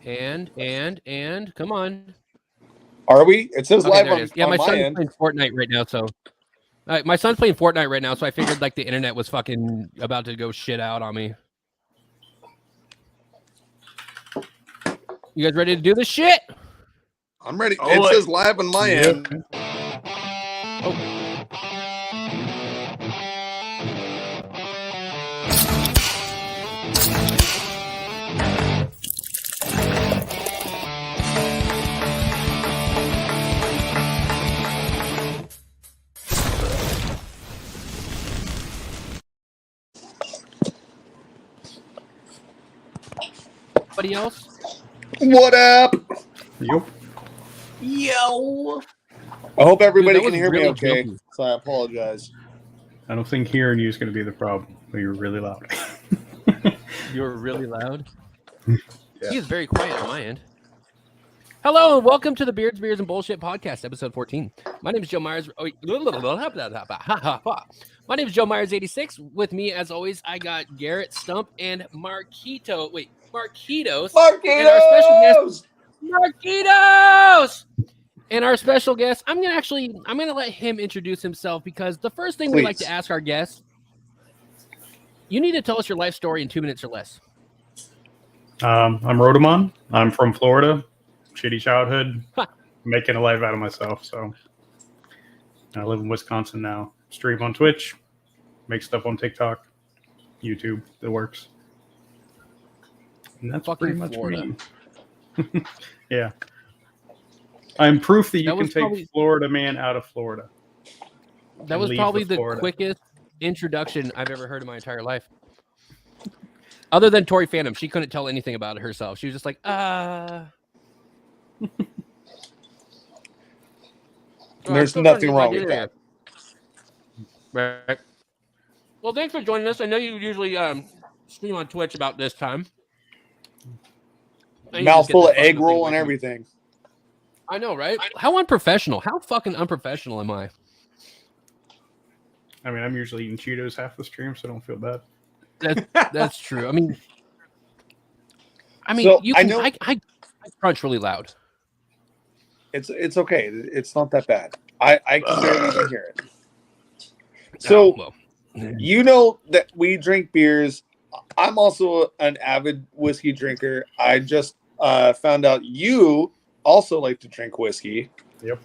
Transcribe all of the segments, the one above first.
And come on. Are we? It says Okay, live there it is. Yeah, on my my son's end. playing Fortnite right now, so my son's playing Fortnite right now, so I figured like the internet was fucking about to go shit out on me. You guys ready to do this shit? I'm ready. Oh, It wait. says live on my end. Anybody else? What up? Yup. Yo. I hope everybody Dude, that can was hear me really okay. jumpy. So I apologize. I don't think hearing you is going to be the problem, but you're really loud. You're really loud. Yeah. He is very quiet on my end. Hello and welcome to the Beards, Beers, and Bullshit podcast, episode 14. My name is Joe Myers. My name is Joe Myers, 86. With me, as always, I got Garrett, Stump, and Marquitos. And our special guest, Marquitos! And our special guest, I'm gonna let him introduce himself because the first thing we like to ask our guests, you need to tell us your life story in 2 minutes or less. I'm Rodamon. I'm from Florida. Shitty childhood. Making a life out of myself. So I live in Wisconsin now. Stream on Twitch. Make stuff on TikTok. YouTube. It works. And that's Fucking pretty much Florida. me. Yeah. I'm proof that you That can was take probably- Florida man out of Florida. That and was leave probably with the Florida. quickest introduction I've ever heard in my entire life. Other than Tori Phantom, she couldn't tell anything about it herself. She was just like, There's nothing wrong with that. Right. Well, thanks for joining us. I know you usually stream on Twitch about this time. I need to just get Mouthful this of fucking egg thing roll away and from me. everything. I know, right? How unprofessional. How fucking unprofessional am I? I mean, I'm usually eating Cheetos half the stream, so don't feel bad. That's true. I mean, So, you I can, know- I crunch really loud. It's okay. It's not that bad. I can barely even hear it. So well, you know that we drink beers. I'm also an avid whiskey drinker. I just found out you also like to drink whiskey. Yep.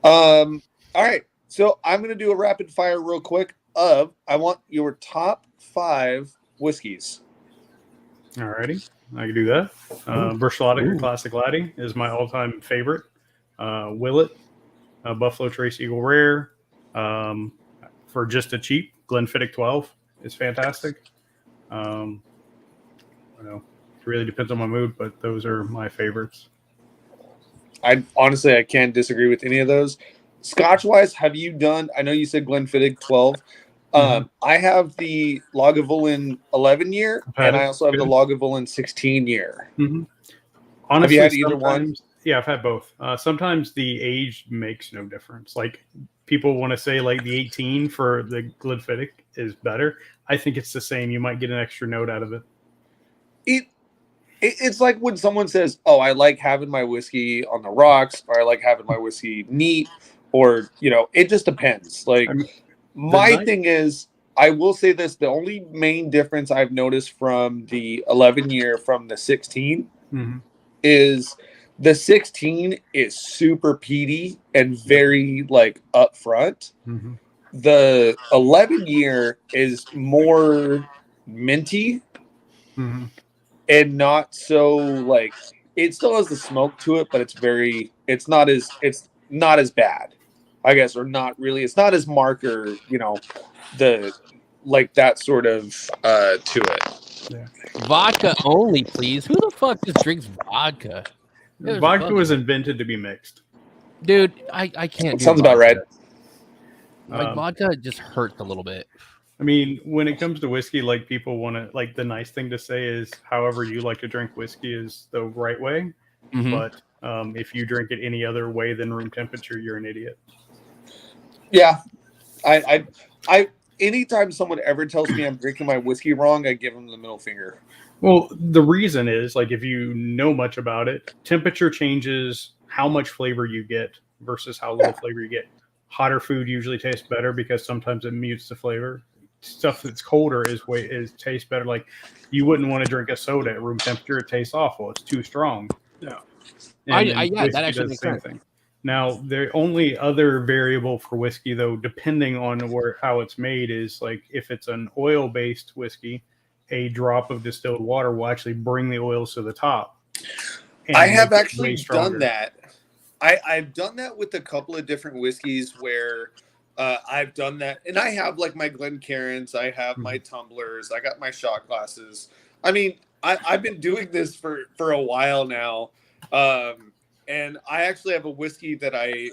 All right. So I'm gonna do a rapid fire real quick. I want your top 5 whiskeys. Alrighty, I can do that. Bershlotica Classic Laddie is my all-time favorite. Willet, Buffalo Trace Eagle Rare, for just a cheap. Glenfiddich 12 is fantastic. I don't know, it really depends on my mood, but those are my favorites. I can't disagree with any of those. Scotch wise, have you done? I know you said Glenfiddich 12. I have the Lagavulin 11 year, and I also have the Lagavulin 16 year. Mm-hmm. Honestly, have you had either one? Yeah, I've had both. Sometimes the age makes no difference. Like people want to say, like the 18 for the Glenfiddich is better. I think it's the same. You might get an extra note out of it. It's like when someone says, "Oh, I like having my whiskey on the rocks," or "I like having my whiskey neat," or it just depends. Like my thing is, I will say this: the only main difference I've noticed from the 11 year from the 16 is the 16 is super peaty and very like upfront. The 11 year is more minty. And not so like it still has the smoke to it, but it's not as bad, I guess, or not really. It's not as marker, the like that sort of to it. Yeah. Vodka only, please. Who the fuck just drinks vodka? Vodka was invented to be mixed. Dude, I can't do Sounds about right. Like vodka just hurts a little bit. I mean, when it comes to whiskey, like people want to, like the nice thing to say is however you like to drink whiskey is the right way. But if you drink it any other way than room temperature, you're an idiot. Yeah. I anytime someone ever tells me I'm drinking my whiskey wrong, I give them the middle finger. Well, the reason is like if you know much about it, temperature changes how much flavor you get versus how little flavor you get. Hotter food usually tastes better because sometimes it mutes the flavor. Stuff that's colder tastes better. Like you wouldn't want to drink a soda at room temperature; it tastes awful. It's too strong. Yeah. That actually makes sense. Now, the only other variable for whiskey, though, depending on how it's made, is like if it's an oil-based whiskey, a drop of distilled water will actually bring the oils to the top. I have actually done that. I've done that with a couple of different whiskeys where I've done that. And I have like my Glencairns, I have my tumblers, I got my shot glasses. I mean, I've been doing this for a while now. And I actually have a whiskey that I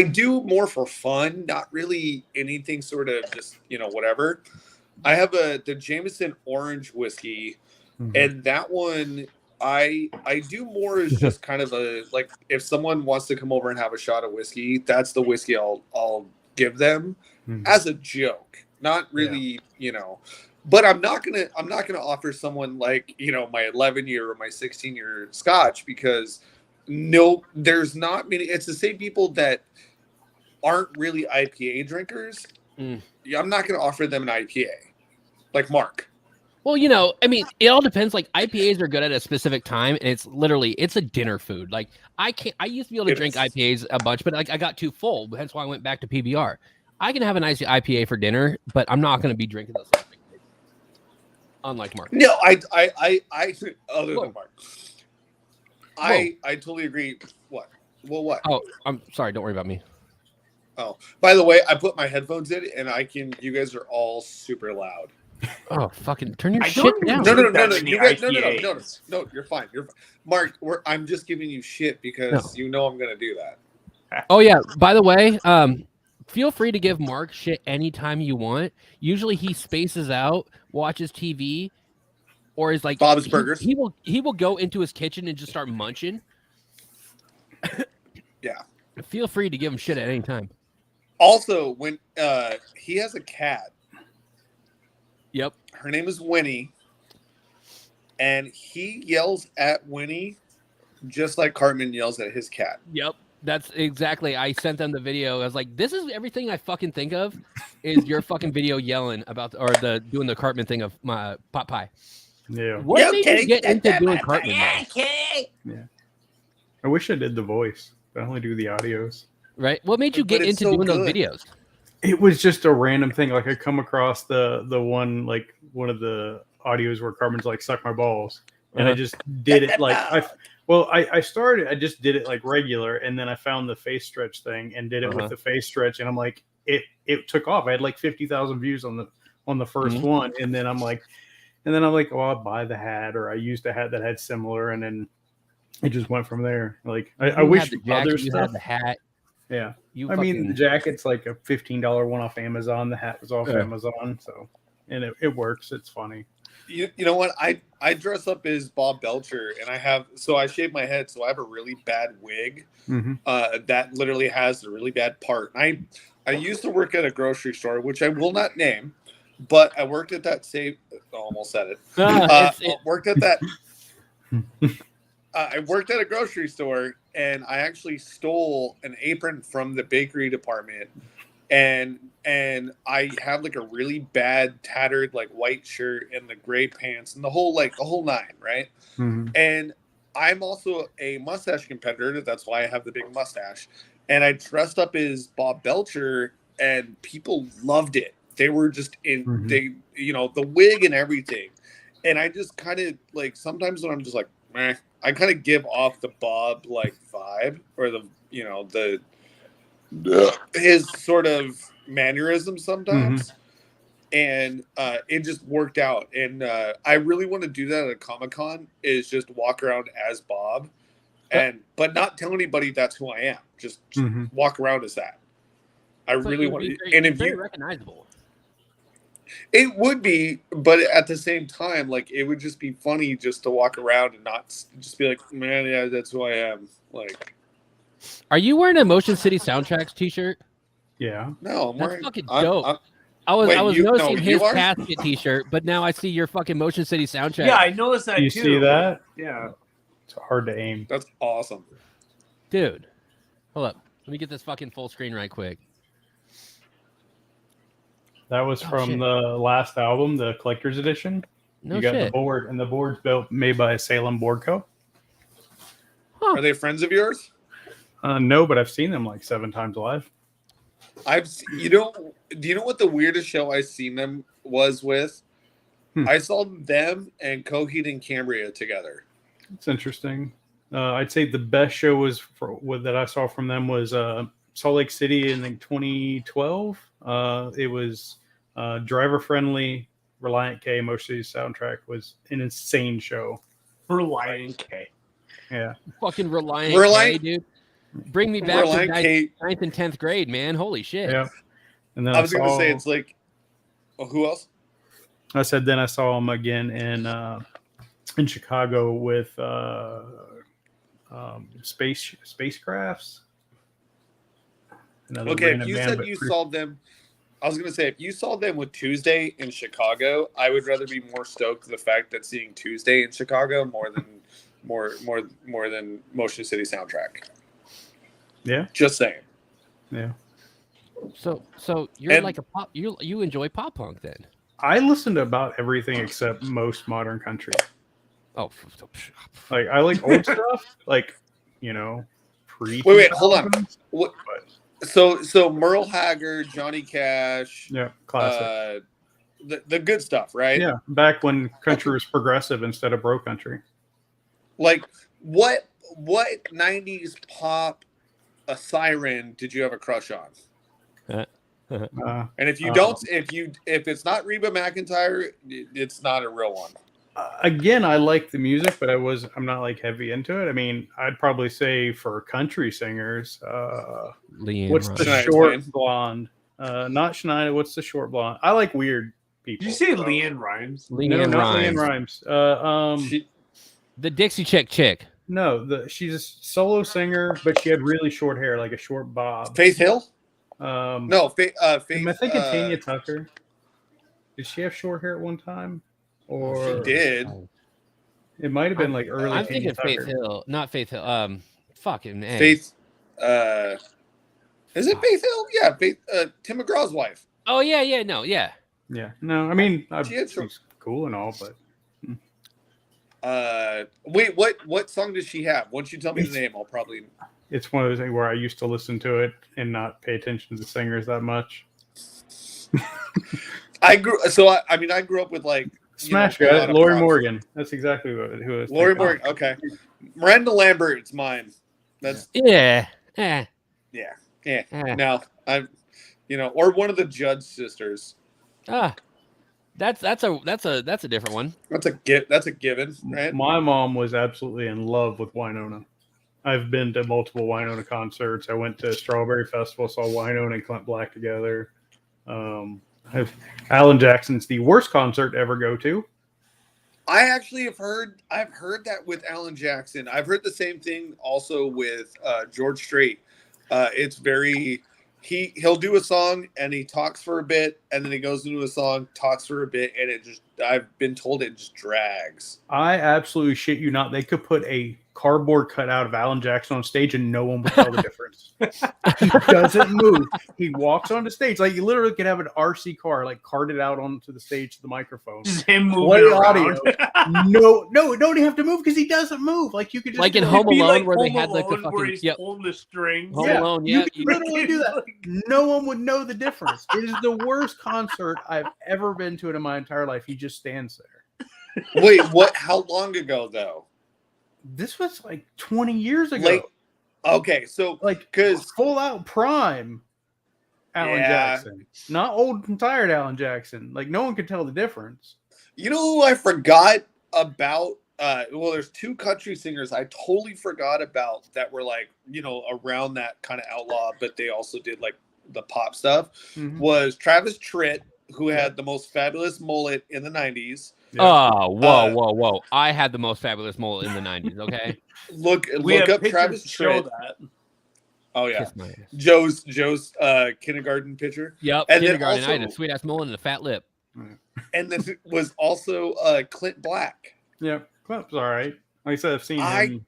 do more for fun, not really anything sort of just, whatever. I have the Jameson Orange whiskey, and that one I do more as just kind of like if someone wants to come over and have a shot of whiskey, that's the whiskey I'll give them as a joke, not really, But I'm not gonna offer someone like my 11-year or my 16-year Scotch because there's not many. It's the same people that aren't really IPA drinkers. I'm not gonna offer them an IPA like Mark. Well, I mean, it all depends. Like IPAs are good at a specific time, and it's a dinner food. Like I used to be able to drink IPAs a bunch, but like I got too full. That's why I went back to PBR. I can have a nice IPA for dinner, but I'm not going to be drinking those things. Unlike Mark. No, I other than Mark. I totally agree. What? Well, what? Oh, I'm sorry. Don't worry about me. Oh, by the way, I put my headphones in and you guys are all super loud. Oh, fucking turn your shit down. No, you're fine. You're fine. Mark, I'm just giving you shit because I'm going to do that. Oh, yeah. By the way, feel free to give Mark shit anytime you want. Usually he spaces out, watches TV, or is like Bob's Burgers. He will go into his kitchen and just start munching. Yeah. Feel free to give him shit at any time. Also, when he has a cat. Yep. Her name is Winnie. And he yells at Winnie just like Cartman yells at his cat. Yep. That's exactly. I sent them the video. I was like, this is everything I fucking think of is your fucking video yelling about doing the Cartman thing of my pot pie. Yeah. What made you get into doing Cartman? Yeah. I wish I did the voice. I only do the audios. Right. What made you get into doing those videos? It was just a random thing. Like I come across the one, like one of the audios where Cartman's like, suck my balls. And I just did it like, I just did it like regular. And then I found the face stretch thing and did it with the face stretch. And I'm like, it took off. I had like 50,000 views on the first one. And then I'm like, well, I'll buy the hat, or I used a hat that had similar. And then it just went from there. Like I wish other stuff. Had the hat. Yeah. The jacket's like a $15 one off Amazon. The hat was off Amazon. So, and it works. It's funny. You know what? I dress up as Bob Belcher, and I shave my head, so I have a really bad wig that literally has a really bad part. And I used to work at a grocery store, which I will not name, but I worked at that same. Almost said it. Worked at that. I worked at a grocery store, and I actually stole an apron from the bakery department, and I have like a really bad tattered like white shirt and the gray pants and the whole nine, right? And I'm also a mustache competitor. That's why I have the big mustache. And I dressed up as Bob Belcher, and people loved it. They were just the wig and everything. And I just kind of like sometimes when I'm just like, meh, I kind of give off the Bob like vibe, or his sort of mannerism sometimes. And it just worked out. And I really want to do that at a Comic-Con, is just walk around as Bob, but not tell anybody that's who I am. Just walk around as that. I really want to. And if very recognizable. It would be, but at the same time, like it would just be funny just to walk around and not just be like, man, yeah, that's who I am. Like, are you wearing a Motion City Soundtracks t-shirt? Yeah. No, I'm That's wearing. fucking dope. I was noticing his you are? casket T-shirt, but now I see your fucking Motion City soundtrack. Yeah, I noticed that You too. see that? Yeah. It's hard to aim. That's awesome. Dude. Hold up. Let me get this fucking full screen right quick. That was from shit. the last album, the collector's edition. No you got shit. the board, and the board's made by Salem Board Co. Are they friends of yours? No, but I've seen them like 7 times live. Do you know what the weirdest show I seen them was with? I saw them and Coheed and Cambria together. It's interesting. I'd say the best show was that I saw from them was Salt Lake City in 2012. It was driver friendly. Reliant K, Motion City soundtrack was an insane show. Reliant K. Yeah. Fucking Reliant K, dude. Bring me back to 9th and 10th grade, man. Holy shit. Yeah. And then I was going to say, it's like, who else? I said then I saw him again in Chicago with spacecrafts. Okay, if you said you saw them, I was going to say, if you saw them with Tuesday in Chicago, I would rather be more stoked the fact that seeing Tuesday in Chicago more than Motion City soundtrack. Yeah. Just saying. Yeah. So you're like a pop. You enjoy pop punk then? I listen to about everything except most modern country. Oh, like I like old stuff, like pre. Wait, hold on. What? So Merle Haggard, Johnny Cash. Yeah, classic. The good stuff, right? Yeah, back when country was progressive instead of bro country. Like what 90s pop a siren did you have a crush on? And if you don't, if it's not Reba McEntire, it's not a real one. Again, I like the music, but I'm not like heavy into it. I mean, I'd probably say for country singers, what's the Shania short Twain. blonde? Not Shania. What's the short blonde? I like weird people. Did you say LeAnn Rimes? No, not LeAnn Rimes. The Dixie Chick. No, she's a solo singer, but she had really short hair, like a short bob. Faith Hill? No, Faith. Am I thinking Tanya Tucker? Did she have short hair at one time? Or she did. It might have been like early. I'm Tanya thinking Faith Tucker. Hill, not Faith Hill. Fucking A. Faith. Is it Faith Hill? Yeah, Faith. Tim McGraw's wife. Oh yeah, no, yeah. Yeah, no, I mean, she's cool and all, but. Wait, what song does she have? Once you tell me the name, I'll probably. It's one of those things where I used to listen to it and not pay attention to the singers that much. I grew up with like Smash guy, Lori Morgan. That's exactly who it was. Lori Morgan. Okay, Miranda Lambert's mine. That's yeah. No, or one of the Judge sisters. That's a different one. That's a given, right? My mom was absolutely in love with Winona. I've been to multiple Winona concerts. I went to Strawberry Festival, saw Winona and Clint Black together. Alan Jackson's the worst concert to ever go to. I actually I've heard that with Alan Jackson. I've heard the same thing also with George Strait. It's very he'll do a song and he talks for a bit and then he goes into a song, talks for a bit, and I've been told it just drags. I absolutely shit you not. They could put a cardboard cutout of Alan Jackson on stage and no one would tell the difference. He doesn't move. He walks on the stage. Like you literally could have an RC car like carted out onto the stage to the microphone. Just him moving around. No, don't have to move because he doesn't move. Like you could just like in Home Alone where they had like the fucking pulling the strings. Home Alone, you could literally do that. No one would know the difference. It is the worst concert I've ever been to in my entire life. He just stands there. Wait, what? How long ago though? This was like 20 years ago. Like, okay, so like because full out prime Alan Jackson, not old and tired Alan Jackson. Like no one could tell the difference. You know who I forgot about? There's two country singers I totally forgot about that were like, around that kind of outlaw, but they also did like the pop stuff. Mm-hmm. Was Travis Tritt, who had the most fabulous mullet in the 90s. Yeah. Oh, whoa. I had the most fabulous mullet in the 90s, okay? Look up Travis Tritt. Oh yeah, Kiss my ass. Joe's kindergarten picture. Yep, And then kindergarten. I had a also- sweet ass mullet and a fat lip. And then it was also Clint Black. Yeah, Clint's all right. Like I said, I've seen him.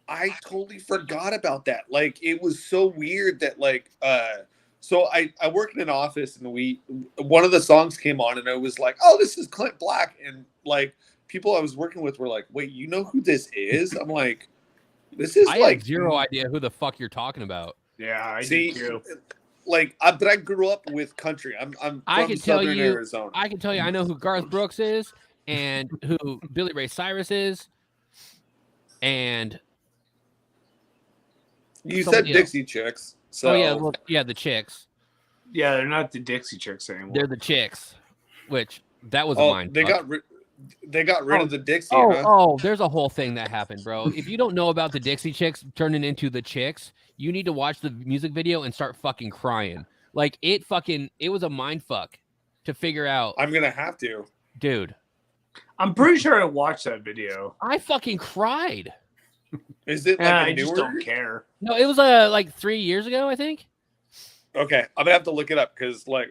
I totally forgot about that. Like, it was so weird that like so I work in an office and one of the songs came on and I was like, oh, this is Clint Black, and like people I was working with were like, wait, you know who this is? I'm like, this is I like have zero idea who the fuck you're talking about. Yeah, I see, do too. like but I grew up with country. I'm from I can tell Southern you- Arizona. I can tell you, I know who Garth Brooks is and who Billy Ray Cyrus is, and You somebody said else. Dixie Chicks. So oh yeah, well, yeah, the Chicks. Yeah, they're not the Dixie Chicks anymore. They're the Chicks, which that was a oh, mind. they fuck. got rid of the Dixie, Oh, huh? oh, there's a whole thing that happened, bro. If you don't know about the Dixie Chicks turning into the Chicks, you need to watch the music video and start fucking crying. Like it was a mind fuck to figure out, I'm gonna have to. dude. I'm pretty sure I watched that video. I fucking cried. Is it like Yeah, a I just newer? don't care. No, it was like 3 years ago, I think. Okay, I'm gonna have to look it up because like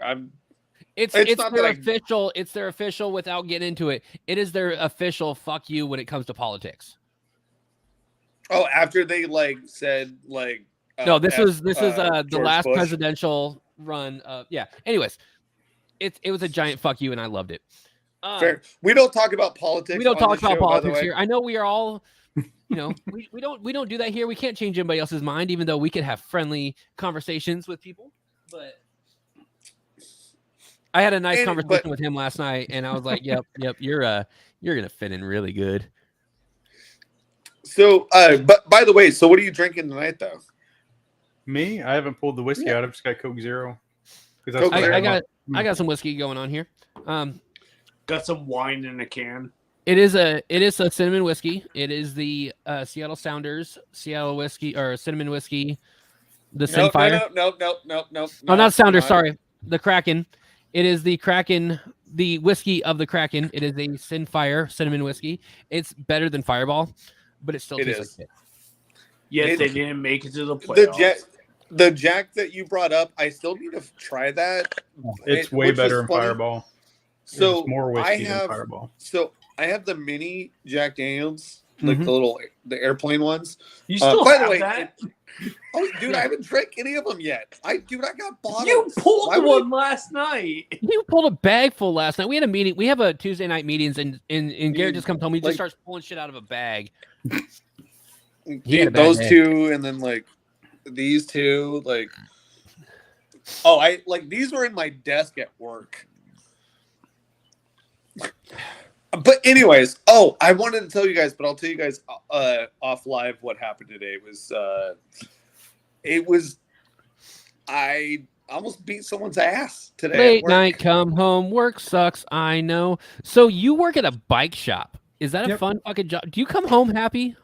It's It's not their that I- official. It's their official. Without getting into it, it is their official. Fuck you when it comes to politics. after they like said like No, this F- was the George last Bush. presidential run. Yeah. Anyways, it was a giant fuck you, and I loved it. Fair. We don't talk about politics. We don't on talk this about show, by the politics way. here. I know we are all, we don't do that here. We can't change anybody else's mind, even though we could have friendly conversations with people. But I had a nice conversation with him last night, and I was like, "Yep, you're gonna fit in really good." So, but by the way, so what are you drinking tonight, though? Me, I haven't pulled the whiskey out. I've just got Coke Zero. 'Cause Coke what Zero. I got some whiskey going on here. Got some wine in a can. It is a cinnamon whiskey. It is the Seattle Sounders Seattle whiskey or cinnamon whiskey. The Sinfire. No. Oh, not Sounders. Sorry, the Kraken. It is the Kraken, the whiskey of the Kraken. It is a Sinfire cinnamon whiskey. It's better than Fireball, but it still It tastes is. like it. Yet they didn't make it to the The playoffs. the Jack that you brought up, I still need to try that. It's way which is better than funny. Fireball. So It's more I whiskey than have Fireball. I have the mini Jack Daniels, like Mhm. the airplane ones. You still by the have way, that? Oh, dude, I haven't drank any of them yet. I got bottles. You pulled Why would one last night. You pulled a bag full last night. We had a meeting. We have a Tuesday night meetings, and Garrett just comes home. He just Like- starts pulling shit out of a bag. Dude, had a bad those day. two, and then like these two, like these were in my desk at work. But anyways, I wanted to tell you guys, but I'll tell you guys off live what happened today. It was I almost beat someone's ass today. at Late work. night, come home, work sucks. I know. So you work at a bike shop. Is that a Yep. fun fucking job? Do you come home happy?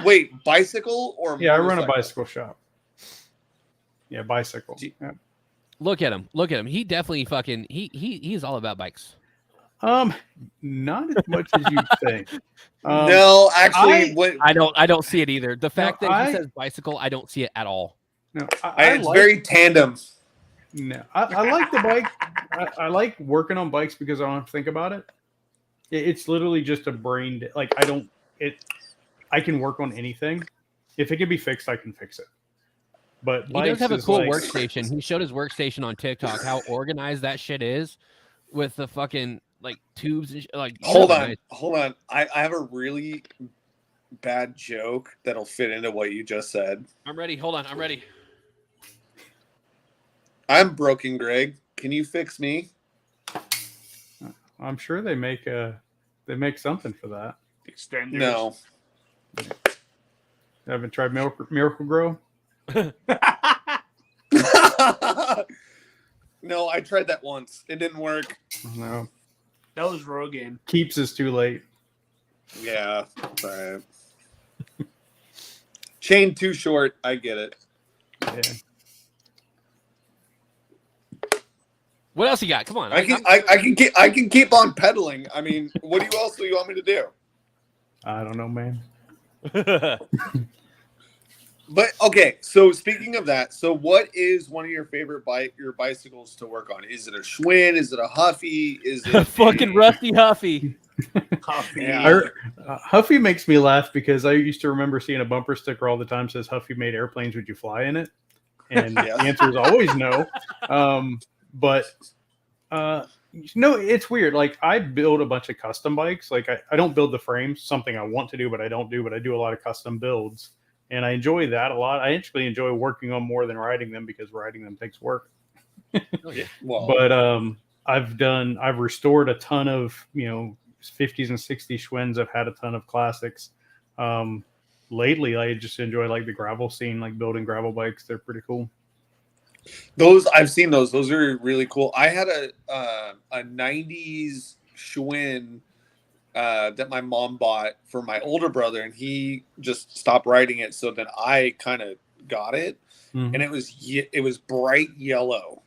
Wait, bicycle or Yeah, I run a motorcycle? bicycle shop. Yeah, bicycle. Gee. Yeah. Look at him. Look at him. He definitely fucking he's all about bikes. Not as much as you think. No, actually, I don't see it either. The fact that he I- says bicycle, I don't see it at all. No, it's very tandem. No, I like the bike. I like working on bikes because I don't have to think about it. It's literally just a brain. Like I can work on anything. If it can be fixed, I can fix it. But He does bikes have a is cool like- workstation. He showed his workstation on TikTok, how organized that shit is with the fucking like tubes and like. Hold really on, nice. I have a really bad joke that'll fit into what you just said. I'm ready. Hold on. I'm ready. I'm broken, Greg. Can you fix me? I'm sure they make something for that. Extenders. No. Haven't tried Miracle Grow? No, I tried that once. It didn't work. No. That was Rogaine. Keeps is too late. Yeah. Right. Chain too short. I get it. Yeah. What else you got? Come on. I can keep on pedaling. I mean, what else do you want me to do? I don't know, man. But okay, so speaking of that, so what is one of your favorite bicycles to work on? Is it a Schwinn? Is it a Huffy? Is it Fucking Rusty Huffy? Coffee. Yeah. Huffy makes me laugh because I used to remember seeing a bumper sticker all the time that says Huffy made airplanes. Would you fly in it? And Yes. the answer is always no. But it's weird. Like I build a bunch of custom bikes. Like I don't build the frames, something I want to do, but I don't do. But I do a lot of custom builds. And I enjoy that a lot. I actually enjoy working on more than riding them because riding them takes work. Oh, yeah. Well, But I've restored a ton of 50s and 60s Schwinns. I've had a ton of classics. Lately, I just enjoy like the gravel scene, like building gravel bikes. They're pretty cool. those I've seen those. Those are really cool. I had a 90s Schwinn that my mom bought for my older brother, and he just stopped riding it. So then I kind of got it, and it was bright yellow,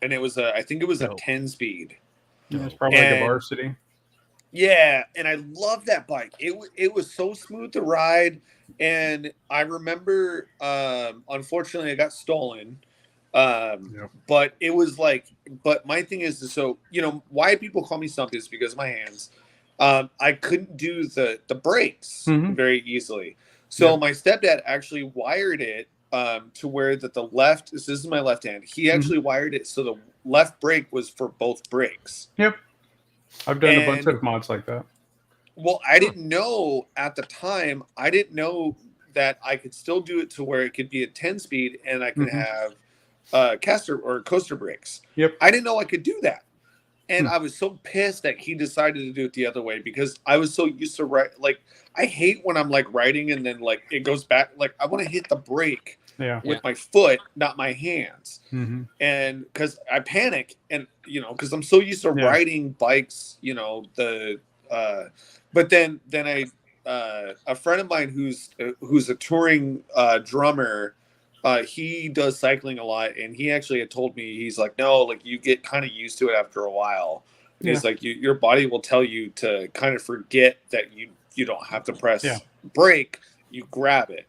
and it was I think it was a 10-speed. Yeah, it's probably like a varsity. Yeah, and I love that bike. It was so smooth to ride, and I remember, unfortunately, it got stolen. But it was like, but my thing is, so why people call me Stump is because of my hands. I couldn't do the brakes very easily, so my stepdad actually wired it to where that the left. This is my left hand. He actually wired it so the left brake was for both brakes. Yep. I've done a bunch of mods like that. Well, I didn't know at the time. I didn't know that I could still do it to where it could be a 10-speed and I could have caster or coaster brakes. Yep. I didn't know I could do that. And I was so pissed that he decided to do it the other way because I was so used to like I hate when I'm like riding and then like it goes back. Like I want to hit the brake with my foot, not my hands. And because I panic and because I'm so used to riding bikes, but then I a friend of mine who's a touring drummer, he does cycling a lot, and he actually had told me, he's like, no, like you get kind of used to it after a while. He's like, your body will tell you to kind of forget that you don't have to press brake, you grab it.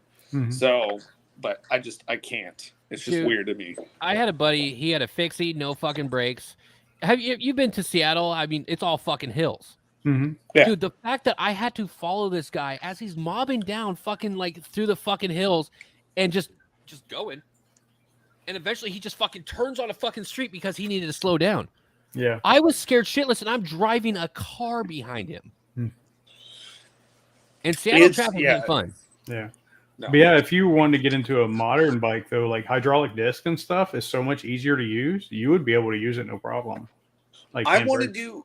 So, but I can't. It's just weird to me. I had a buddy, he had a fixie, no fucking brakes. Have you been to Seattle? I mean, it's all fucking hills. Yeah. Dude, the fact that I had to follow this guy as he's mobbing down fucking like through the fucking hills and just going. And eventually he just fucking turns on a fucking street because he needed to slow down. Yeah. I was scared shitless and I'm driving a car behind him. And Seattle traffic ain't fun. Yeah. No. But yeah, if you wanted to get into a modern bike though, like hydraulic disc and stuff is so much easier to use, you would be able to use it no problem. Like I want to do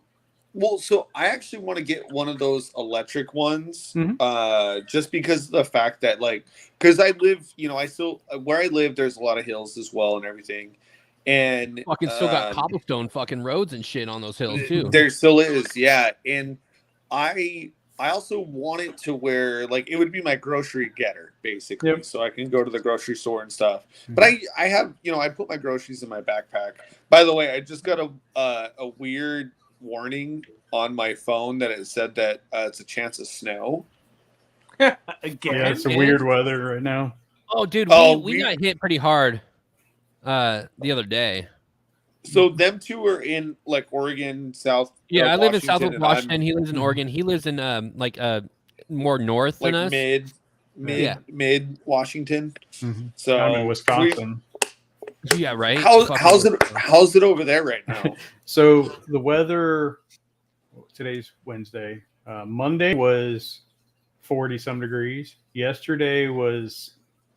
so I actually want to get one of those electric ones, just because of the fact that because I live, I still where I live, there's a lot of hills as well and everything, and fucking still got cobblestone fucking roads and shit on those hills too. There still is, yeah, and I also want it to where it would be my grocery getter basically, so I can go to the grocery store and stuff. But I have I put my groceries in my backpack. By the way, I just got a weird warning on my phone that it said that it's a chance of snow. Again, yeah, it's a weird weather right now. Oh, dude, we got hit pretty hard the other day. So them two are in Oregon, South. Yeah, I live in South Washington. He lives in Oregon. He lives in more north than us. Mid Washington. So I'm in Wisconsin. Yeah, right. How's it over there right now? So the weather. Today's Wednesday. Monday was 40-some degrees. Yesterday was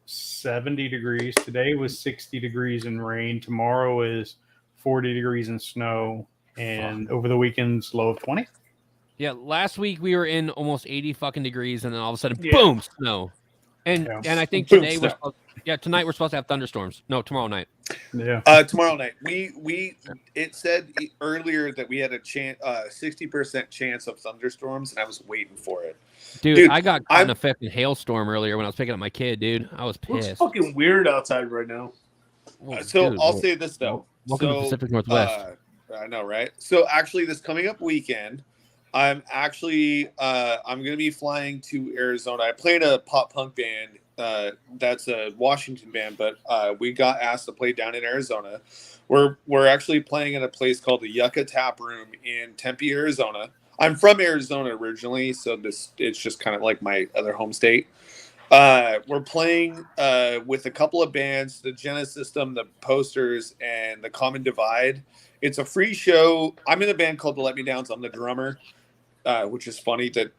70 degrees. Today was 60 degrees and rain. Tomorrow is 40 degrees and snow. And over the weekend's low of 20. Yeah, last week we were in almost 80 fucking degrees, and then all of a sudden, boom, snow. And I think today tonight we're supposed to have thunderstorms. No, tomorrow night. Yeah. Tomorrow night. It said earlier that we had a 60% chance of thunderstorms, and I was waiting for it. Dude, I got caught in a fucking hailstorm earlier when I was picking up my kid, dude. I was pissed. It's fucking weird outside right now. I'll say this though. Welcome to the Pacific Northwest. I know, right? So actually, this coming up weekend, I'm actually I'm gonna be flying to Arizona. I played a pop punk band. That's a Washington band, but we got asked to play down in Arizona. We're actually playing in a place called the Yucca Tap Room in Tempe, Arizona. I'm from Arizona originally, so it's just kind of like my other home state. We're playing with a couple of bands, the Genesis System, the Posters, and the Common Divide. It's a free show. I'm in a band called the Let Me Downs. I'm the drummer. Which is funny that,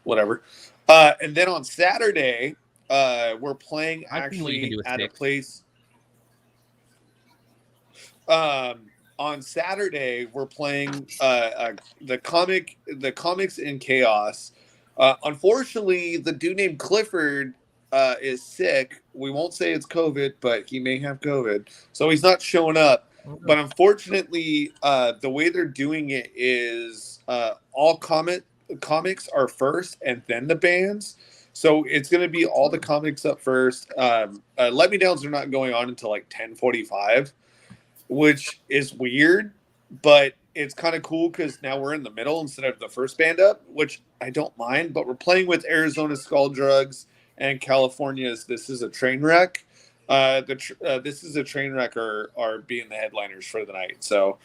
whatever. And then on Saturday, we're playing actually at a place. On Saturday, we're playing the Comics in Chaos. Unfortunately, the dude named Clifford is sick. We won't say it's COVID, but he may have COVID, so he's not showing up. But unfortunately, the way they're doing it is all comics are first and then the bands. So it's going to be all the comics up first. Let Me Downs are not going on until like 10:45, which is weird, but it's kind of cool because now we're in the middle instead of the first band up, which I don't mind. But we're playing with Arizona Skull Drugs and California's This Is a Train Wreck. This Is a Train Wreck are being the headliners for the night. So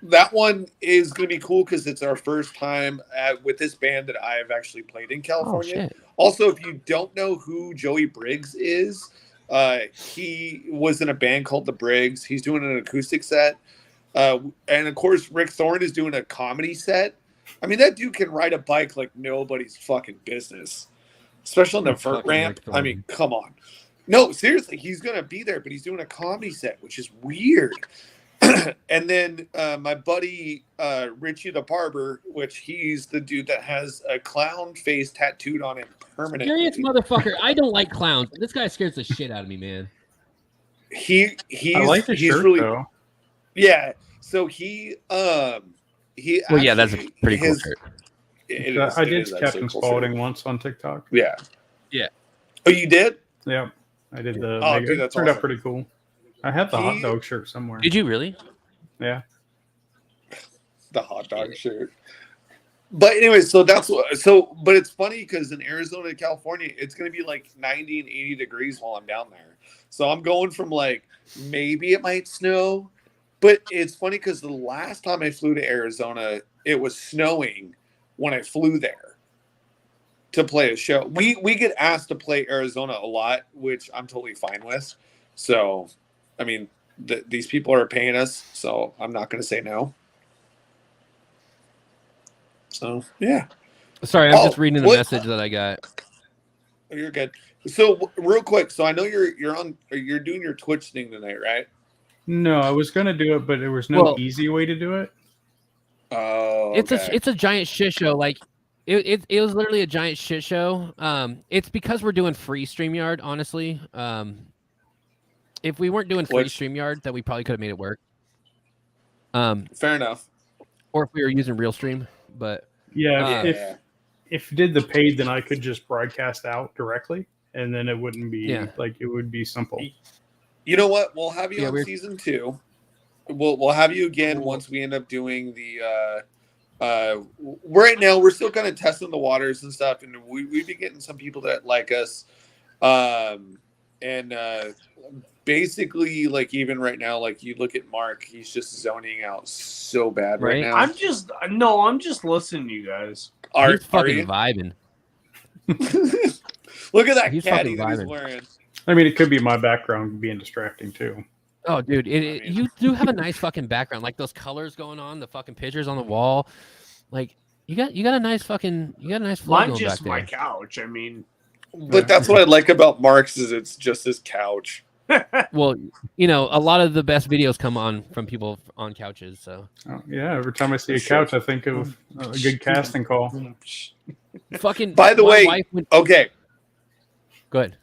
that one is going to be cool because it's our first time with this band that I have actually played in California. Also, if you don't know who Joey Briggs is, he was in a band called The Briggs. He's doing an acoustic set. And of course, Rick Thorne is doing a comedy set. I mean, that dude can ride a bike like nobody's fucking business, especially on the vert ramp. I mean, come on. No, seriously, he's going to be there, but he's doing a comedy set, which is weird. And then my buddy Richie the Barber, which he's the dude that has a clown face tattooed on him permanently. Serious motherfucker. I don't like clowns. This guy scares the shit out of me, man. He's like his shirt, really though. Yeah. So he Well, yeah, that's a pretty cool shirt. I did Captain Spaulding once on TikTok. Yeah. Yeah. Oh, you did? Yeah. I did the dude, that's turned awesome. out pretty cool. I have the hot dog shirt somewhere. Did you really? Yeah. The hot dog shirt. But anyway, but it's funny because in Arizona and California, it's going to be like 90 and 80 degrees while I'm down there. So I'm going from like, maybe it might snow. But it's funny because the last time I flew to Arizona, it was snowing when I flew there to play a show. We get asked to play Arizona a lot, which I'm totally fine with. So, I mean, these people are paying us, so I'm not going to say no. So, yeah. Sorry, I'm just reading the message that I got. Oh, you're good. So, real quick, so I know you're doing your Twitch thing tonight, right? No, I was going to do it, but there was no easy way to do it. Oh, it's a giant shit show. Like it was literally a giant shit show. It's because we're doing free StreamYard, honestly. If we weren't doing free StreamYard, then we probably could have made it work. Fair enough. Or if we were using RealStream, but if you did the paid, then I could just broadcast out directly, and then it wouldn't be it would be simple. You know what? We'll have you on season 2. We'll have you again once we end up doing the. Right now, we're still kind of testing the waters and stuff, and we've been getting some people that like us, and basically, like even right now, like you look at Mark, he's just zoning out so bad right now. I'm just listening to you guys. He's fucking vibing. Look at that caddy that he's wearing. I mean, it could be my background being distracting too. Oh, dude, you do have a nice fucking background, like those colors going on, the fucking pictures on the wall. Like you got a nice flow Mine's going just back my there. couch. I mean, but that's what I like about Mark's is it's just his couch. Well, a lot of the best videos come on from people on couches. So every time I see a couch, I think of a good casting call. Fucking. By the way, okay. Go ahead.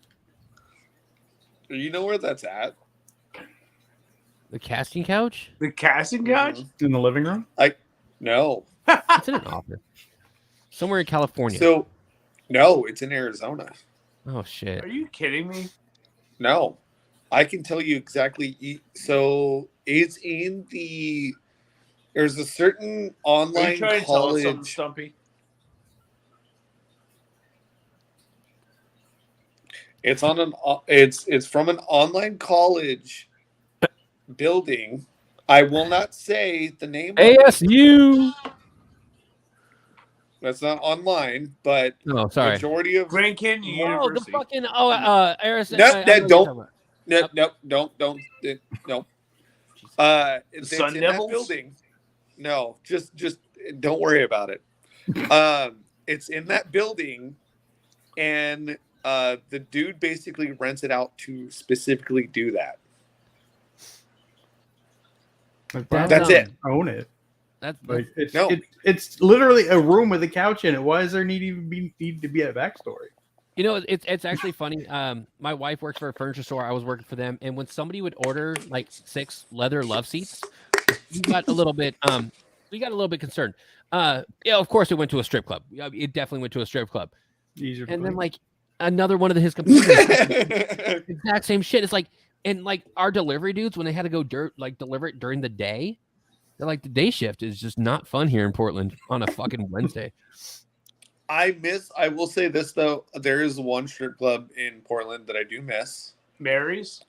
You know where that's at? The casting couch? The casting couch? In the living room? No. It's in an office. Somewhere in California. So, no, it's in Arizona. Oh, shit. Are you kidding me? No. I can tell you exactly. So, it's in the There's a certain Are you online trying to tell us something, college. Stumpy? It's on an. It's from an online college building. I will not say the name. Of it. ASU. That's not online, but Oh, sorry. majority of Grand Canyon Oh, the University. fucking Aris. Nope, don't. No. It's Sun in Devils? that building. No, just don't worry about it. It's in that building, and the dude basically rents it out to specifically do that. Like, That's it. Own it. That's Like it's No. it's literally a room with a couch in it. Why is there need to be a backstory? You know, it's actually funny. My wife works for a furniture store. I was working for them, and when somebody would order like 6 leather love seats, we got a little bit concerned. Yeah, of course, it went to a strip club. It definitely went to a strip club. Easier to And then believe. like another one of his computers, exact same shit. It's like, and like our delivery dudes, when they had to go deliver it during the day, they're like, the day shift is just not fun here in Portland on a fucking Wednesday. I will say this though, there is one strip club in Portland that I do miss. Mary's?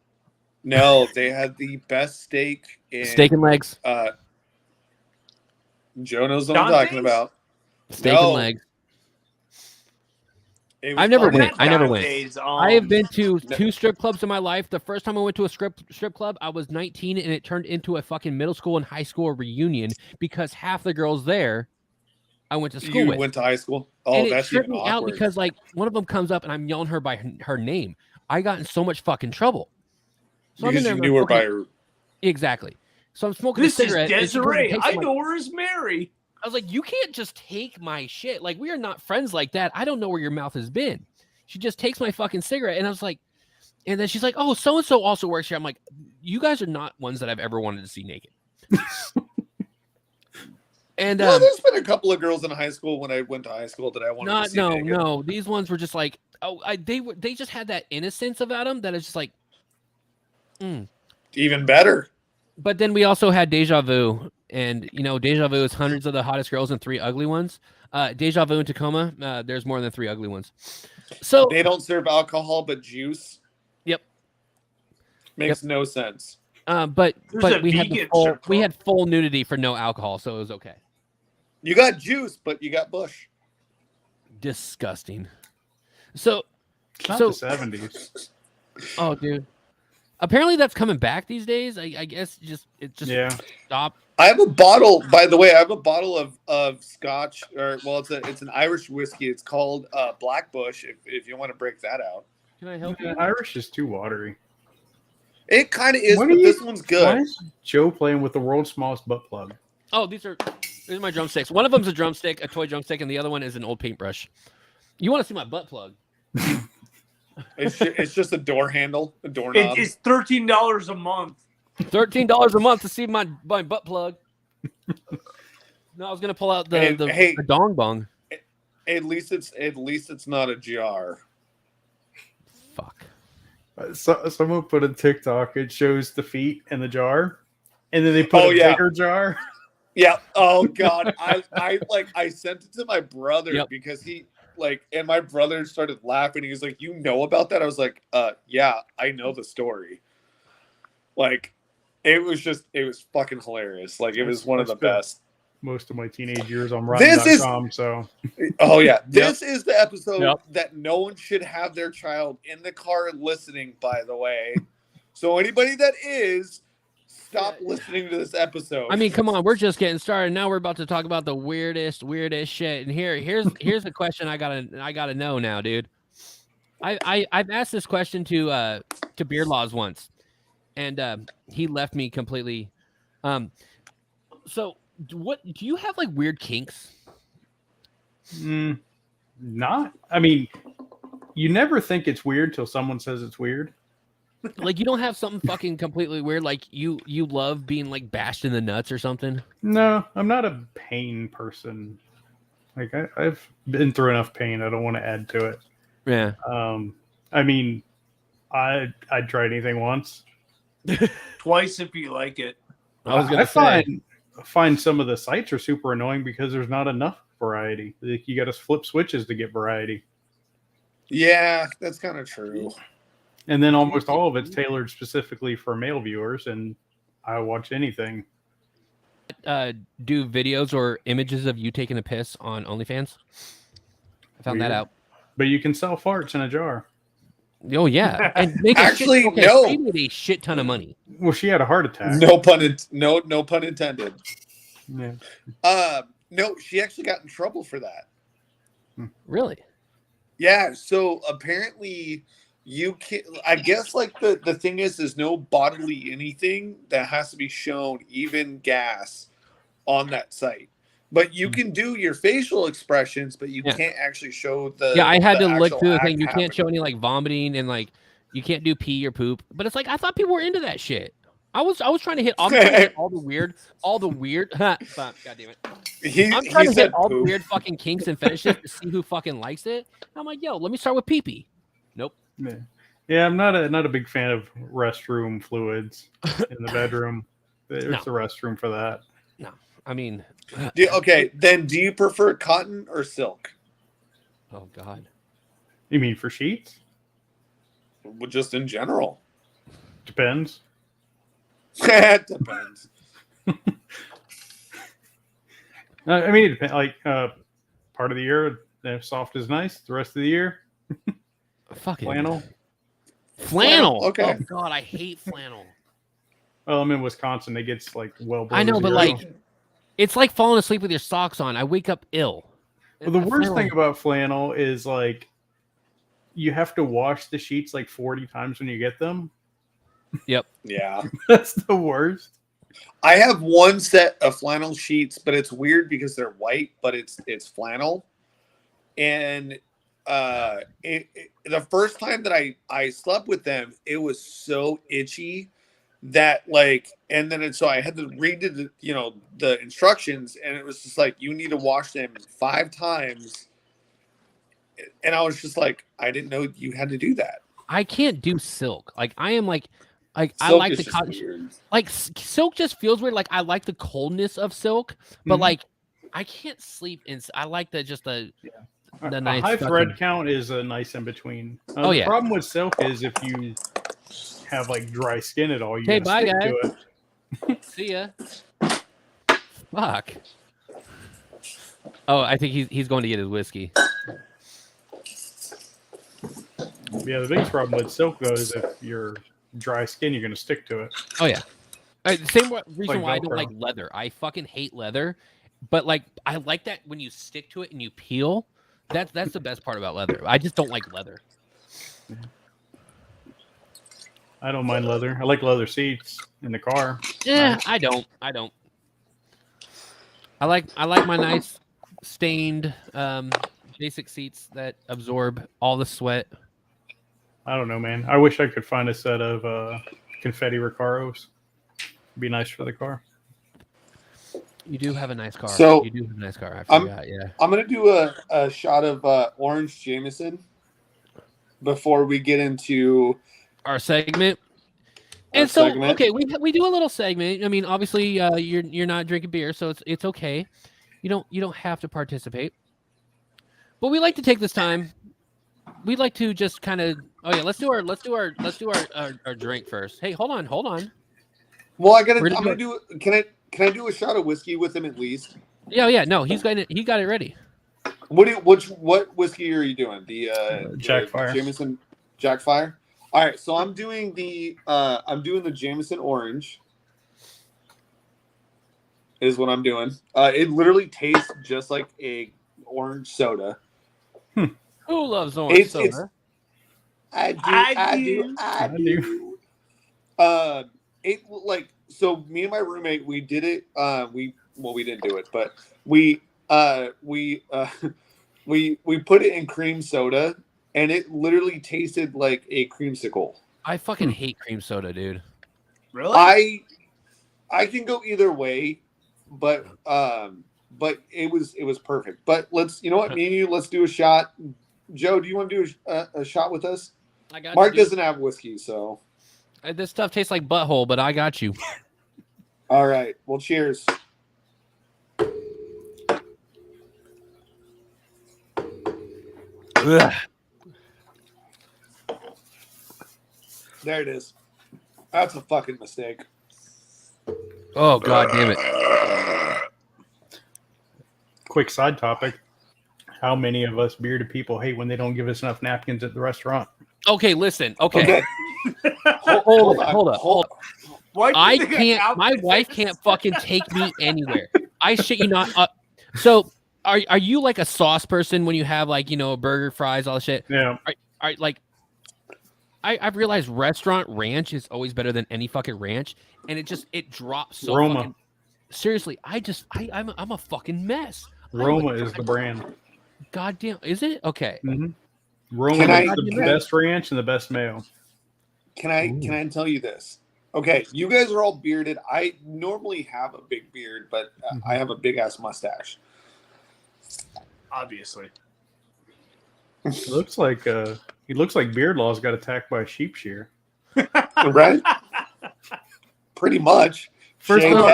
No, they had the best steak in Steak and legs. Joe knows what I'm talking about. Steak No. and legs. It was I've never fucking- went. I never went. Dante's, I have been to 2 strip clubs in my life. The first time I went to a strip club, I was 19, and it turned into a fucking middle school and high school reunion because half the girls there I went to school You with. went to high school? Oh, And it that's tripped even me out awkward. because like one of them comes up and I'm yelling her by her name. I got in so much fucking trouble. So I'm in Because there you and I'm knew her smoking- by her. exactly. So I'm smoking This a is cigarette. and she comes and Desiree. takes I my- know her as Mary. I was like, you can't just take my shit. Like, we are not friends like that. I don't know where your mouth has been. She just takes my fucking cigarette. And I was like, and then she's like, oh, so-and-so also works here. I'm like, you guys are not ones that I've ever wanted to see naked. And Well, there's been a couple of girls in high school when I went to high school that I wanted to see naked. no. These ones were just like, they just had that innocence about them that is just like, Even better. But then we also had Deja Vu, and you know, Deja Vu is hundreds of the hottest girls and 3 ugly ones. Deja Vu in Tacoma, there's more than 3 ugly ones. So They don't serve alcohol but juice. Yep. Makes no sense. but There's a we had vegan strip club. we had full nudity for no alcohol, so it was okay. You got juice, but you got bush. Disgusting. So, It's not so the 70s. oh, dude. Apparently, that's coming back these days. I guess it just Yeah. stopped. I have a bottle, by the way. I have a bottle of Scotch, or well, it's an Irish whiskey. It's called Black Bush. If you want to break that out, Can I help you? Irish is too watery. it kind of is, What but are you- this one's Why good. is Joe playing with the world's smallest butt plug? Oh, these are my drumsticks. One of them's a drumstick, a toy drumstick, and the other one is an old paintbrush. You want to see my butt plug? It's just a door handle, a doorknob. It's $13 a month. $13 a month to see my butt plug. No, I was gonna pull out And, the hey- dong bong. At least it's not a jar. Fuck. So, someone put a TikTok. It shows the feet in the jar, and then they put Oh, a yeah. bigger jar. Yeah. Oh God. I sent it to my brother Yep. because he and my brother started laughing. He was like, "You know about that?" I was like, yeah, I know the story." Like, it was fucking hilarious. Like, it was one of the That's good. best. Most of my teenage years on This is- Rotten.com. So Oh yeah, this is the episode Yep. that no one should have their child in the car listening. By the way, so anybody that is, stop listening to this episode. I mean, come on, we're just getting started. Now we're about to talk about the weirdest shit. And here's the question I gotta know now, dude. I've asked this question to Beard Laws once, and he left me completely. So what do you have, like, weird kinks? not. I mean, you never think it's weird till someone says it's weird. Like, you don't have something fucking completely weird, like you love being, like, bashed in the nuts or something? No, I'm not a pain person. Like I've been through enough pain. I don't want to add to it. Yeah. I mean, I'd try anything once. Twice if you like it. I was gonna say. find find some of the sites are super annoying because there's not enough variety. Like, you got to flip switches to get variety. Yeah, that's kind of true. And then almost all of it's tailored specifically for male viewers, and I watch anything. Do videos or images of you taking a piss on OnlyFans? I found that Weird. out. But you can sell farts in a jar. Oh yeah, and make Actually, okay, no. she made a shit ton of money. Well, she had a heart attack. No pun intended. Yeah. No, she actually got in trouble for that. Really? Yeah, so apparently you can, I guess, like the thing is there's no bodily anything that has to be shown, even gas, on that site. But you can do your facial expressions, but you can't actually show the. Yeah, I had the to look actual through the act thing. You can't happening. show any like vomiting and like you can't do pee or poop. But it's like I thought people were into that shit. I was trying to hit all the weird. God damn it. I'm trying to hit all the weird fucking kinks and fetishes to see who fucking likes it. I'm like, yo, let me start with pee-pee. Nope. Yeah, I'm not a big fan of restroom fluids in the bedroom. There's the restroom for that. No, I mean, Okay, then do you prefer cotton or silk? oh god. You mean for sheets? Well, just in general. Depends. It depends. I mean, it depends. Like part of the year, soft is nice. The rest of the year, Fucking flannel. Flannel. Okay. Oh god, I hate flannel. Well, I'm in Wisconsin. It gets like well below I know, but zero. like, it's like falling asleep with your socks on. I wake up ill. Well, the worst thing about flannel is like you have to wash the sheets like 40 times when you get them. Yep. Yeah. That's the worst. I have one set of flannel sheets, but it's weird because they're white, but it's flannel. And the first time that I slept with them, it was so itchy that like, and then so I had to read the instructions, and it was just like, you need to wash them 5 times. And I was just like, I didn't know you had to do that. I can't do silk. Like I am like I Silk like is the just cotton. weird. Like silk just feels weird. Like I like the coldness of silk, but Mhm. like I can't sleep in. I like the A nice high fucking- thread count is a nice in between. Oh, the yeah. problem with silk is if you have like dry skin at all, you Okay, gotta bye, stick guys. to it. See ya. Fuck. Oh, I think he's going to get his whiskey. Yeah, the biggest problem with silk though is if you're dry skin, you're gonna stick to it. Oh yeah. Same reason Like why I don't Velcro. like leather. I fucking hate leather, but like I like that when you stick to it and you peel. That's the best part about leather. I just don't like leather. I don't mind leather. I like leather seats in the car. Yeah, I don't. I like my nice stained basic seats that absorb all the sweat. I don't know, man. I wish I could find a set of confetti Recaros. Be nice for the car. You do have a nice car. So, you do have a nice car. I forgot. Yeah. I'm gonna do a shot of orange Jameson before we get into Our segment. our And so, segment. okay, we do a little segment. I mean, obviously, you're not drinking beer, so it's okay. You don't have to participate. But we like to take this time. We'd like to just kind of. Oh yeah, let's do our drink first. Hey, hold on. Well, We're gonna I'm gonna do. Can I do a shot of whiskey with him at least? Yeah. No, he got it ready. What whiskey are you doing? The Jack Fire. Jameson Jack Fire. All right, so I'm doing the Jameson Orange. Is what I'm doing. It literally tastes just like a orange soda. Who loves orange soda? It's I do. It like so. Me and my roommate, we did it. We didn't do it, but we put it in cream soda, and it literally tasted like a creamsicle. I fucking hate cream soda, dude. Really? I can go either way, but it was perfect. But me and you, let's do a shot. Joe, do you want to do a shot with us? I got Mark you, dude. doesn't have whiskey, so. This stuff tastes like butthole, but I got you. All right. Well, cheers. Ugh. There it is. That's a fucking mistake. Oh god damn it! Quick side topic: how many of us bearded people hate when they don't give us enough napkins at the restaurant? Okay, listen. Okay, hold up. I can't. My wife can't fucking take me anywhere. I shit you not. So, are you like a sauce person when you have like burger, fries, all the shit? Yeah. Are like. I've realized restaurant ranch is always better than any fucking ranch, and it drops so Roma. fucking. Seriously, I'm a fucking mess. Roma is the brand. Goddamn, is it okay? Mm-hmm. Roma is the best ranch and the best mayo. Can I tell you this? Okay, you guys are all bearded. I normally have a big beard, but I have a big ass mustache. Obviously, It looks like Beard Law's got attacked by a sheep shear. Right? Pretty much. First of all,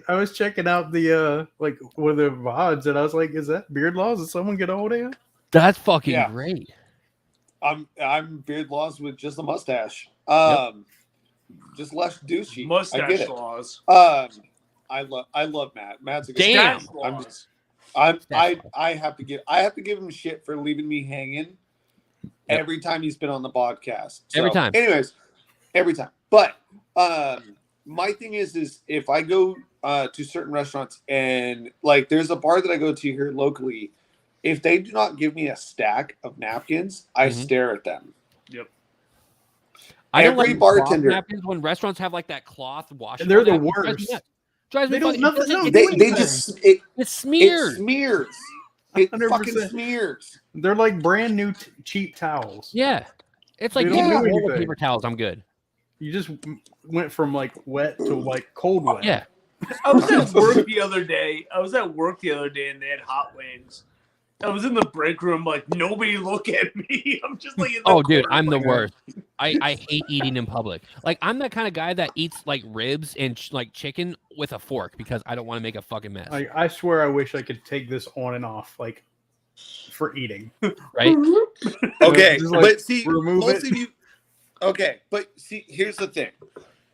I was checking out the like one of the VODs, and I was like, "Is that Beard Laws? Did someone get old in?" That's fucking great. I'm Beard Laws with just a mustache. Just less douchey. Mustache I get it. laws. I love Matt. Matt's a good Damn. I have to give him shit for leaving me hanging every time he's been on the podcast. So, Every time. Anyways, every time. But my thing is if I go to certain restaurants and like there's a bar that I go to here locally, if they do not give me a stack of napkins, I stare at them. Yep. I don't Every like bartender napkins when restaurants have like that cloth wash. They're the worst. Drives me They don't fucking- They just it it smears. smears. It 100%. fucking smears. They're like brand new cheap towels. Yeah, it's like They give don't me do a roll of anything. paper towels. I'm good. You just went from like wet to like cold wet. Yeah. I was at work the other day. And they had hot wings. I was in the break room, like nobody look at me. I'm just like, in the Oh, dude, corner, I'm the like, worst. I hate eating in public. Like I'm that kind of guy that eats like ribs and like chicken with a fork because I don't want to make a fucking mess. Like, I swear, I wish I could take this on and off, like for eating. Right? Okay, Just, like, but see, remove most it. of you. Okay, but see, here's the thing.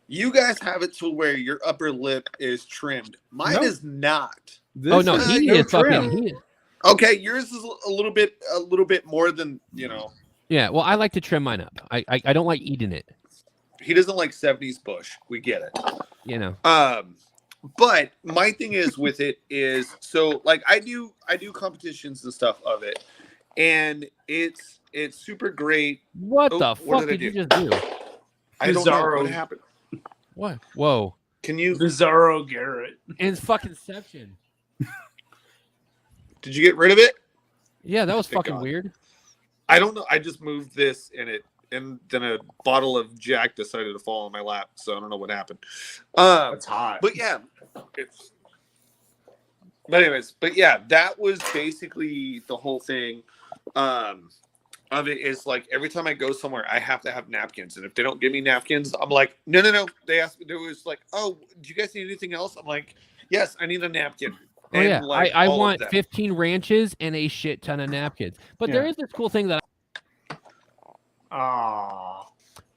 You guys have it to where your upper lip is trimmed. Mine Nope. is not. This Oh no, is he no is trim. fucking. He is. Okay, yours is a little bit more than Yeah, well, I like to trim mine up. I don't like eating it. He doesn't like 70s Bush. We get it. You know. But my thing is with it is so like I do competitions and stuff of it, and it's super great. What Oh, the what fuck did I did you do? just do? I don't know Bizarro. what happened. What? Whoa! Can you? Bizarro Garrett. And fucking Inception. Did you get rid of it? Yeah, that was Thank fucking God. weird. I don't know. I just moved this and then a bottle of Jack decided to fall on my lap, so I don't know what happened. That's hot. But yeah, but yeah, that was basically the whole thing. Of it is like every time I go somewhere, I have to have napkins, and if they don't give me napkins, I'm like, no. They asked me, there was like, oh, do you guys need anything else? I'm like, yes, I need a napkin. Oh yeah, like, I all of want them. 15 ranches and a shit ton of napkins. But there Yeah. is this cool thing that Ah.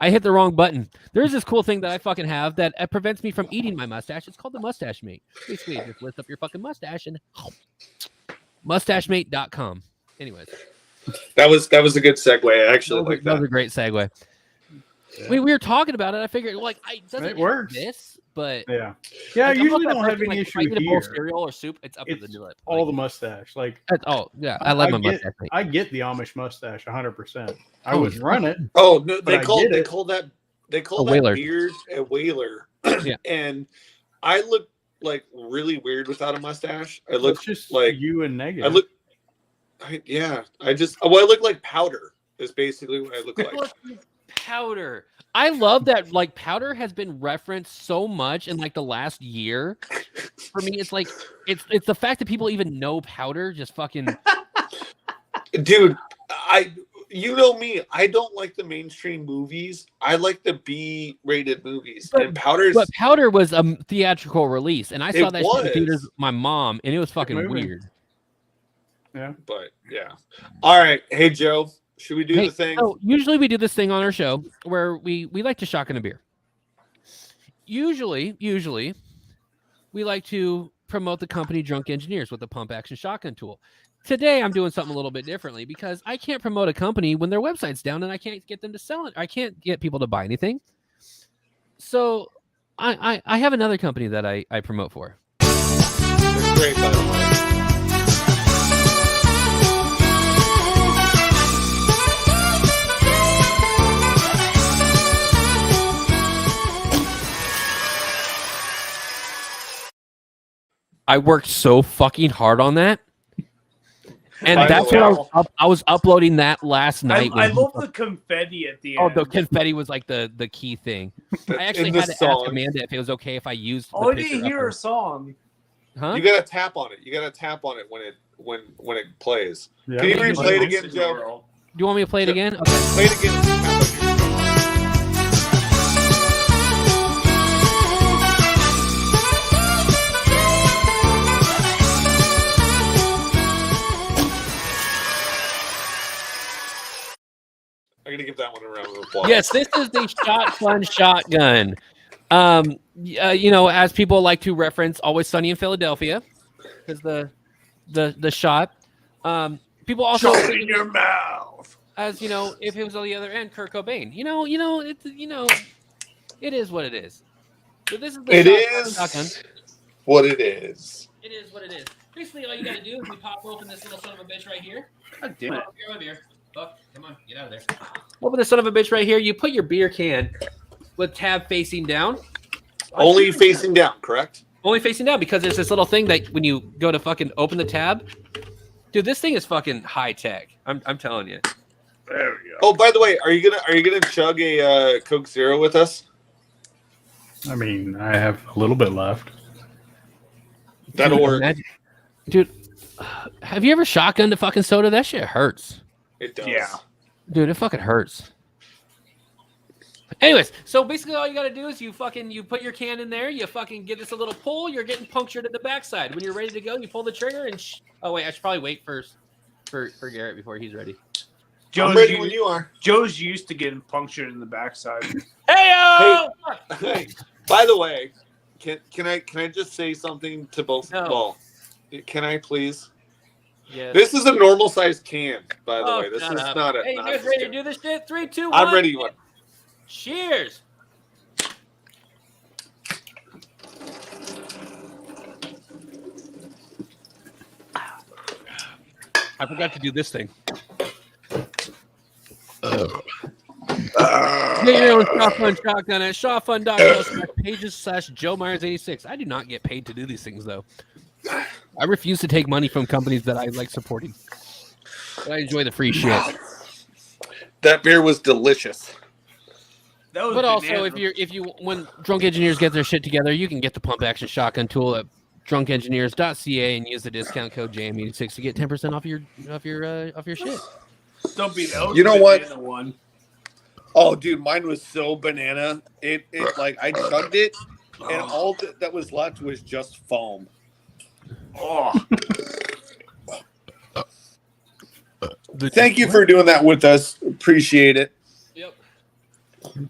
I hit the wrong button. There is this cool thing that I fucking have that prevents me from eating my mustache. It's called the Mustache Mate. Basically, you just lift up your fucking mustache and mustachemate.com. Anyways, That was a good segue. I actually like that was that. a great segue. Yeah. We were talking about it. I figured like it doesn't It works. have this, but Yeah, yeah. I like, I'm usually not that don't have person, any like, if I issue eat a bowl of here. cereal or soup, it's up to It's the lip. all the Like, mustache. Like oh yeah, I like my get, mustache. Mate. I get the Amish mustache 100%. I Oh, would yeah. run it. Oh no, But they I call get they it. call that A whaler. beard a whaler. Yeah. And I look like really weird without a mustache. I look It's just like you and negative. I look like powder is basically what I look like. Powder. I love that like powder has been referenced so much in like the last year. For me, it's like it's the fact that people even know powder just fucking Dude, you know me, I don't like the mainstream movies. I like the B-rated movies. And powder's but powder was a theatrical release, and I saw It that shit in was. theaters with my mom, and it was fucking movie. weird. Yeah. But yeah. All right. Hey Joe, should we do the thing? So usually we do this thing on our show where we like to shotgun a beer. Usually we like to promote the company Drunk Engineers with the pump action shotgun tool. Today I'm doing something a little bit differently because I can't promote a company when their website's down and I can't get them to sell it. I can't get people to buy anything. So I have another company that I promote for. They're great, by the way. I worked so fucking hard on that. And By the that's way, what I was uploading that last night. I love the confetti at the end. Oh, the confetti was like the key thing. I actually In the had to song. ask Amanda if it was okay if I used. Oh, I the didn't picture hear of a her. song. Huh? You gotta tap on it. You gotta tap on it when it plays. Yeah. Can you Okay. replay it again, This Joe? world. Do you want me to play it Joe, again? Okay. Play it again. Tap on your phone. I'm gonna give that one a round of applause. Yes, this is the shotgun shotgun. As people like to reference, Always Sunny in Philadelphia, because the shot. People also Shove it in your mouth. as if it was on the other end, Kurt Cobain. It is what it is. So this is the It shotgun. is what it is. It is what it is. Basically, all you gotta do is we pop open this little son of a bitch right here. God damn it. Come here. Oh, come on, get out of there. Open this son of a bitch right here. You put your beer can with tab facing down. Only facing down, correct? Only facing down because there's this little thing that when you go to fucking open the tab, dude, this thing is fucking high tech. I'm telling you. There we go. Oh, by the way, are you gonna chug a Coke Zero with us? I mean, I have a little bit left. That'll Dude, work. imagine- Dude, have you ever shotgunned a fucking soda? That shit hurts. It does. Yeah. Dude, it fucking hurts. Anyways, so basically all you got to do is you put your can in there, you fucking give this a little pull, you're getting punctured at the backside. When you're ready to go, you pull the trigger and oh wait, I should probably wait first for Garrett before he's ready. I'm ready when you are. Joe's used to getting punctured in the backside. Hey-o! Hey, by the way, can I just say something to both? No. Well, can I please? Yes. This is a normal sized can, by the Oh, way. This shut is up. not a. Hey, you not guys a ready to can. do this shit? 3, 2, 1. I'm ready. One. Cheers. I forgot to do this thing. Get your own Shotfun shotgun at shotfun.com/pages/Joe Myers 86. I do not get paid to do these things though. I refuse to take money from companies that I like supporting. But I enjoy the free shit. That beer was delicious. That was But also, banana. if you when Drunk Engineers get their shit together, you can get the pump action shotgun tool at drunkengineers.ca and use the discount code JM86 to get 10% off your shit. Don't be that was You know the what? banana one. Oh, dude, mine was so banana. It like I chugged it, and all that was left was just foam. Oh, Thank you for doing that with us. Appreciate it. Yep.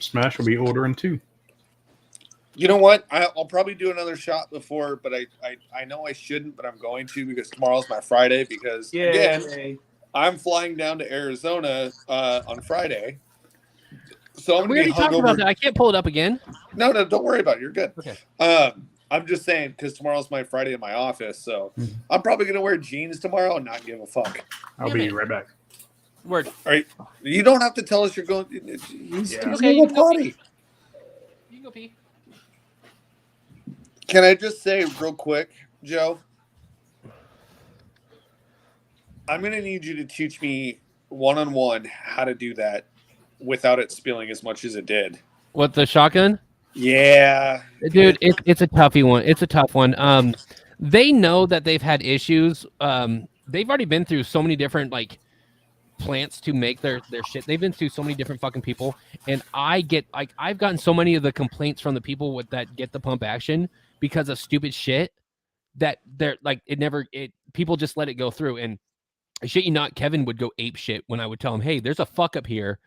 Smash will be ordering too. You know what? I'll probably do another shot before, but I know I shouldn't, but I'm going to because tomorrow's my Friday. Because yeah. again, I'm flying down to Arizona on Friday, so I'm We gonna be already talked about hungover. that. I can't pull it up again. No, don't worry about it. You're good. Okay. I'm just saying because tomorrow's my Friday in my office, so Mhm. I'm probably gonna wear jeans tomorrow and not give a fuck. I'll Damn be it. right back. Word. All right, you don't have to tell us you're going. He's Yeah. gonna Okay, go you can go potty. You can go pee. Can I just say real quick, Joe? I'm gonna need you to teach me one-on-one how to do that without it spilling as much as it did. What, the shotgun? Yeah, Dude, it's a toughy one. It's a tough one. They know that they've had issues. They've already been through so many different plants to make their shit. They've been through so many different fucking people, and I've gotten so many of the complaints from the people that get the pump action because of stupid shit that they're people just let it go through. And shit you not, Kevin would go ape shit when I would tell him, "Hey, there's a fuck up here,"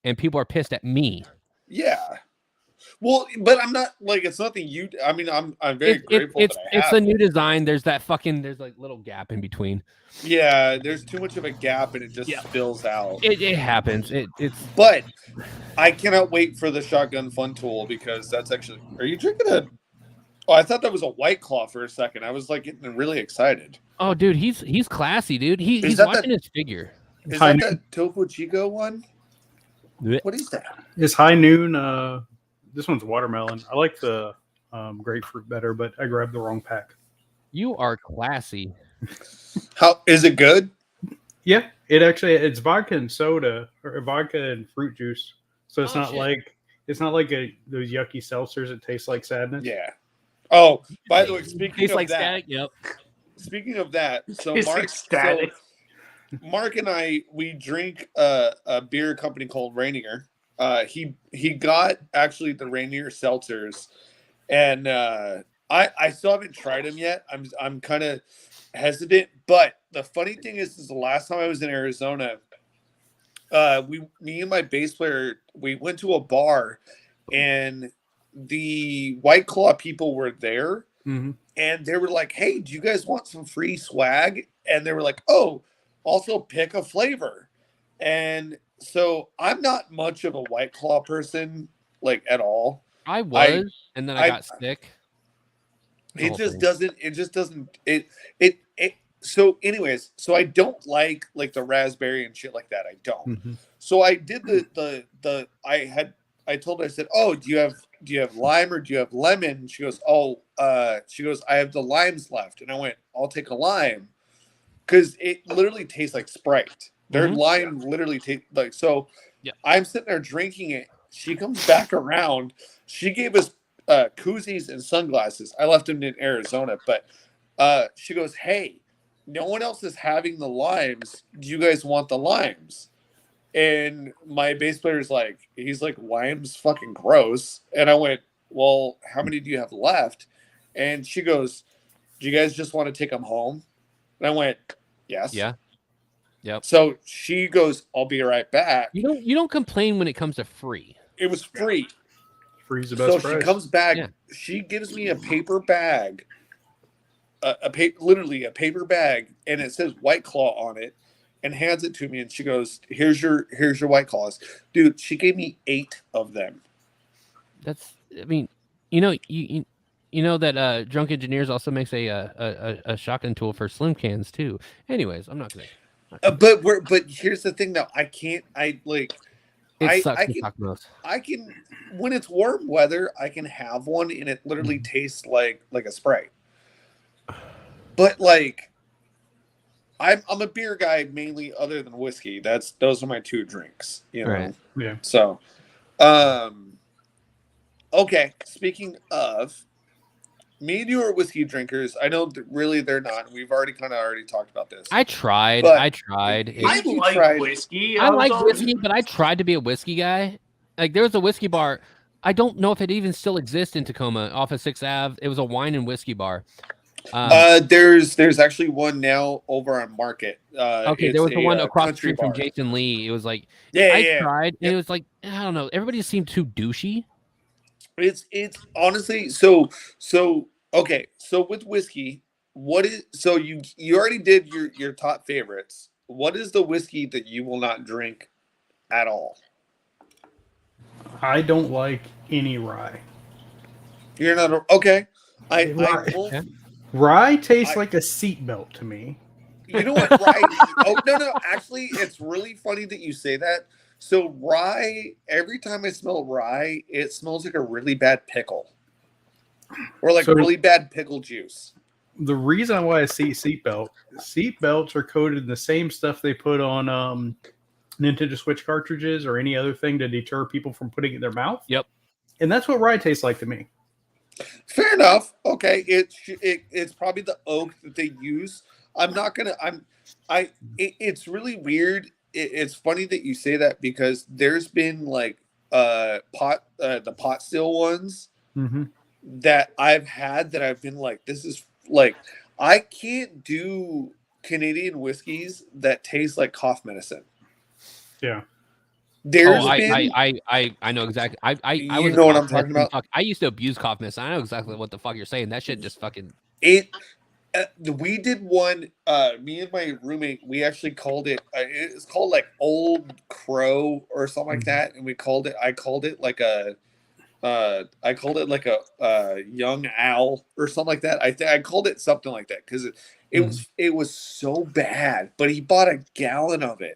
and people are pissed at me. Yeah. Well, but I'm not like it's nothing you. I mean, I'm very grateful that I have. It's a new design. There's like little gap in between. Yeah, there's too much of a gap and it just spills out. It happens. It's. But I cannot wait for the shotgun fun tool because that's actually. Are you drinking a? Oh, I thought that was a White Claw for a second. I was like getting really excited. Oh, dude, he's classy, dude. He's watching his figure. Is that the Topo Chico one? What is that? It's High Noon. This one's watermelon. I like the grapefruit better, but I grabbed the wrong pack. You are classy. How is it good? Yeah, it's vodka and soda or vodka and fruit juice. So it's not like those yucky seltzers that taste like sadness. Yeah. Oh, by the way, speaking of like that, static. Yep. Speaking of that, so Mark and I we drink a beer company called Rainier. He got actually the Rainier seltzers, and I still haven't tried them yet. I'm kind of hesitant, but the funny thing is the last time I was in Arizona, me and my bass player, we went to a bar, and the White Claw people were there, and they were like, "Hey, do you guys want some free swag?" And they were like, "Oh, also pick a flavor," and so I'm not much of a White Claw person, like at all. I was, and then I got sick. It just doesn't. So, anyways, so I don't like the raspberry and shit like that. I don't. So I did I told her, I said, "Oh, do you have lime or do you have lemon?" She goes, I have the limes left, and I went, "I'll take a lime," because it literally tastes like Sprite. Their lime literally tastes like so. Yeah. I'm sitting there drinking it. She comes back around. She gave us koozies and sunglasses. I left them in Arizona, but she goes, "Hey, no one else is having the limes. Do you guys want the limes?" And my bass player's like, he's like, "Limes fucking gross." And I went, "Well, how many do you have left?" And she goes, "Do you guys just want to take them home?" And I went, "Yes." Yeah. Yep. So she goes, "I'll be right back." You don't complain when it comes to free. It was free. Free's the best price. She comes back. Yeah. She gives me a paper bag, literally a paper bag, and it says White Claw on it, and hands it to me. And she goes, "Here's your White Claws, dude." She gave me 8 of them. That's, I mean, you know that Drunk Engineers also makes a shotgun tool for slim cans too. Anyways, I'm not gonna. But here's the thing though. I can't. It sucks to talk most. I can when it's warm weather. I can have one, and it literally tastes like a Sprite. But like, I'm a beer guy mainly, other than whiskey. Those are my 2 drinks. You know. Right. Yeah. So, okay. Speaking of, me and you are whiskey drinkers. I know that really they're not. We've already talked about this. I tried. I like whiskey. I like whiskey, but I tried to be a whiskey guy. Like there was a whiskey bar. I don't know if it even still exists in Tacoma off of 6th Ave. It was a wine and whiskey bar. There's actually one now over on Market. Okay, there was the one across the street from Jason Lee. It was like I tried, and it was like I don't know. Everybody seemed too douchey. It's honestly so okay. So with whiskey, you already did your top favorites. What is the whiskey that you will not drink at all? I don't like any rye. You're not okay. Rye tastes like a seatbelt to me. You know what rye? No. Actually, it's really funny that you say that. So rye, every time I smell rye, it smells like a really bad pickle. Or like really bad pickle juice. The reason why I see seatbelts are coated in the same stuff they put on Nintendo Switch cartridges or any other thing to deter people from putting it in their mouth. Yep. And that's what rye tastes like to me. Fair enough. Okay. It's probably the oak that they use. It's really weird. It's funny that you say that because there's been like the pot still ones that I've had that I've been like, this is like, I can't do Canadian whiskeys that taste like cough medicine. Yeah. There's I know exactly. I was know what I'm talking about. I used to abuse cough medicine. I know exactly what the fuck you're saying. That shit just fucking. We did one. Me and my roommate, we actually called it. It's called like Old Crow or something like that, and we called it. I called it like a young owl or something like that. I called it something like that because it was so bad. But he bought a gallon of it.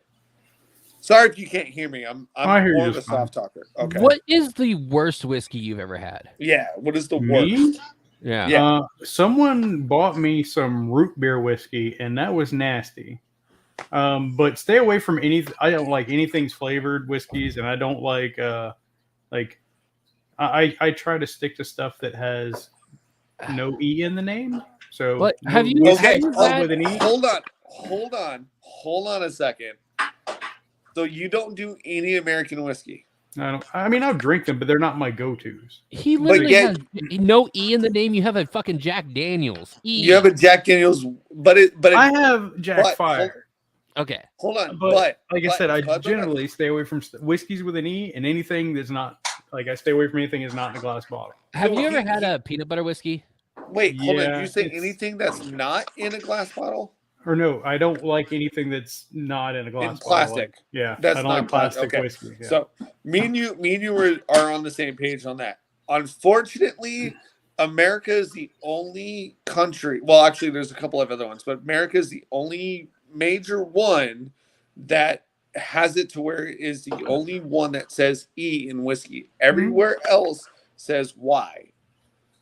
Sorry if you can't hear me. I'm more of a soft talker. Okay. What is the worst whiskey you've ever had? Yeah. What is the worst? Yeah. Someone bought me some root beer whiskey, and that was nasty. But stay away from anything. I don't like anything's flavored whiskeys, and I don't like I try to stick to stuff that has no E in the name. So, but have you? Okay, with an E? Hold on a second. So you don't do any American whiskey? I mean, I'll drink them, but they're not my go-tos. He literally has no E in the name. You have a fucking Jack Daniels. E. You have a Jack Daniels, but I have Jack Fire. Okay. Hold on. But like I said, I generally stay away from whiskeys with an E, and anything that's not like I stay away from anything that's not in a glass bottle. Have you ever had a peanut butter whiskey? Wait, hold on. You say anything that's not in a glass bottle? Or no, I don't like anything that's not in a glass bottle. Plastic. Yeah, that's I don't not like plastic okay. whiskey. Yeah. So me and you are on the same page on that. Unfortunately, America is the only country. Well, actually, there's a couple of other ones, but America is the only major one that has it to where it is the only one that says E in whiskey. Everywhere else says Y.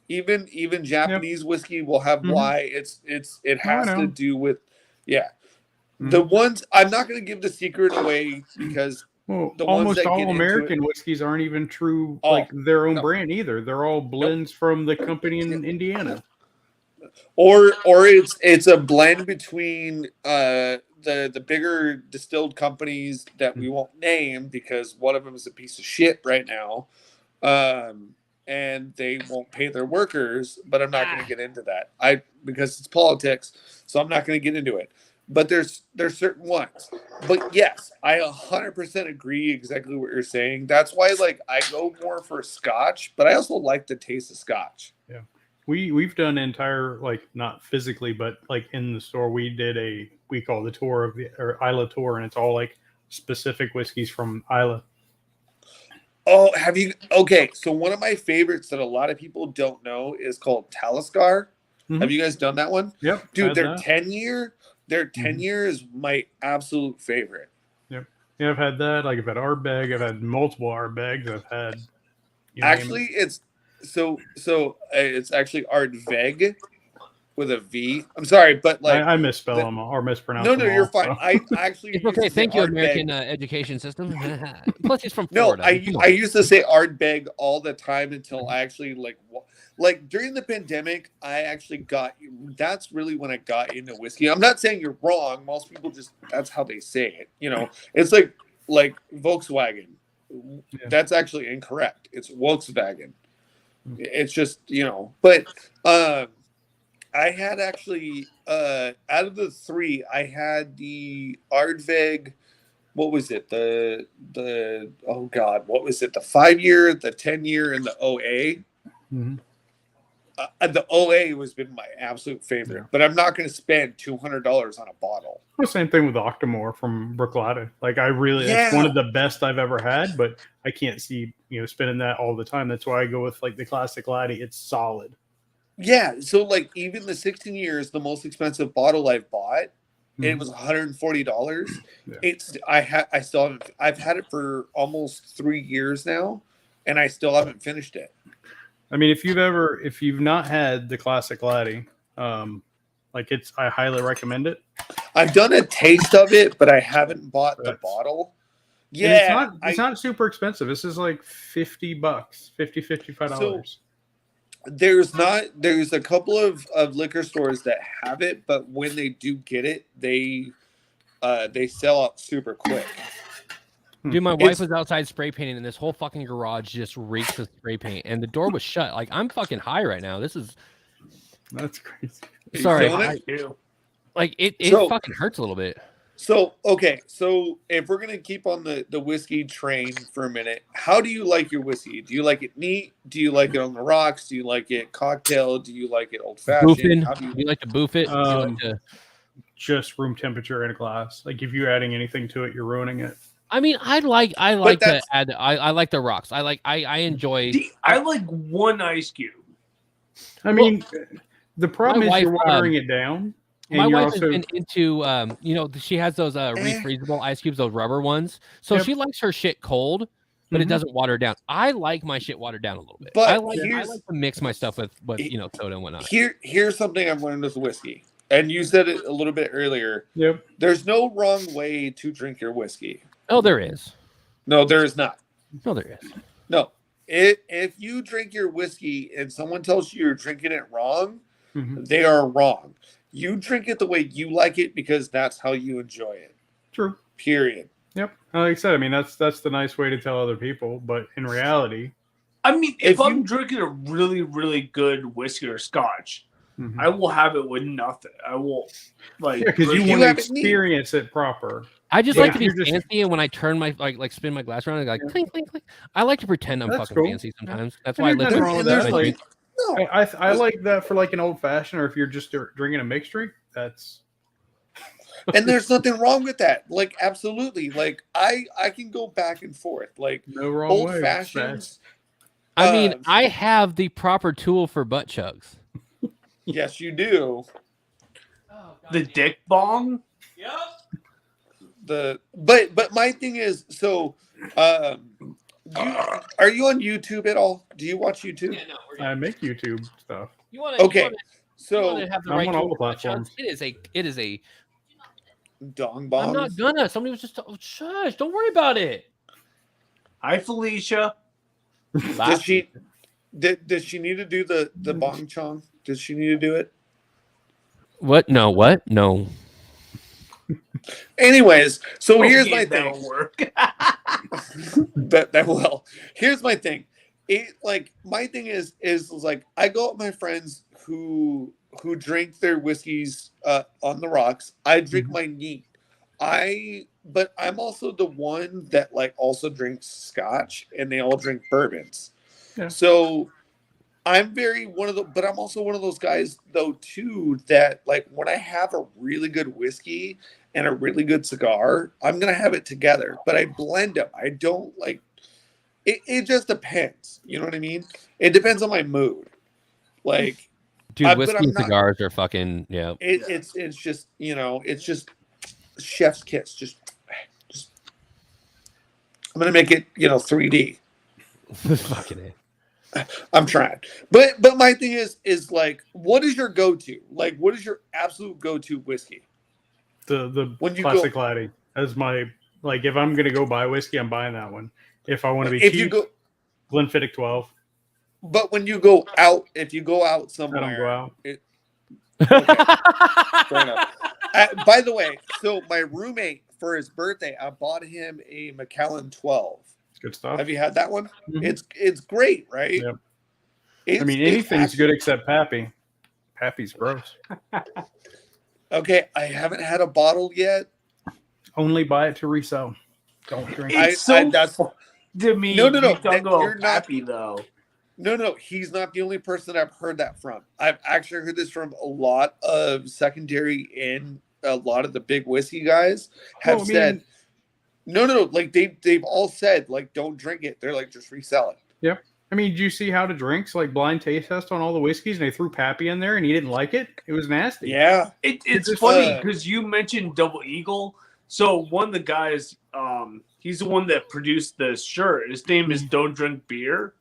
Even Japanese whiskey will have Y. It has to do with the ones. I'm not going to give the secret away because the almost all American whiskeys aren't even true like their own brand either. They're all blends from the company in Indiana. Or it's a blend between the bigger distilled companies that we won't name because one of them is a piece of shit right now, and they won't pay their workers. But I'm not going to get into that because it's politics, so I'm not going to get into it. But there's certain ones. But yes, I 100% agree exactly what you're saying. That's why I go more for Scotch, but I also like the taste of Scotch. Yeah. We've done entire not physically, but in the store we call the tour of Isla tour, and it's all specific whiskeys from Isla. Oh, have you? Okay, so one of my favorites that a lot of people don't know is called Talisker. Mm-hmm. Have you guys done that one? Yep, dude. Their 10-year is my absolute favorite. Yep. Yeah, I've had that. I've had Ardbeg. I've had multiple Ardbegs. I've had. Actually, it's actually Ardbeg with a V. I'm sorry, but I misspell them or mispronounce them. No, you're fine. So. I actually it's okay. Thank you, American education system. Plus, he's from Florida. No, I used to say Ardbeg all the time until I actually during the pandemic. That's really when I got into whiskey. I'm not saying you're wrong. Most people that's how they say it. It's like Volkswagen. Yeah. That's actually incorrect. It's Volkswagen. It's just but I had actually out of the three, I had the Ardbeg. What was it? The what was it? The 5-year, the 10-year, and the OA. Mm-hmm. The OA has been my absolute favorite, but I'm not going to spend $200 on a bottle. The same thing with Octomore from Bruichladdich. It's one of the best I've ever had, but I can't see spending that all the time. That's why I go with the classic Laddie. It's solid. Yeah, so even the 16 years, the most expensive bottle I've bought, it was $140. Yeah. I've had it for almost 3 years now, and I still haven't finished it. I mean, if you've not had the classic Laddie, I highly recommend it. I've done a taste of it, but I haven't bought the bottle. Yeah, it's not super expensive. This is $50, $55. So there's a couple of liquor stores that have it, but when they do get it, they sell out super quick. Dude, my wife was outside spray painting, and this whole fucking garage just reeks of spray paint, and the door was shut. I'm fucking high right now. That's crazy. Sorry. Like it So- fucking hurts a little bit. So okay, so if we're gonna keep on the whiskey train for a minute, how do you like your whiskey? Do you like it neat? Do you like it on the rocks? Do you like it cocktail? Do you like it old fashioned? Boofing. How do you? You like to boof it? You like to- Just room temperature in a glass. Like if you're adding anything to it, you're ruining it. I mean, I like to that's- add. I like the rocks. I enjoy. I like one ice cube. I mean, the problem my is you're wife, watering it down. And My you're wife also, has been into, she has those refreezable ice cubes, those rubber ones. So Yep. she likes her shit cold, but it Mhm. doesn't water down. I like my shit watered down a little bit. But I like here's- to mix my stuff with soda and whatnot. Here's something I've learned with whiskey, and you said it a little bit earlier. Yep. There's no wrong way to drink your whiskey. Oh, there is. No, there is not. No, there is. No, if you drink your whiskey and someone tells you you're drinking it wrong, Mhm. they are wrong. You drink it the way you like it because that's how you enjoy it. True. Period. Yep. Like I said, I mean that's the nice way to tell other people, but in reality, I mean, If if I'm you- drinking a really, really good whiskey or scotch, mhm. I will have it with nothing. I will like yeah, because you drink want you to have it neat. experience it proper. I just Yeah, like to be you're just- fancy, and when I turn my like spin my glass around, I like Yeah. clink clink clink. I like to pretend I'm That's fucking cool. fancy sometimes. That's And why I there's live nothing wrong with that. Like, no. I like that for like an old fashioned, or if you're just drinking a mixed drink. That's And there's nothing wrong with that. Like, absolutely. Like, I can go back and forth. Like, no wrong old way. fashions. I mean, Uh, I have the proper tool for butt chugs. Yes, you do. the dick bong. But my thing is, so are you on YouTube at all? Do you watch YouTube? Yeah, no, I make YouTube stuff. You want to Okay, so have the I'm right on tool all the for butt chugs? platforms. It is a. dong I'm bombs. not gonna. Somebody was just. Oh, shush! Don't worry about it. Hi, Felicia. Does she need to do the bong chong? Does she need to do it? What? No. What? No. Anyways, so here's Okay, my that'll thing. work. That will. Here's my thing. It like my thing is like I go out with my friends who drink their whiskeys on the rocks. I drink my neat. But I'm also the one that like also drinks scotch, and they all drink bourbons. Yeah. So I'm but I'm also one of those guys though too that like when I have a really good whiskey and a really good cigar, I'm gonna have it together. But I blend them. I don't like it. It just depends. You know what I mean? It depends on my mood. Like Dude, but whiskey I'm and not- cigars are fucking yeah. it's just it's just chef's kiss. Just I'm gonna make it 3D. Fucking it. I'm trying, but my thing is like, what is your go-to? Like, what is your absolute go-to whiskey? The When you classic laddie as my like. If I'm gonna go buy whiskey, I'm buying that one. If I want to be If cheap, you go, Glenfiddich 12. but when you go out, if you go out I somewhere, don't go out. Fair enough. By the way, so my roommate for his birthday, I bought him a Macallan 12. Good stuff. Have you had that one? Mhm. It's great, right? Yep. It's- I mean, it's anything's actually- good except Pappy. Pappy's gross. Okay, I haven't had a bottle yet. Only buy it to resell. Don't drink I- it. It's so that's to me. No, you that- talk about you're not- happy though. No, he's not the only person I've heard that from. I've actually heard this from a lot of secondary and a lot of the big whiskey guys have Well, I said, mean- no, like they've all said, like, don't drink it. They're like, just resell it. I mean, did you see how to drinks like blind taste test on all the whiskeys and they threw Pappy in there and he didn't like it? It was nasty. Yeah. It's just, funny because you mentioned Double Eagle. So one of the guys, he's the one that produced the shirt. His name is Don't Drink Beer.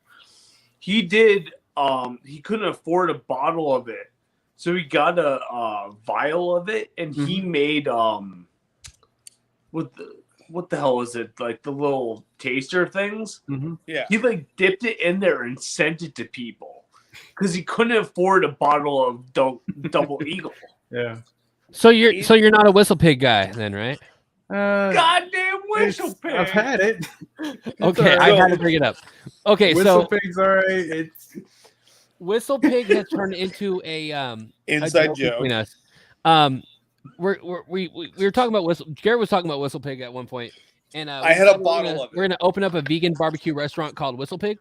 He did. He couldn't afford a bottle of it, so he got a vial of it, and he made what the hell is it, like the little taster things? Mm-hmm. Yeah. He like dipped it in there and sent it to people because he couldn't afford a bottle of Double Eagle. Yeah. So you're not a whistle pig guy then, right? Goddamn whistle pig! I've had it. Okay, I had to bring it up. Okay, Whistle so pig's all right. It's whistle pig has turned into a Inside joke joke. between us. we were talking about Whistle. Garrett was talking about Whistle Pig at one point, and I had a bottle of it. We're gonna open up a vegan barbecue restaurant called Whistle Pig,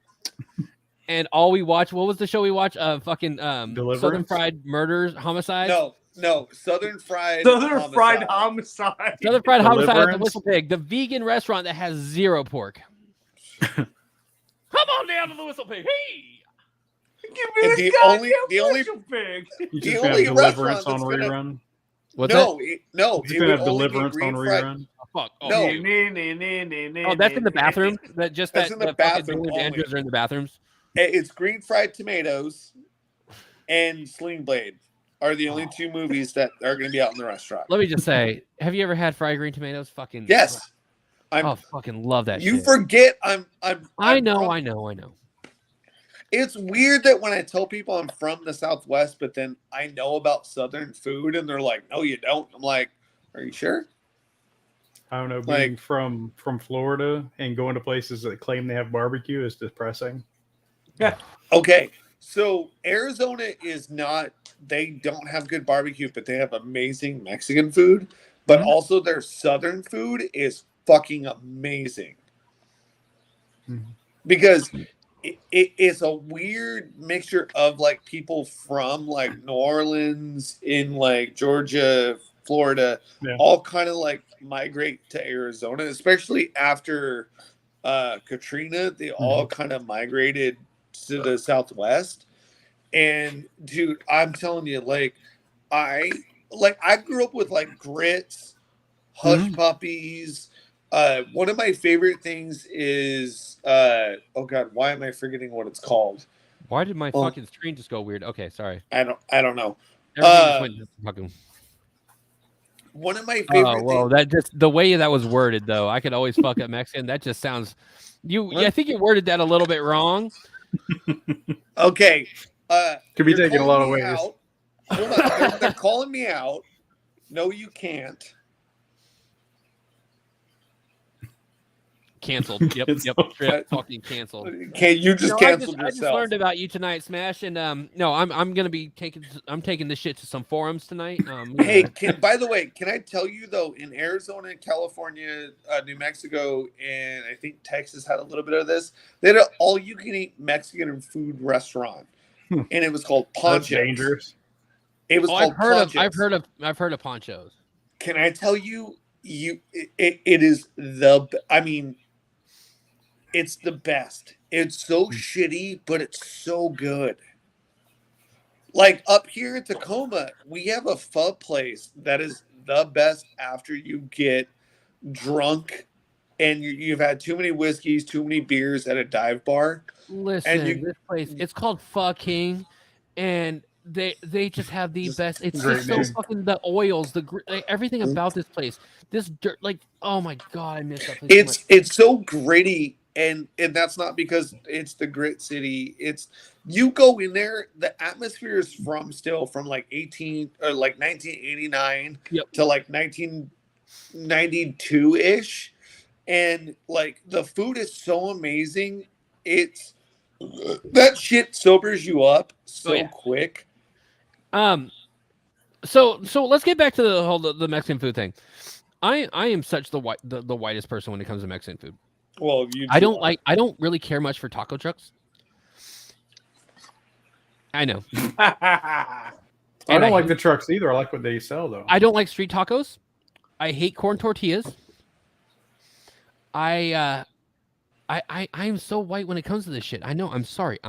and all we watch. What was the show we watched? Fucking Southern Fried Murders, Homicides. No, Southern Fried Homicide. Southern Fried Homicide at the Whistle Pig, the vegan restaurant that has zero pork. Come on down to the Whistle Pig. Hey. The only Deliverance on rerun. What's no, that? No, it's gonna have Deliverance on rerun. Oh, fuck. Oh, no. Oh, that's in the bathroom. That's in the bathroom. Andrews are in the bathrooms. It's Green Fried Tomatoes and Sling Blade are the only two movies that are going to be out in the restaurant. Let me just say, have you ever had fried green tomatoes? Fucking yes. Fucking love that. You shit. forget I know. It's weird that when I tell people I'm from the Southwest, but then I know about Southern food, and they're like, "No, you don't." I'm like, "Are you sure?" I don't know. Being from Florida and going to places that claim they have barbecue is depressing. Yeah. Okay. So Arizona is not. They don't have good barbecue, but they have amazing Mexican food. But also their Southern food is fucking amazing. Mm-hmm. Because it's a weird mixture of like people from like New Orleans, in like Georgia, Florida, all kind of like migrate to Arizona, especially after Katrina. They all kind of migrated to the Southwest. And dude, I'm telling you, I grew up with like grits, hush puppies. One of my favorite things is oh god, why am I forgetting what it's called? Why did my fucking screen just go weird? Okay, sorry. I don't know. One of my favorite things. That just the way that was worded though, I could always fuck up Mexican. That just sounds I think you worded that a little bit wrong. Okay. Could be taken a lot of ways. Hold on, they're calling me out. No, you can't. Canceled. Yep. Fucking canceled. Okay, you just canceled yourself. I just learned about you tonight, Smash, and no, I'm gonna be taking this shit to some forums tonight. Hey, by the way, can I tell you though, in Arizona, California, New Mexico, and I think Texas had a little bit of this. They had an all-you-can-eat Mexican food restaurant, and it was called Ponchos. That's dangerous. It was called Ponchos. I've heard of Ponchos. Can I tell you? It is it's the best. It's so shitty, but it's so good. Like up here in Tacoma, we have a pho place that is the best after you get drunk and you've had too many whiskeys, too many beers at a dive bar. Listen, this place, it's called Pho King, and they just have the best. It's just so fucking the oils, everything about this place. This dirt, oh my god, I miss that place. It's so gritty. And that's not because it's the grit city. It's you go in there, the atmosphere is from 1989 to like 1992 ish, and like the food is so amazing. It's that shit sobers you up so quick. So let's get back to the whole the Mexican food thing. I am such the whitest person when it comes to Mexican food. Well, I don't really care much for taco trucks. I know. I don't like the trucks either. I like what they sell though. I don't like street tacos. I hate corn tortillas. I am so white when it comes to this shit. I know. I'm sorry. I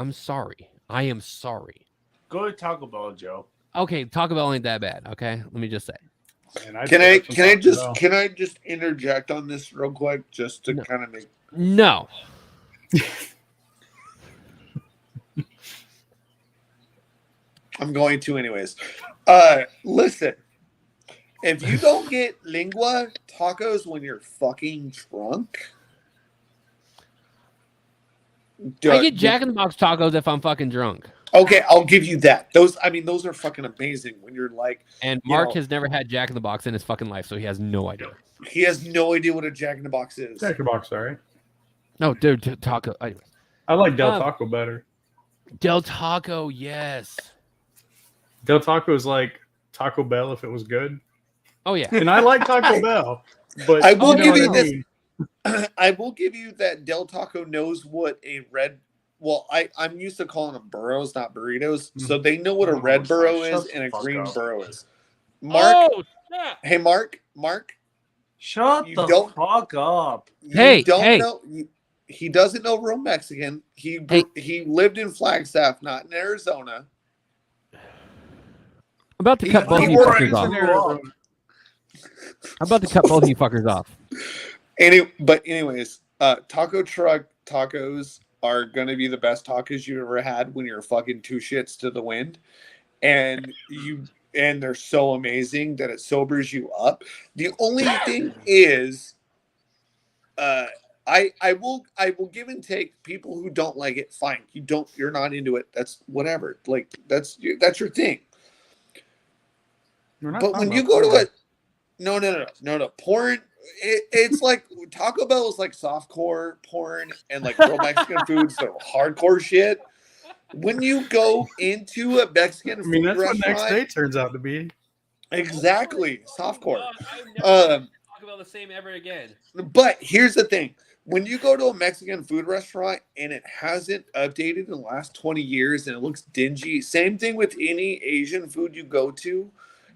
am sorry. Go to Taco Bell, Joe. Okay, Taco Bell ain't that bad. Okay, let me just say. Can I just interject on this real quick, just to kind of make no. I'm going to anyways. Listen, if you don't get lingua tacos when you're fucking drunk, I get Jack in the Box tacos if I'm fucking drunk. Okay, I'll give you that. Those are fucking amazing when you're like. And Mark has never had Jack in the Box in his fucking life, so he has no idea. He has no idea what a Jack in the Box is. Jack in the Box, all right. No, dude, taco. I like Del Taco better. Del Taco, yes. Del Taco is like Taco Bell if it was good. Oh yeah. And I like Taco Bell, but I will you know give what you I this. mean. I will give you that Del Taco knows what a red. Well, I'm used to calling them burros, not burritos. So they know what a Oh, red it's burro like, is shut and the a fuck green up. burro is. Mark, Oh, yeah. hey Mark, Shut you the don't- fuck up. you Hey, don't hey. know. He doesn't know real Mexican. He lived in Flagstaff, not in Arizona. I'm about to cut He- both he of you worked- fuckers off. Scenario, I'm about to cut both of you fuckers off. But anyways, taco truck tacos are gonna be the best tacos you ever had when you're fucking two shits to the wind, and they're so amazing that it sobers you up. The only thing is, I will give and take. People who don't like it, fine. You're not into it. That's whatever. Like that's your thing. we're not But talking when you about go to porn. no porn, it's like Taco Bell is like softcore porn, and like real Mexican foods are hardcore shit. When you go into a Mexican I mean, food that's what restaurant, next day turns out to be. exactly softcore. I've never talk about the same ever again. But here's the thing: when you go to a Mexican food restaurant and it hasn't updated in the last 20 years and it looks dingy, same thing with any Asian food you go to,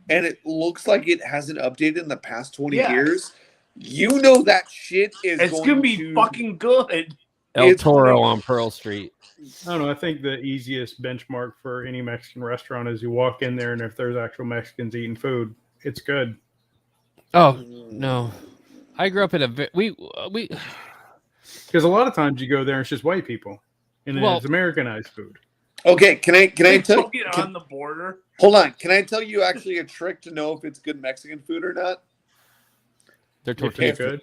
and it looks like it hasn't updated in the past 20 Yeah. years, you know that shit is It's going gonna be to fucking good. El It's Toro funny. on Pearl Street. I don't know. I think the easiest benchmark for any Mexican restaurant is you walk in there, and if there's actual Mexicans eating food, it's good. Oh no, I grew up in a we Because a lot of times you go there, and it's just white people, and then Well- it's Americanized food. Okay, can I They tell took it can- on the border. hold on, can I tell you actually a trick to know if it's good Mexican food or not? they're If it's tortillas. good.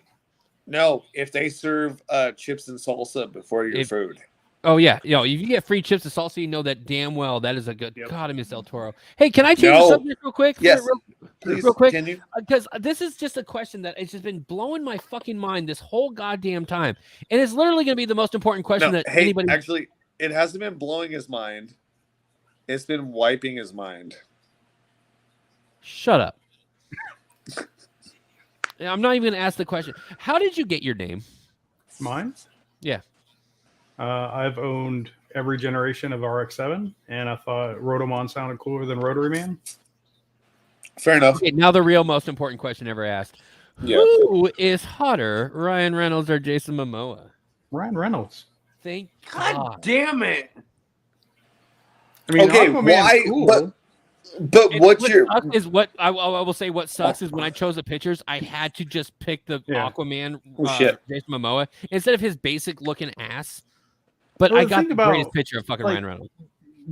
No, if they serve chips and salsa before your food. Oh yeah, if you get free chips and salsa, you know that damn well that is a good. Yep. God, I miss El Toro. Hey, can I change the No. subject real quick? Yes. Please real quick. continue. Because this is just a question that it's just been blowing my fucking mind this whole goddamn time, and it's literally going to be the most important question No, that hey, anybody. actually, it hasn't been blowing his mind. It's been wiping his mind. Shut up. I'm not even going to ask the question. How did you get your name? Mine? Yeah. I've owned every generation of RX-7, and I thought Rotomon sounded cooler than Rotary Man. Fair enough. Okay, now the real most important question ever asked. Yeah. Who is hotter, Ryan Reynolds or Jason Momoa? Ryan Reynolds. Thank God God. damn it. I mean, Okay, Aquaman's why- cool. but And what's what your sucks is what I will say. What sucks is when I chose the pictures, I had to just pick the Yeah. Aquaman, Oh, shit. Jason Momoa, instead of his basic looking ass. But Well, I the got thing the about, greatest picture of fucking like, Ryan Reynolds.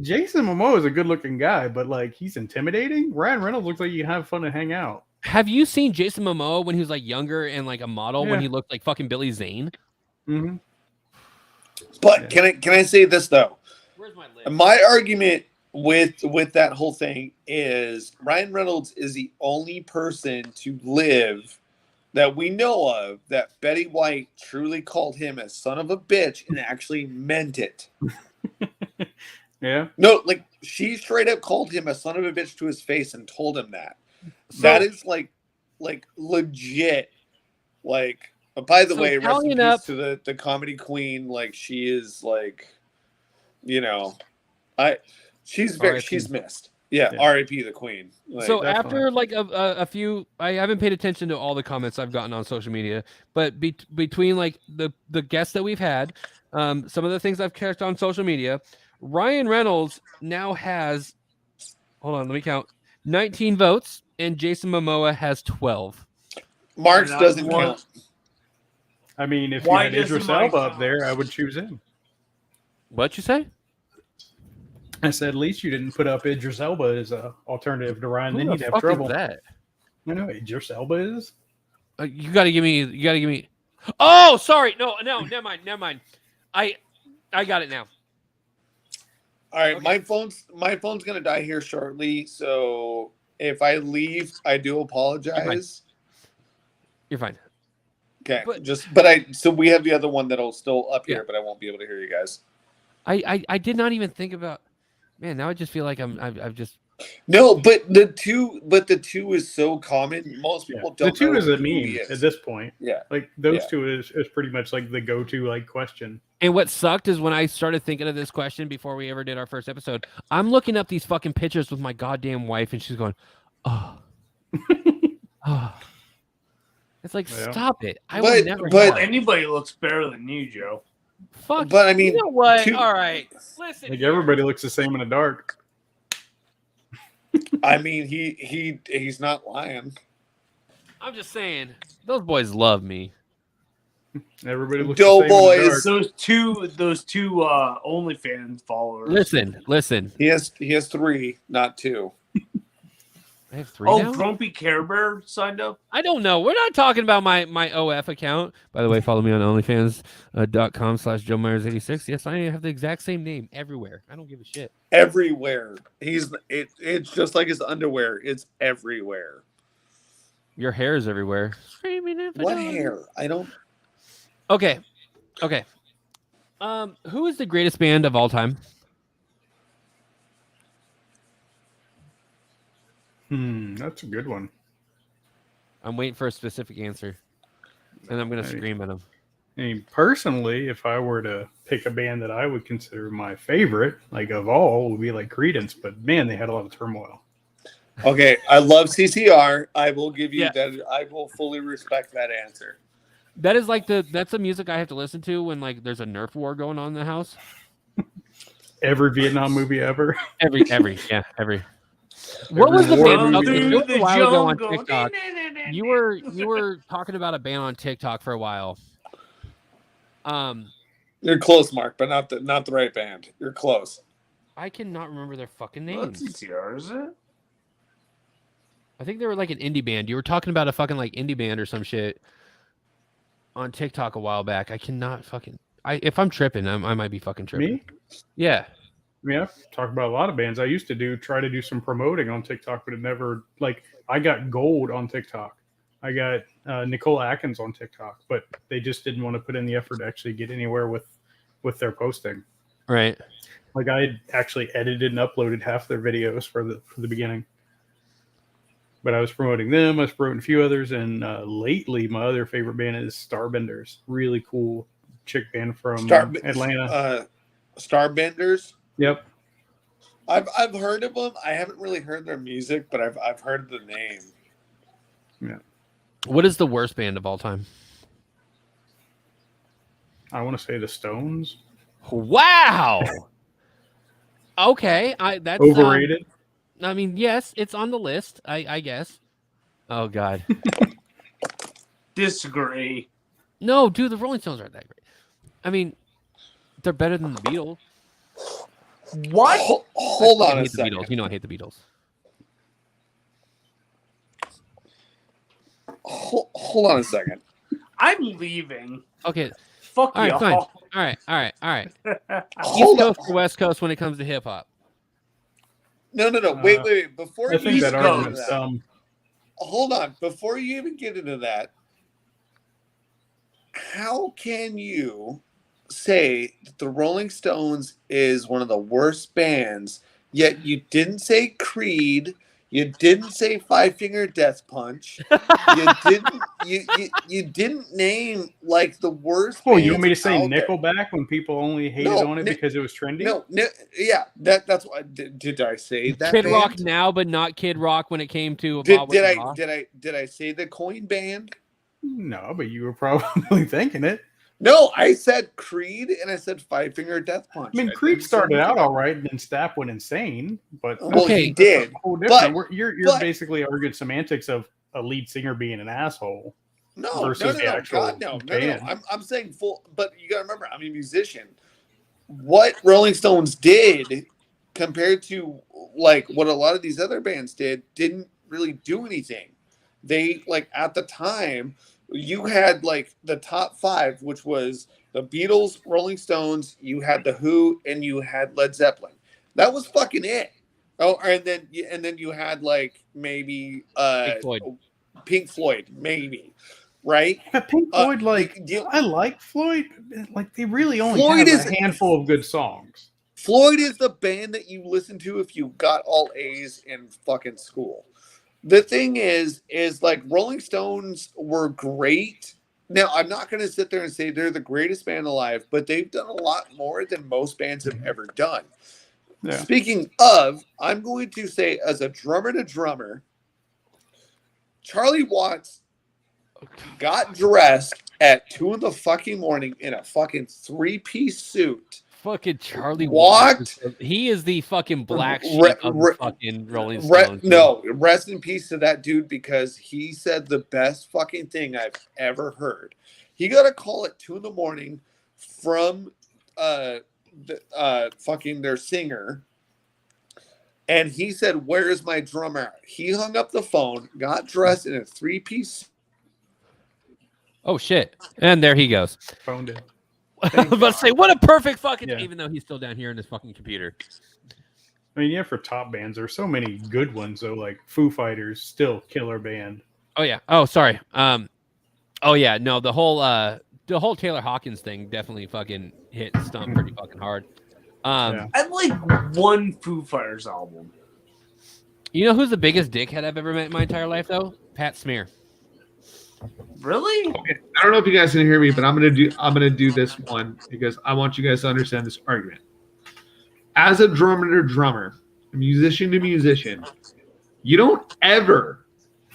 Jason Momoa is a good-looking guy, but like he's intimidating. Ryan Reynolds looks like you can have fun and hang out. Have you seen Jason Momoa when he was like younger and like a model when Yeah. he looked like fucking Billy Zane? Mm-hmm. But can I say this though? Where's my list? My argument with that whole thing is Ryan Reynolds is the only person to live that we know of that Betty White truly called him a son of a bitch and actually meant it. Yeah. No, like she straight up called him a son of a bitch to his face and told him that. So- That is like legit. Like, by the So way, rest in tallying peace up- to the comedy queen. Like, she is like, she's R.I.P. missed. Yeah, Yeah. R.I.P. the queen. Like, So definitely. after like a few, I haven't paid attention to all the comments I've gotten on social media, but between like the guests that we've had, some of the things I've catched on social media, Ryan Reynolds now has, hold on, let me count, 19 votes, and Jason Momoa has 12. Marks And doesn't I- count. I mean, if Why you had doesn't Idris mine Elba up count? there, I would choose him. What'd you say? I said, at least you didn't put up Idris Elba as an alternative to Ryan. Who Then the you'd have fuck trouble. is that? I know Idris Elba is. You gotta give me. Oh, sorry, no, never mind. I got it now. All right, Okay. my phone's gonna die here shortly. So if I leave, I do apologize. You're fine. Okay, But- so we have the other one that'll still up here, Yeah. but I won't be able to hear you guys. I did not even think about. Man, now I just feel like I've just No, but the two is so common. Most people don't. The two know is a who he meme is. at this point. Yeah, like those two is pretty much like the go-to like question. And what sucked is when I started thinking of this question before we ever did our first episode, I'm looking up these fucking pictures with my goddamn wife, and she's going, "Oh, oh." It's like, stop it! I would never. But anybody looks better than you, Joe. Fuck. But I mean, you know what? All right, listen. Like everybody looks the same in the dark. I mean, he's not lying. I'm just saying, those boys love me. Everybody looks Doughboys. Those two OnlyFans followers. Listen. He has 3, not 2. I have 3 now? Grumpy Care Bear signed up? I don't know. We're not talking about my OF account. By the way, follow me on onlyfans.com/JoeMyers86. Yes, I have the exact same name everywhere. I don't give a shit. Everywhere. It's just like his underwear. It's everywhere. Your hair is everywhere. What hair? I don't. Okay. Who is the greatest band of all time? That's a good one. I'm waiting for a specific answer, and I'm gonna scream at him. I mean, personally, if I were to pick a band that I would consider my favorite, like of all, would be like Creedence. But man, they had a lot of turmoil. Okay, I love CCR. I will give you that. I will fully respect that answer. That is like that's the music I have to listen to when like there's a Nerf war going on in the house. Every Vietnam movie ever. Every. What was the band? Okay, a while ago on TikTok. You were talking about a band on TikTok for a while. You're close, Mark, but not the right band. You're close. I cannot remember their fucking names. What's CCR, is it? I think they were like an indie band. You were talking about a fucking like indie band or some shit on TikTok a while back. I cannot fucking. If I'm tripping, I might be fucking tripping. Me? Yeah. I mean, I've talked about a lot of bands. I used to try to do some promoting on TikTok, but it never, like, I got gold on TikTok. I got Nicole Atkins on TikTok, but they just didn't want to put in the effort to actually get anywhere with their posting. Right. Like, I had actually edited and uploaded half their videos for the beginning. But I was promoting them. I was promoting a few others. And lately, my other favorite band is Starbenders. Really cool chick band from Atlanta. Starbenders? Yep. I've heard of them. I haven't really heard their music, but I've heard the name. Yeah. What is the worst band of all time? I want to say the Stones. Wow. Okay, that's overrated. I mean, yes, it's on the list. I guess. Oh God. Disagree. No, dude, the Rolling Stones aren't that great. I mean, they're better than the Beatles. What? Hold on a second. Beatles. You know I hate the Beatles. Hold on a second. I'm leaving. Okay. Fuck all right, y'all. fine. All right. East Coast or West Coast when it comes to hip hop? No. Wait. Before I think that argument's hold on. Before you even get into that, how can you say that the Rolling Stones is one of the worst bands, yet you didn't say Creed, you didn't say Five Finger Death Punch, you didn't name like the worst. Oh, you want me to say Nickelback there when people only hated on it because it was trendy? No, yeah, that's why. Did I say that? Kid band? Rock now, but not Kid Rock when it came to. Did I say the Coin Band? No, but you were probably thinking it. No, I said Creed and I said Five Finger Death Punch. I mean, Creed started out all right, and then Stapp went insane. But he did. You're basically arguing semantics of a lead singer being an asshole. No. I'm saying full. But you got to remember, I'm a musician. What Rolling Stones did compared to like what a lot of these other bands didn't really do anything. They like at the time. You had like the top 5, which was the Beatles, Rolling Stones, you had the Who, and you had Led Zeppelin. That was fucking it. Oh, and then you had like maybe Pink Floyd, maybe, right? But Pink Floyd, I like Floyd. Like they really only have a handful of good songs. Floyd is the band that you listen to if you got all A's in fucking school. The thing is like Rolling Stones were great. Now, I'm not going to sit there and say they're the greatest band alive, but they've done a lot more than most bands have ever done. Yeah. Speaking of, I'm going to say as a drummer to drummer, Charlie Watts got dressed at 2 in the fucking morning in a fucking 3-piece suit. Fucking Charlie walked. He is the fucking black sheep of the fucking Rolling Stones. No, rest in peace to that dude because he said the best fucking thing I've ever heard. He got a call at 2 in the morning from fucking their singer, and he said, "Where is my drummer?" He hung up the phone, got dressed in a 3-piece. Oh shit! And there he goes. Phoned it. I was about to say, what a perfect fucking... Yeah. Even though he's still down here in his fucking computer. I mean, yeah, for top bands, there's so many good ones, though, like Foo Fighters, still killer band. Oh, yeah. Oh, sorry. Oh, yeah. No, the whole Taylor Hawkins thing definitely fucking hit Stump pretty fucking hard. I like one Foo Fighters album. You know who's the biggest dickhead I've ever met in my entire life, though? Pat Smear. Really? Okay. I don't know if you guys can hear me, but I'm gonna do this one because I want you guys to understand this argument. As a drummer to drummer, musician to musician, you don't ever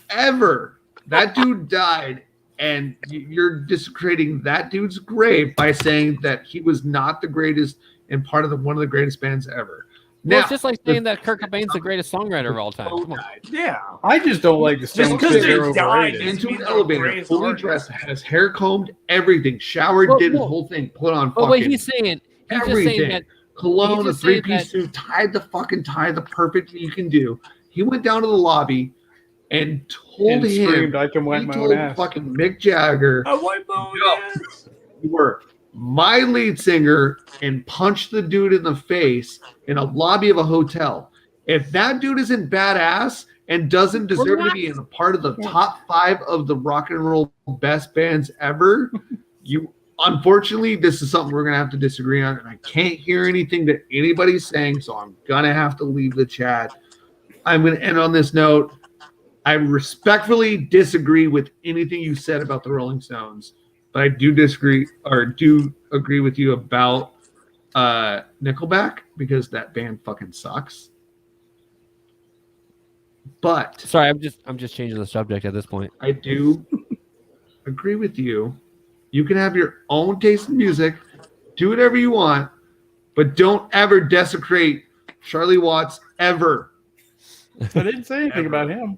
that dude died, and you're desecrating that dude's grave by saying that he was not the greatest and part of one of the greatest bands ever. Well, it's just like saying that Kurt Cobain's the greatest songwriter of all time. Come on. Yeah. I just don't like the Stones because they died into an elevator, fully dressed, had his hair combed, everything, showered, did his whole thing, put on fucking what he's saying, everything. Just saying that cologne, a 3-piece suit, tied the perfect you can do. He went down to the lobby and told him, screamed, I can wipe my own ass. Fucking Mick Jagger, I wipe my own ass. You were my lead singer, and punched the dude in the face in a lobby of a hotel. If that dude isn't badass and doesn't deserve to be in a part of the top 5 of the rock and roll best bands ever, unfortunately, this is something we're going to have to disagree on, and I can't hear anything that anybody's saying, so I'm going to have to leave the chat. I'm going to end on this note. I respectfully disagree with anything you said about the Rolling Stones. But I do agree with you about Nickelback because that band fucking sucks. But sorry, I'm just changing the subject at this point. I do agree with you. You can have your own taste in music, do whatever you want, but don't ever desecrate Charlie Watts ever. I didn't say anything about him.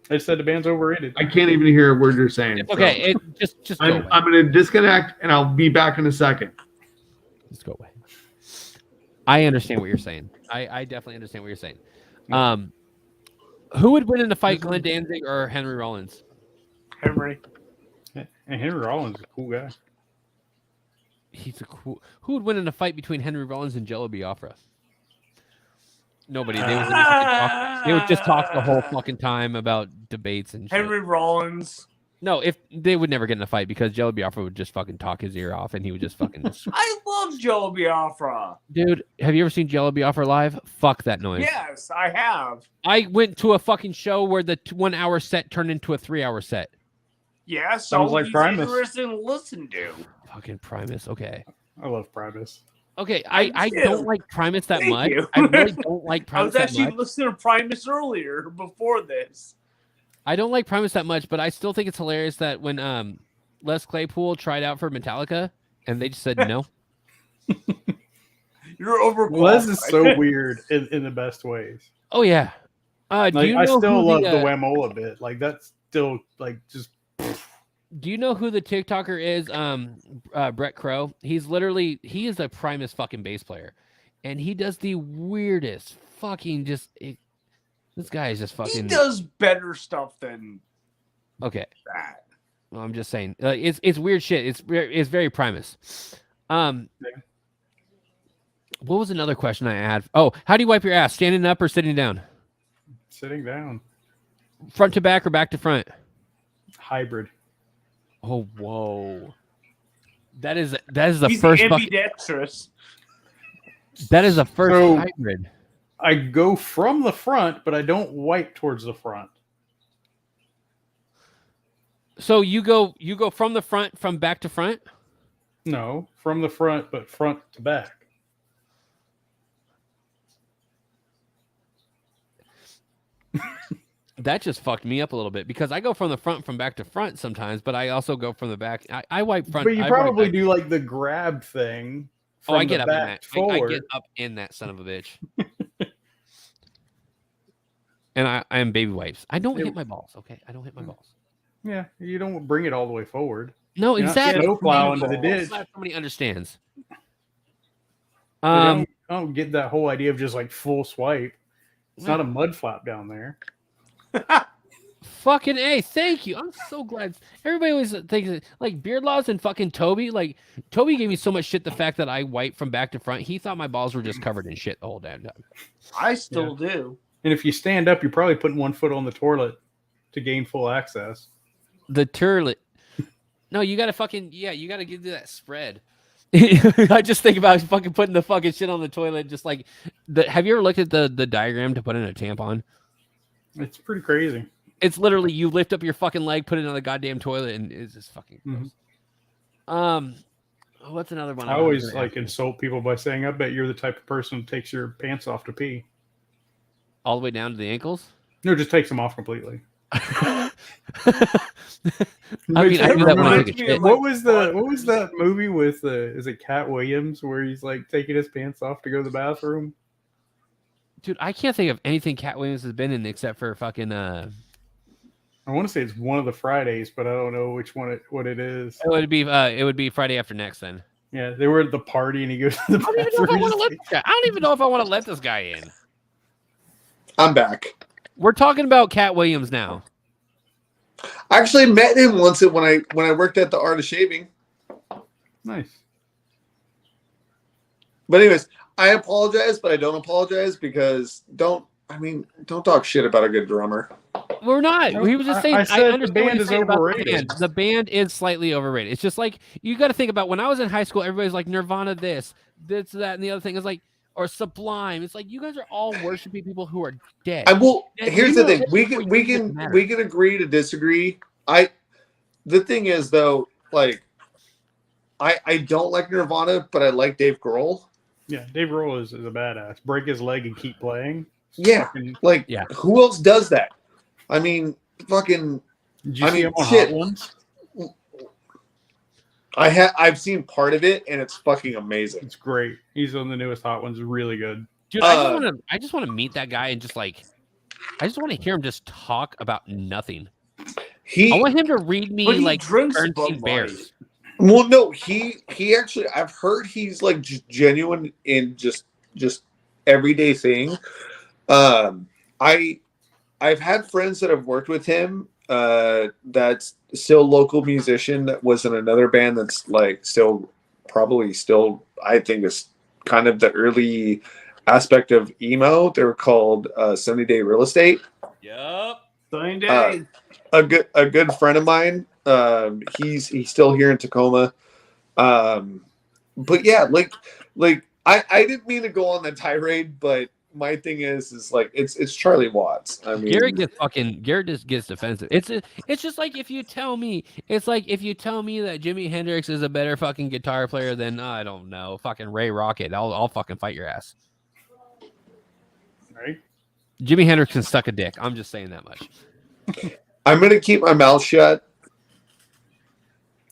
I said the band's overrated. I can't even hear a word you're saying. Okay, so I'm going to disconnect, and I'll be back in a second. Just go away. I understand what you're saying. I definitely understand what you're saying. Who would win in a fight, Glenn Danzig or Henry Rollins? Henry. And Henry Rollins is a cool guy. He's a cool... Who would win in a fight between Henry Rollins and Jello Biafra? Nobody. They would just talk the whole fucking time about debates and shit. Henry Rollins. No, if they would never get in a fight because Jello Biafra would just fucking talk his ear off and he would just fucking. I love Jello Biafra. Dude, have you ever seen Jello Biafra live? Fuck that noise. Yes, I have. I went to a fucking show where the 1 hour set turned into a 3 hour set. Yeah, so sounds like Primus. Interesting to listen to. Fucking Primus. Okay. I love Primus. Okay, I don't like Primus that much. I really don't like Primus that much. I was actually listening to Primus earlier before this. I don't like Primus that much, but I still think it's hilarious that when Les Claypool tried out for Metallica and they just said no. You're overqualified. Les is so weird in the best ways. Oh yeah. I still love the Whamola bit. Like that's still like just. Do you know who the TikToker is? Brett Crow. He is a Primus fucking bass player, and he does the weirdest fucking this guy is just fucking. He does better stuff than. Okay. That. Well, I'm just saying, it's weird shit. It's very Primus. What was another question I had? Oh, how do you wipe your ass? Standing up or sitting down? Sitting down. Front to back or back to front? Hybrid. Oh, whoa. That is the He's first ambidextrous. That is a first So- hybrid. I go from the front, but I don't wipe towards the front. So you go from the front, from back to front? No, from the front, but front to back. That just fucked me up a little bit because I go from the front, from back to front sometimes, but I also go from the back. I wipe front. But you I wipe probably back. do like the grab thing. Oh, I from get the up in back that. I forward. get up in that son of a bitch. And I am baby wipes. I don't hit my balls. Okay, I don't hit my balls. Yeah, you don't bring it all the way forward. No, You're not exactly. snowplow into the I'm ditch. glad somebody understands. But I don't get that whole idea of just like full swipe. It's Yeah. not a mud flap down there. Fucking A, thank you. I'm so glad. Everybody always thinks that, like Beardlaws and fucking Toby. Like Toby gave me so much shit the fact that I wipe from back to front. He thought my balls were just covered in shit the whole damn time. I still do. And if you stand up, you're probably putting one foot on the toilet to gain full access. The turlet. No, you gotta fucking you gotta give that spread. I just think about fucking putting the fucking shit on the toilet, just like have you ever looked at the diagram to put in a tampon? It's pretty crazy. It's literally you lift up your fucking leg, put it on the goddamn toilet, and it's just fucking gross. What's another one? I always like insult people by saying, "I bet you're the type of person who takes your pants off to pee." all the way down to the ankles. No, just takes them off completely. I mean, I do that when I take a shit. What was that movie with is it Cat Williams where he's like taking his pants off to go to the bathroom? Dude, I can't think of anything Cat Williams has been in except for fucking. I want to say it's one of the Fridays, but I don't know which one what it is. It would be Friday After Next then. Yeah, they were at the party and he goes to the I don't even know if I want to let bathroom. this guy. I don't even know if I want to let this guy in. I'm back. We're talking about Cat Williams now. I actually met him once when I worked at the Art of Shaving. Nice. But anyways, I apologize, but I don't apologize because don't talk shit about a good drummer. We're not. No, He was just saying. I I said the understand band what he's is saying about the overrated. band. The band is slightly overrated. It's just like you got to think about when I was in high school. Everybody's like Nirvana, this, that, and the other thing is like, or Sublime. It's like you guys are all worshiping people who are dead. I will. And Here's you the know, thing. We it's can what you matter. we can agree to disagree. The thing is though, like, I don't like Nirvana, but I like Dave Grohl. Yeah, Dave Grohl is a badass. Break his leg and keep playing. Yeah. Fucking- Like, Yeah. who else does that? I mean, fucking. Did you I see mean, him on shit. Hot Ones? I've seen part of it, and it's fucking amazing. It's great. He's on the newest Hot Ones. Really good. Dude, I just want to meet that guy and just like, I just want to hear him just talk about nothing. I want him to read me But he like drinks Ernestine Bud Light. Bears. Well, no, he actually. I've heard he's like just genuine in just everyday thing. I've had friends that have worked with him. That's still local musician that was in another band that's like probably still I think is kind of the early aspect of emo. They were called Sunny Day Real Estate. Yep. Sunny day. A good friend of mine. He's still here in Tacoma. But yeah, like I didn't mean to go on the tirade, but my thing is like it's Charlie Watts. I mean, Garrett just gets defensive. It's just like if you tell me that Jimi Hendrix is a better fucking guitar player than I don't know fucking Ray Rocket. I'll fucking fight your ass. Right? Jimi Hendrix can suck a dick. I'm just saying that much. I'm gonna keep my mouth shut.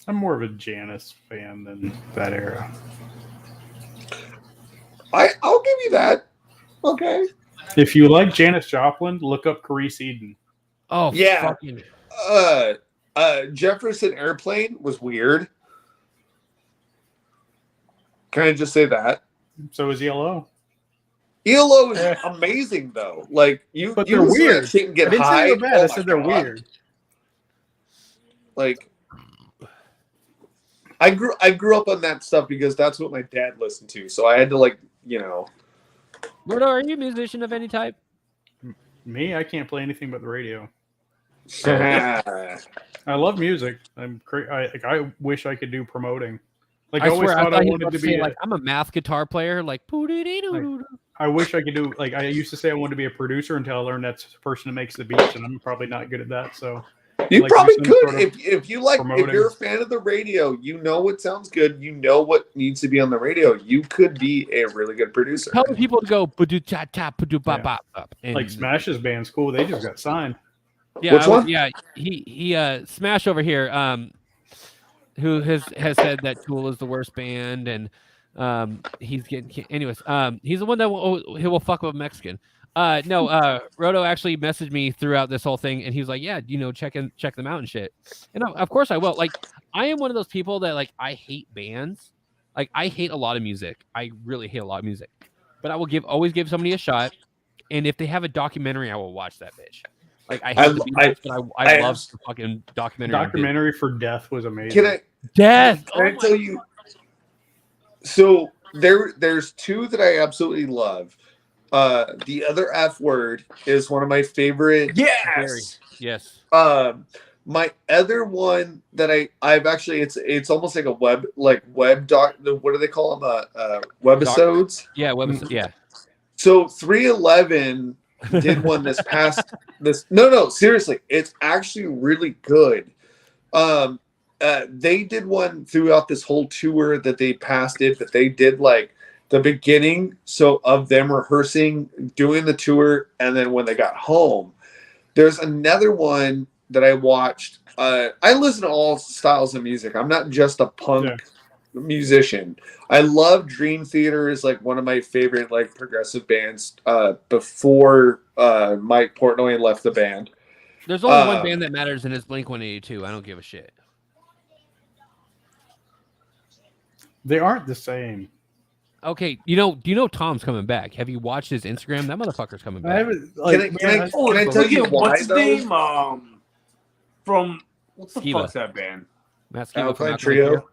I'm more of a Janis fan than that era. I'll give you that. Okay. If you like Janis Joplin, look up Carice Eden. Oh Yeah. fucking Jefferson Airplane was weird. Can I just say that? So is ELO. ELO is amazing though. Like But you they're listen to that weird. shit and get I didn't high. say they're bad. Oh I my said they're God. weird. Like I grew up on that stuff because that's what my dad listened to. So I had to Rodo, are you a musician of any type? Me, I can't play anything but the radio. I I love music. I wish I could do promoting. Like I always swear, I thought thought I he wanted was to say, be. like, I'm a math guitar player. Like, I wish I could do. Like I used to say I wanted to be a producer until I learned that's the person that makes the beats, and I'm probably not good at that. So You like probably some could sort of if you like if promoting. you're a fan of the radio, you know what sounds good, you know what needs to be on the radio. You could be a really good producer. telling people to go ba-do cha cha ba-do ba ba up. Like Smash's band's cool. They just got signed. Yeah, Which one? Yeah, he Smash over here. Who has said that Tool is the worst band, and he's getting. Anyways, he's the one that he will fuck with Mexican. No, Roto actually messaged me throughout this whole thing, and he was like, "Yeah, check them out and shit." And of course I will. Like, I am one of those people that like I hate bands. Like, I hate a lot of music. I really hate a lot of music, but I will always give somebody a shot. And if they have a documentary, I will watch that bitch. Like, I hate the Beatles, but I love the fucking documentary. Documentary for Death was amazing. Death? Can I tell you? So there's two that I absolutely love. The other F word is one of my favorite. Yes. Yes. My other one that I've actually it's almost like a web doc. What do they call them? Webisodes. Yeah, webisode. Yeah. So 311 did one this past this. No, seriously, it's actually really good. They did one throughout this whole tour that they passed it, but they did like the beginning, so of them rehearsing, doing the tour, and then when they got home. There's another one that I watched. I listen to all styles of music. I'm not just a punk musician. I love Dream Theater is like one of my favorite like progressive bands before Mike Portnoy left the band. There's only one band that matters, and it's Blink-182. I don't give a shit. They aren't the same. Okay, do you know Tom's coming back? Have you watched his Instagram? That motherfucker's coming back. I haven't. Like, Can I tell you why, what's his though? name? From what the Skiba. fuck's that band? Matt Skiba Alkaline from Trio.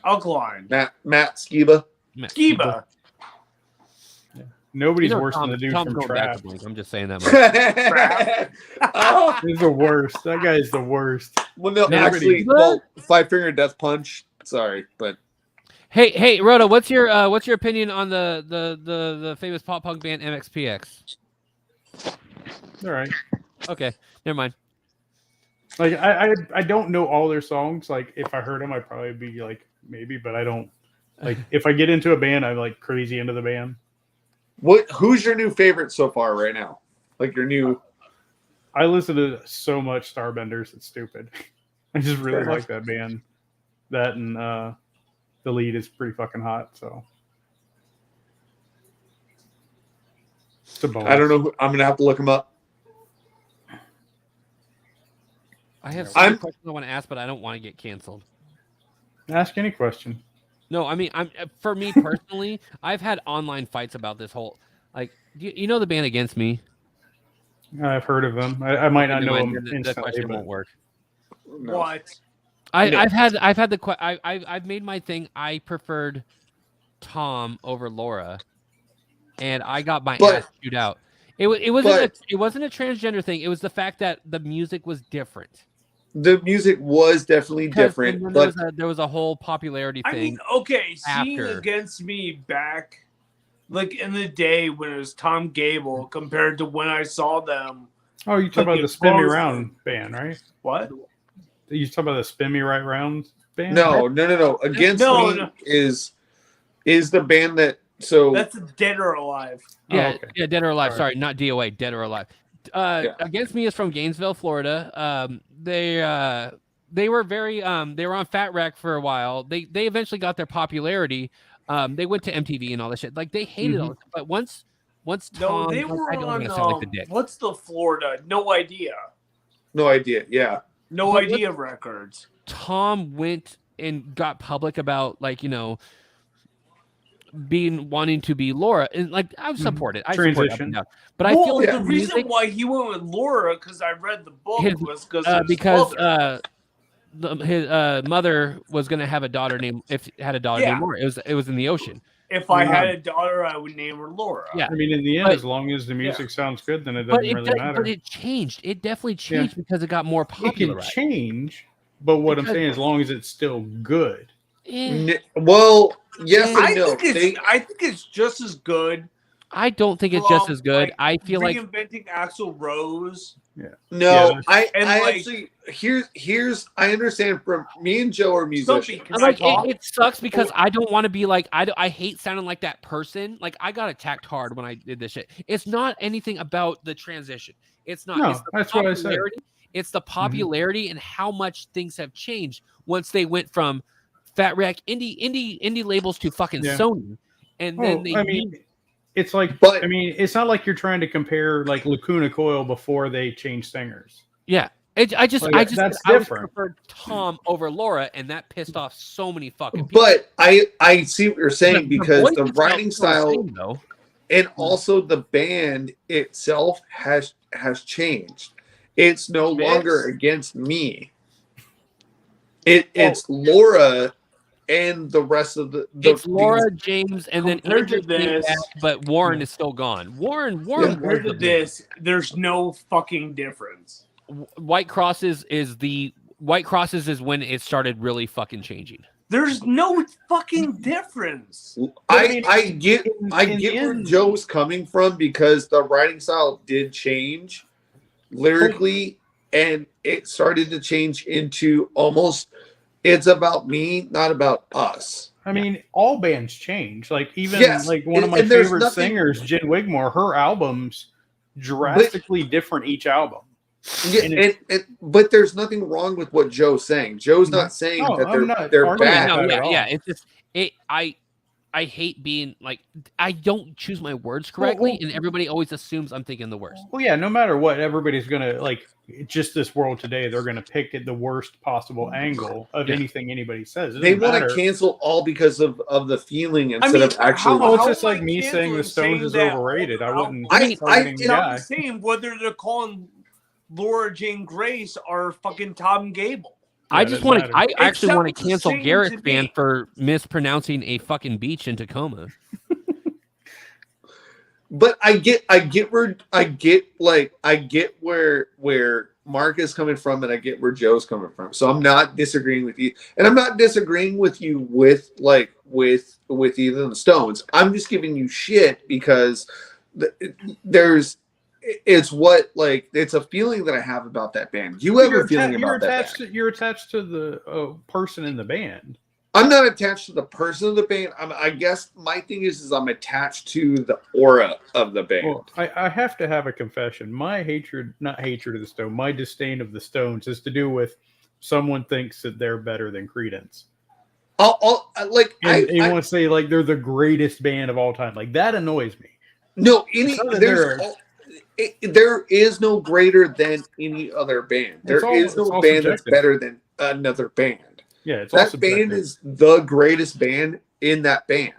Alkaline. Matt Skiba. Skiba. Nobody's You know, worse than the dude Tom's from going back Trap. to Blink. I'm just saying that much. Oh, He's the worst. That guy is the worst. well, no, Matt actually, Skiba? Five Finger Death Punch. Sorry, but Hey, Rhoda, what's your opinion on the famous pop punk band MXPX? All right. Okay, never mind. Like I don't know all their songs. Like if I heard them, I'd probably be like maybe, but I don't. Like if I get into a band, I'm like crazy into the band. who's your new favorite so far right now? Like your new. I listen to so much Starbenders. It's stupid. I just really like that band. That and the lead is pretty fucking hot. So it's a bonus. I don't know. I'm gonna have to look him up. I have so many questions I want to ask, but I don't want to get canceled. Ask any question. No, I mean, for me personally, I've had online fights about this whole, like, you know the band Against Me? I've heard of them. I might not know them The instantly, question but won't work. No. What? I've made my thing. I preferred Tom over Laura, and I got my ass chewed out. It wasn't a transgender thing. It was the fact that the music was different. The music was definitely different, but there was a whole popularity thing. I mean, okay, seeing after. Against Me back, like in the day when it was Tom Gable, compared to when I saw them. oh, you talk about the Spin Me Round band, right? What? You talk about the Spin Me Right Round band? no. Against Me is the band that. So That's Dead or Alive. Yeah, okay. yeah, Dead or Alive. All Sorry, not DOA. Dead or Alive. Against Me is from Gainesville, Florida. They were very they were on Fat Wreck for a while. They eventually got their popularity. They went to MTV and all that shit. Like they hated all this, but once Tom, No, they were I don't want on. to sound like the dick. What's the Florida? No idea. no idea. Yeah. No But idea records. Tom went and got public about wanting to be Laura, and like I support it. I support it up and down. But I feel like the reason why he went with Laura, because I read the book, was because his mother was going to have a daughter named named Laura. It was in the ocean. If I had a daughter, I would name her Laura. Yeah. I mean, in the end, as long as the music sounds good, then it doesn't really matter. But it changed. It definitely changed because it got more It popular. can change, but what I'm saying, as long as it's still good. Well, yes and I no. think it's just as good. I don't think it's just as good. Like, I feel like reinventing Axl Rose. No, Yeah, I like- actually here's I understand from me and Joe are musicians. Can I'm I like talk? it sucks because I don't want to be like I hate sounding like that person. Like I got attacked hard when I did this shit. It's not anything about the transition. It's not. No, It's the that's what I said. popularity. It's the popularity and how much things have changed once they went from Fat Wreck indie labels to fucking Yeah. Sony, and then they. It's like, But- it's not like you're trying to compare like Lacuna Coil before they changed singers. Yeah. I just that's I different. preferred Tom over Laura, and that pissed off so many fucking people. But I see what you're saying because voice the is writing still the style same, though. and also the band itself has changed. It's no longer against me. It's Laura and the rest of the It's Laura, James, and then Compared to Andrew came this- back, but Warren is still gone. Warren. Compared to this, there's no fucking difference. White Crosses is when it started really fucking changing. There's no fucking difference. I get in the where end- Joe's coming from because the writing style did change lyrically, and it started to change into almost it's about me, not about us. I mean, all bands change. Like even Yes, like one of my and there's favorite nothing- singers, Jen Wigmore, her albums drastically different each album. Yeah, but there's nothing wrong with what Joe's saying. Joe's not saying No, that I'm not they're arguing bad. that No, at all. yeah. It's just I hate being like I don't choose my words correctly, and everybody always assumes I'm thinking the worst. Well, yeah, no matter what, everybody's gonna like just this world today. They're gonna pick at the worst possible angle of anything anybody says. It They doesn't want matter. to cancel all because of the feeling instead of actually. Well, it's How just am like I me saying the canceling Stones is saying that- overrated. I wouldn't. I- targeting the you know, guy. I'm saying whether they're calling Laura Jane Grace or fucking Tom Gable. I Yeah, just doesn't want to. matter. I It actually want sounds to the cancel same Garrett's to band me. for mispronouncing a fucking beach in Tacoma. But I get where Mark is coming from, and I get where Joe's coming from. So I'm not disagreeing with you, and I'm not disagreeing with you with either the Stones. I'm just giving you shit because it's a feeling that I have about that band. You have a feeling about that band. You're attached to the person in the band. I'm not attached to the person of the band. I guess my thing is I'm attached to the aura of the band. Well, I have to have a confession. My not hatred of the Stones, my disdain of the Stones is to do with someone thinks that they're better than Creedence. You want to say like they're the greatest band of all time. Like that annoys me. No, there is no greater than any other band. There is no band that's better than another band. Yeah, it's that band is the greatest band in that band.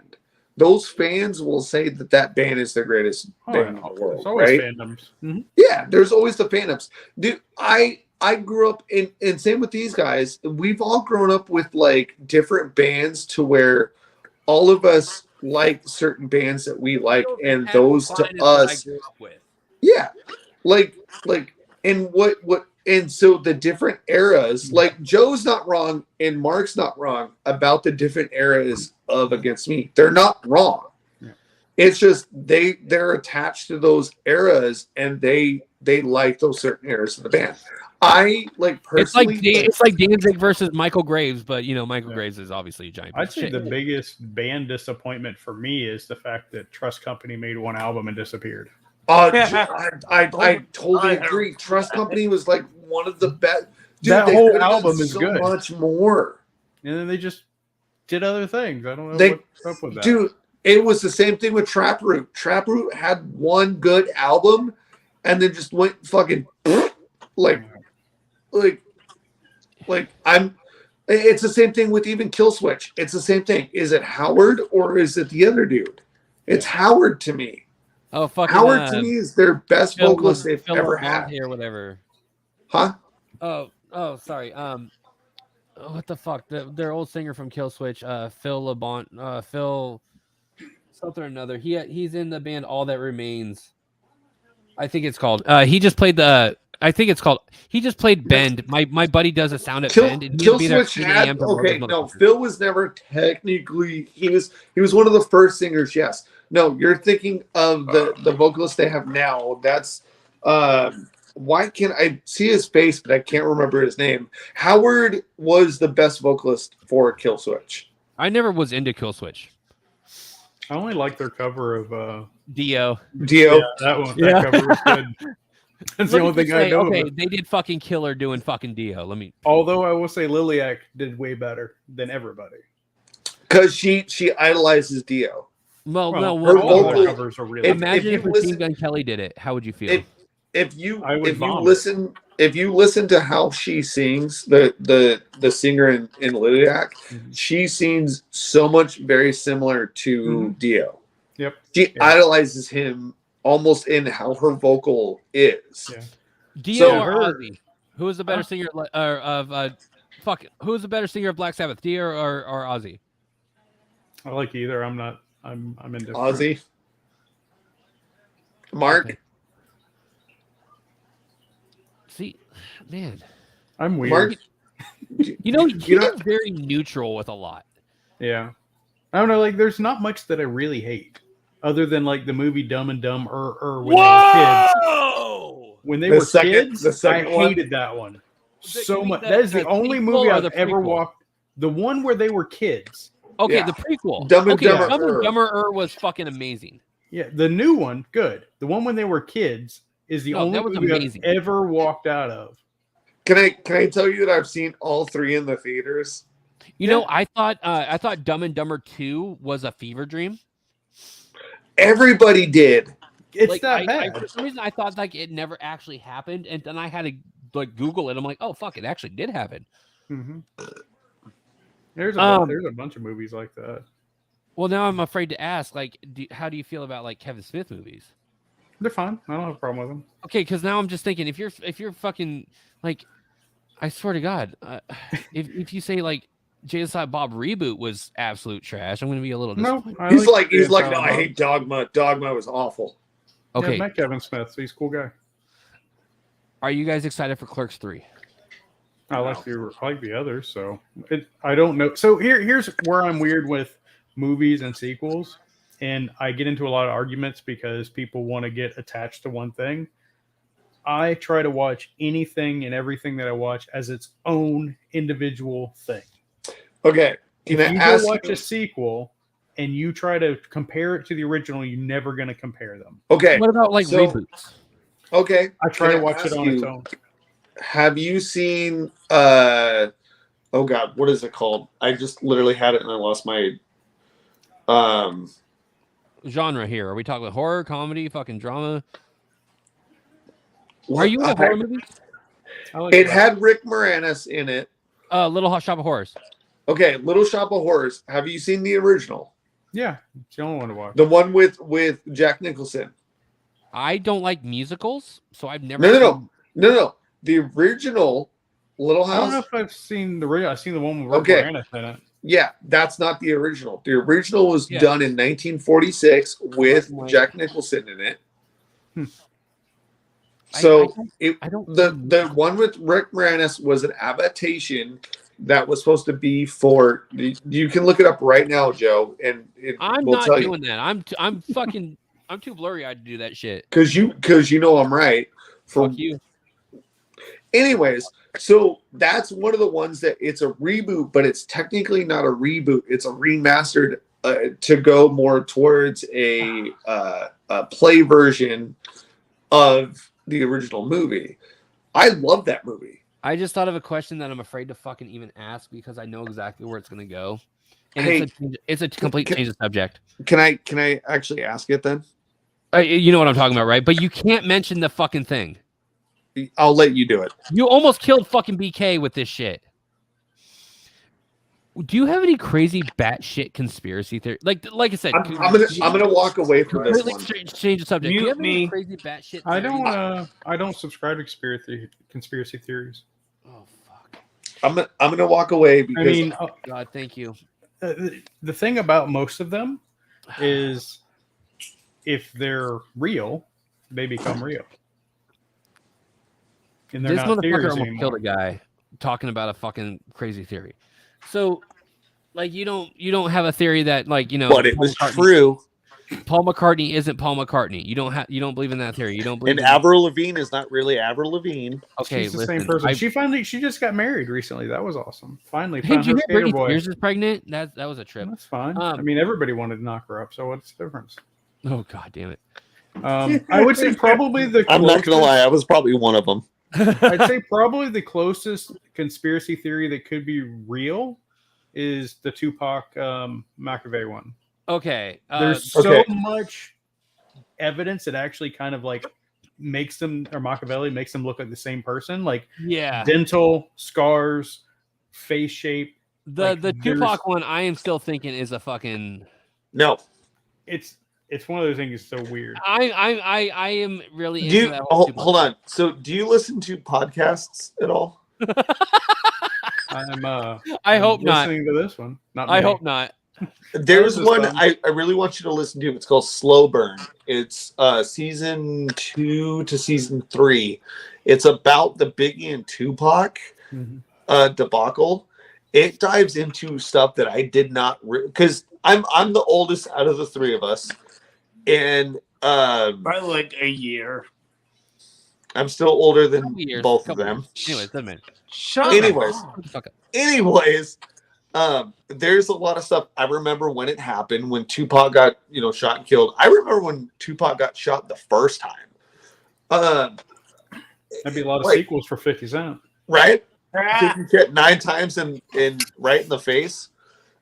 Those fans will say that band is the greatest band in the world, right? Fandoms. Mm-hmm. Yeah, there's always the fandoms. Dude, I grew up and same with these guys. We've all grown up with like different bands to where all of us like certain bands that we like, and those to us, yeah, like, and what. And so the different eras, like Joe's not wrong and Mark's not wrong about the different eras of Against Me. They're not wrong. Yeah. It's just they're attached to those eras and they like those certain eras of the band. I like personally. It's like Danzig versus Michael Graves, but Michael Graves is obviously a giant. I'd say the biggest band disappointment for me is the fact that Trust Company made one album and disappeared. I totally agree. Trust Company was like one of the best. Dude, that whole album is good. Much more. And then they just did other things. I don't know what's up with that. Dude, it was the same thing with Traproot. Traproot had one good album and then just went fucking like it's the same thing with even Killswitch. It's the same thing. Is it Howard or is it the other dude? It's Howard to me. Oh, fucking Howard to me is their best vocalist they've ever had. Or whatever. Huh? Oh, sorry. What the fuck? Their old singer from Killswitch, Phil LeBon, Phil something or another. He's in the band All That Remains. I think it's called. He just played the I think it's called. He just played Bend. My buddy does a sound at Bend, and Kill be there Switch at 8 had a.m. to load okay. those No, motherfuckers. Phil was never technically. He was one of the first singers. Yes. No, you're thinking of the vocalist they have now. That's why can't I see his face, but I can't remember his name. Howard was the best vocalist for Kill Switch. I never was into Kill Switch. I only like their cover of Dio. Dio. yeah, that one. That cover was good. That's the Let me only just thing I say, know. okay, About. they did fucking killer doing fucking Dio. Let me. Although I will say Liliac did way better than everybody. Because she idolizes Dio. Well, no. her all of vocal- their covers are really good. Imagine if if you Machine listen- Gun Kelly did it. How would you feel? If you vomit. listen to how she sings, the singer in Liliac, she sings so much very similar to Dio. Yep. She idolizes him almost in how her vocal is. Yeah. Dio So or her- Ozzy? Who is the better singer of Who is the better singer of Black Sabbath? Dio or Ozzy? I like either. I'm indifferent. Ozzy. Mark. Okay. See, man, I'm weird. Mark. you know he's You know- very neutral with a lot. Yeah. I don't know. Like, there's not much that I really hate, other than like the movie Dumb and Dumb when they were kids. Whoa! When they The were second- kids, the second I one? hated that one so mean much. the- That is the the only sequel movie or I've the ever prequel? walked. The one where they were kids. Okay, Yeah. the prequel. Dumb and okay, Dumber. Dumb and Dumber was fucking amazing. Yeah, the new one, good. The one when they were kids is the No, only that was movie amazing. I've ever walked out of. Can I tell you that I've seen all three in the theaters? You know, I thought Dumb and Dumber 2 was a fever dream. Everybody did. It's Like, that I, bad. for some reason, I thought like it never actually happened, and then I had to like Google it. I'm like, oh fuck, it actually did happen. Mhm. There's a bunch of movies like that. Well, now I'm afraid to ask. Like, how do you feel about like Kevin Smith movies? They're fine. I don't have a problem with them. Okay, because now I'm just thinking if you're fucking like, I swear to God, if you say like Jay and Silent Bob reboot was absolute trash, I'm gonna be a little No, disappointed. I He's Jay like, and no, Silent I Bob. hate Dogma. Dogma was awful. Okay, Yeah, met Kevin Smith. He's a cool guy. are you guys excited for Clerks 3? I like the others, so I don't know. So here's where I'm weird with movies and sequels, and I get into a lot of arguments because people want to get attached to one thing. I try to watch anything and everything that I watch as its own individual thing. Okay. Can If I you ask go watch a sequel and you try to compare it to the original, you're never going to compare them. Okay. What about like so- reboots? Okay. I try Can to watch ask it on its you, own. Have you seen oh god, what is it called? I just literally had it and I lost my Genre here? Are we talking horror, comedy, fucking drama? what- Are you in a horror movie? I like It that. had Rick Moranis in it. Little Hot Shop of Horrors. Okay, Little Shop of Horrors. Have you seen the original? Yeah, it's the only one to watch. The one with Jack Nicholson. I don't like musicals, so I've never. No. The original Little I don't know House. if I've seen the original. I've seen the one with Rick Okay. Moranis in it. Yeah, that's not the original. The original was Yeah. done in 1946 with Oh my- Jack Nicholson in it. Hmm. So I don't. the one with Rick Moranis was an adaptation that was supposed to be for. You can look it up right now, Joe, and it I'm will not tell doing that. I'm fucking. I'm too blurry-eyed to do that shit. because you know I'm right. For Fuck you. anyways, so that's one of the ones that it's a reboot, but it's technically not a reboot. It's a remastered to go more towards a play version of the original movie. I love that movie. I just thought of a question that I'm afraid to fucking even ask because I know exactly where it's gonna go, and Hey, it's a complete change of subject. Can I actually ask it then? You know what I'm talking about, right? But you can't mention the fucking thing. I'll let you do it. You almost killed fucking BK with this shit. Do you have any crazy batshit conspiracy theory? Like I said, I'm gonna walk away from this completely one. change the subject. Do you Mute have any me. crazy batshit? I theories? don't subscribe to conspiracy theories. Oh fuck! I'm gonna walk away because I mean, God, thank you. the thing about most of them is if they're real, they become real. and they're This not motherfucker theories almost anymore. killed a guy talking about a fucking crazy theory. So, like, you don't have a theory that, like, but it was true. Paul McCartney isn't Paul McCartney. You don't believe in that theory. You don't believe. And Avril Lavigne is not really Avril Lavigne. Okay, She's the listen, same person. She just got married recently. That was awesome. Finally, Hey, found did you her hear skater Britney boy. Spears is pregnant? That was a trip. That's fine. I mean, everybody wanted to knock her up, so what's the difference? Oh god damn it! I would say probably the. I'm not gonna lie, I was probably one of them. I'd say probably the closest conspiracy theory that could be real is the Tupac McAvey one. Okay, There's so much evidence that actually kind of like makes them, or Machiavelli makes them look like the same person, like dental scars, face shape. The Tupac one, I am still thinking is a fucking no. It's one of those things. It's so weird. I am really into that. Hold on. So, do you listen to podcasts at all? I hope not. Listening to this one, not. I hope not. There's one I really want you to listen to. It's called Slow Burn. It's season 2 to season 3. It's about the Biggie and Tupac debacle. It dives into stuff that I did not because I'm the oldest out of the three of us, and by like a year. I'm still older than both of them. Anyways, doesn't matter. Anyways, there's a lot of stuff. I remember when it happened, when Tupac got, shot and killed. I remember when Tupac got shot the first time. That'd be a lot of sequels for 50 Cent. Right? 9 times in right in the face.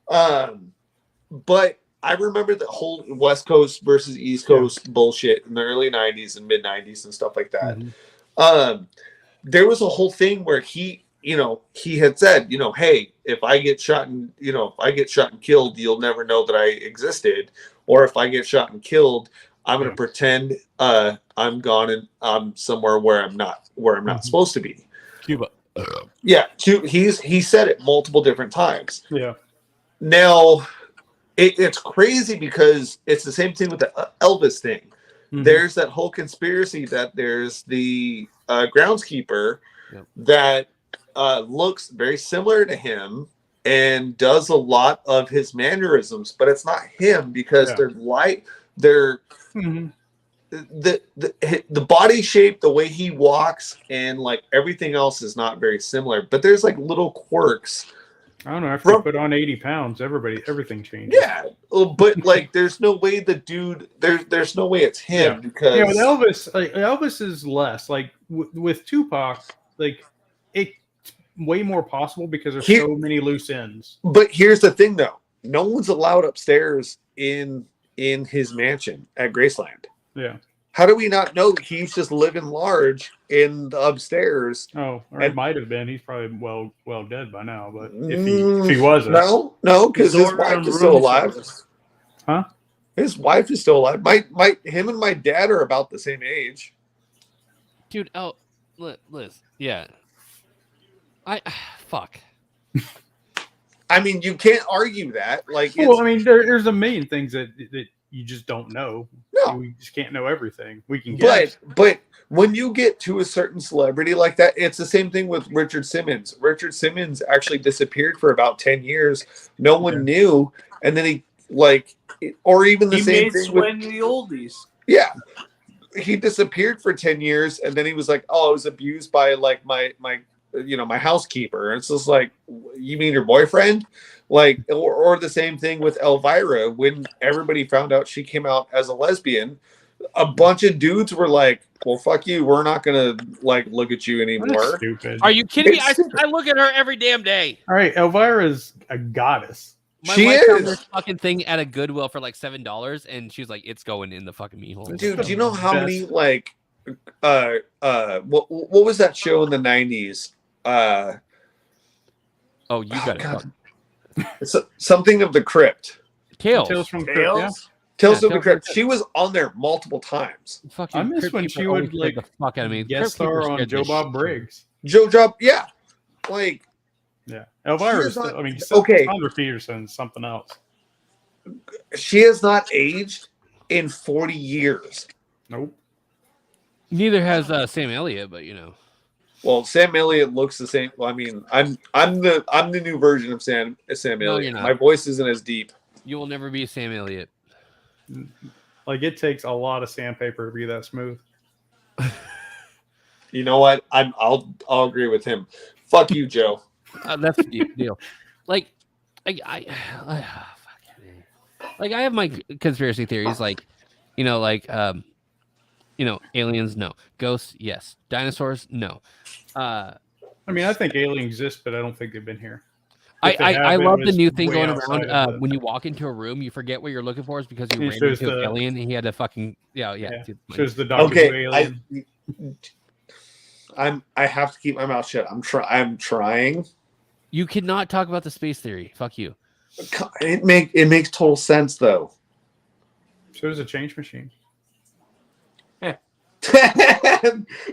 But I remember the whole West Coast versus East Coast bullshit in the early 90s and mid 90s and stuff like that. There was a whole thing where he had said, hey, if I get shot and killed, you'll never know that I existed. Or if I get shot and killed, I'm going to pretend I'm gone and I'm somewhere where I'm not supposed to be. Cuba. Yeah, he said it multiple different times. Yeah. Now, it's crazy because it's the same thing with the Elvis thing. There's that whole conspiracy that there's the groundskeeper that looks very similar to him and does a lot of his mannerisms, but it's not him because they're the body shape, the way he walks, and like everything else is not very similar. But there's like little quirks. I don't know. After you put on 80 pounds, everything changes. Yeah, but like, there's no way the dude. There's no way it's him because with Elvis, Elvis is less like with Tupac. Like it's way more possible because there's so many loose ends. But here's the thing, though: no one's allowed upstairs in his mansion at Graceland. Yeah. How do we not know that he's just living large in the upstairs? Oh, or it might have been. He's probably well dead by now. But if he wasn't, no, because his wife is still alive. Huh? His wife is still alive. Him and my dad are about the same age. Dude, Liz, yeah. Fuck. I mean, you can't argue that. Like, well, I mean, there's a million things that you just don't know. No, we just can't know everything. We can guess. But when you get to a certain celebrity like that, it's the same thing with Richard Simmons. Richard Simmons actually disappeared for about 10 years. No one knew, and then or even the same thing with the oldies. Yeah, he disappeared for 10 years, and then he was like, "Oh, I was abused by like my housekeeper." And it's just like, you mean your boyfriend? Like, or the same thing with Elvira. When everybody found out she came out as a lesbian, a bunch of dudes were like, "Well, fuck you. We're not gonna like look at you anymore." Stupid. Are you kidding me? I look at her every damn day. All right, Elvira's a goddess. My wife found this fucking thing at a Goodwill for like $7, and she was like, "It's going in the fucking meat hole." Dude, do you know how many like what was that show in the 90s? Oh, you got it. It's something of the Crypt. Tales from Crypt. Yeah. Tales of the Crypt. She was on there multiple times. I miss when she would like the fuck out of me. Guest star on Joe Bob Briggs. Yeah, like Elvira. Sandra Peterson's something else. She has not aged in 40 years. Nope. Neither has Sam Elliott, but Well, Sam Elliott looks the same. Well, I mean, I'm the new version of Sam No, Elliott. you're not. My voice isn't as deep. You will never be Sam Elliott. Like it takes a lot of sandpaper to be that smooth. You know what? I'll agree with him. Fuck you, Joe. That's the deal. Like I have my conspiracy theories. Like, aliens, no. Ghosts, yes. Dinosaurs, no. I mean, I think aliens exist, but I don't think they've been here. I love the new thing way going outside around. of When you walk into a room, you forget what you're looking for is because you It ran shows into an the- alien and he had to fucking yeah. Dude, Shows the Doctor Who Okay, alien. I have to keep my mouth shut. I'm trying. you cannot talk about the space theory. Fuck you. It makes total sense though. Shows a change machine.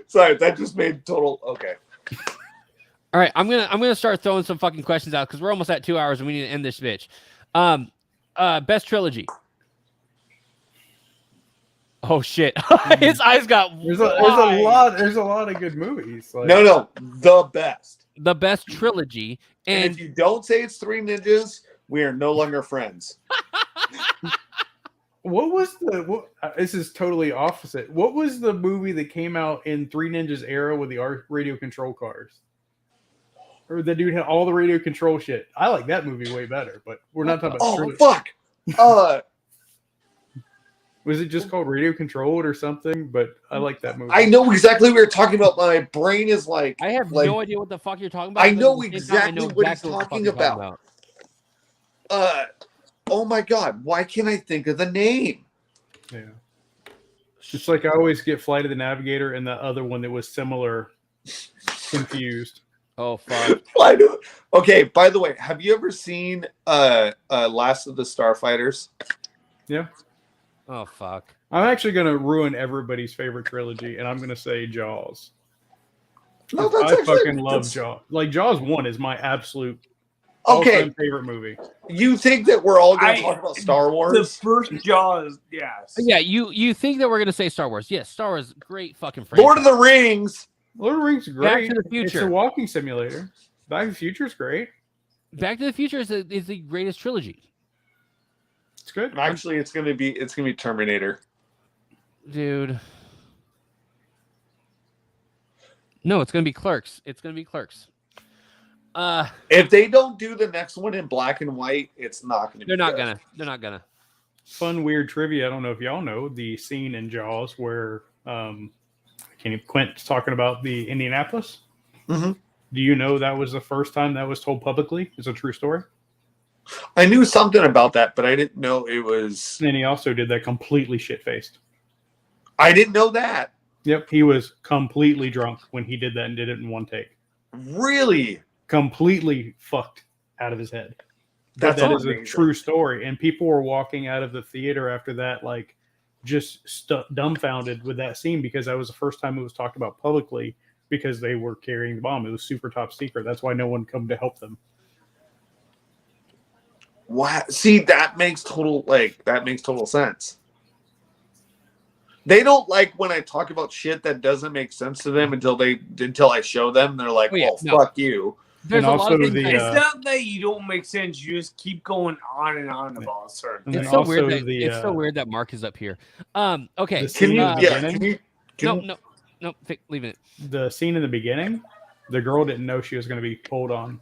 Sorry, that just made total okay. All right, I'm gonna start throwing some fucking questions out because we're almost at 2 hours and we need to end this bitch. Best trilogy. Oh shit! His eyes got. There's a lot of good movies. Like, No, the best. The best trilogy, And and if you don't say it's Three Ninjas, we are no longer friends. what was this is totally opposite. What was the movie that came out in Three Ninjas era with the radio control cars? Or the dude had all the radio control shit. I like that movie way better, but we're not talking about Oh trilogy. fuck! Was it just called Radio Controlled or something? But I like that movie. I know exactly what you're talking about. My brain is like I have like, no idea what the fuck you're talking about. I but know at the same time, exactly what he's the fuck talking you're about. Oh my god! Why can't I think of the name? Yeah. It's like I always get Flight of the Navigator and the other one that was similar confused. Oh fuck! Okay. By the way, have you ever seen Last of the Starfighters? Yeah. Oh fuck! I'm actually going to ruin everybody's favorite trilogy, and I'm going to say Jaws. No, I fucking love Jaws. Like Jaws 1 is my absolute Okay. all-time favorite movie. You think that we're all going to talk about Star The Wars? first Jaws, yes. Yeah, you think that we're gonna say Star Wars? Yes, Star Wars, great fucking franchise. Lord of the Rings. Lord of the Rings is great. Back to the It's Future. a walking simulator. Back to the Future is great. Back to the Future is the greatest trilogy, It's good. Actually, it's gonna be Terminator. dude. No, it's gonna be Clerks. It's gonna be Clerks. If they don't do the next one in black and white, it's not gonna. They're be not good. gonna. They're not gonna. Fun, weird trivia. I don't know if y'all know the scene in Jaws where Quint's talking about the Indianapolis. Mhm. Do you know that was the first time that was told publicly? It's a true story. I knew something about that, but I didn't know it was. And he also did that completely shit-faced. I didn't know that. Yep, he was completely drunk when he did that and did it in one take. Really? Completely fucked out of his head. But That's that is a amazing. true story. And people were walking out of the theater after that, like, just dumbfounded with that scene because that was the first time it was talked about publicly because they were carrying the bomb. It was super top secret. That's why no one come to help them. Wow. See, that makes total sense. They don't like when I talk about shit that doesn't make sense to them until I show them. They're like, Oh, yeah, "Oh, no. fuck you." There's And a lot of also things. the, that- It's not that you don't make sense. You just keep going on and on about certain. And it's then so also weird. It's so the weird that Mark is up here. Okay. The Can scene you? in the Yeah. beginning? Can you? No. Leaving it. the scene in the beginning, the girl didn't know she was going to be pulled on.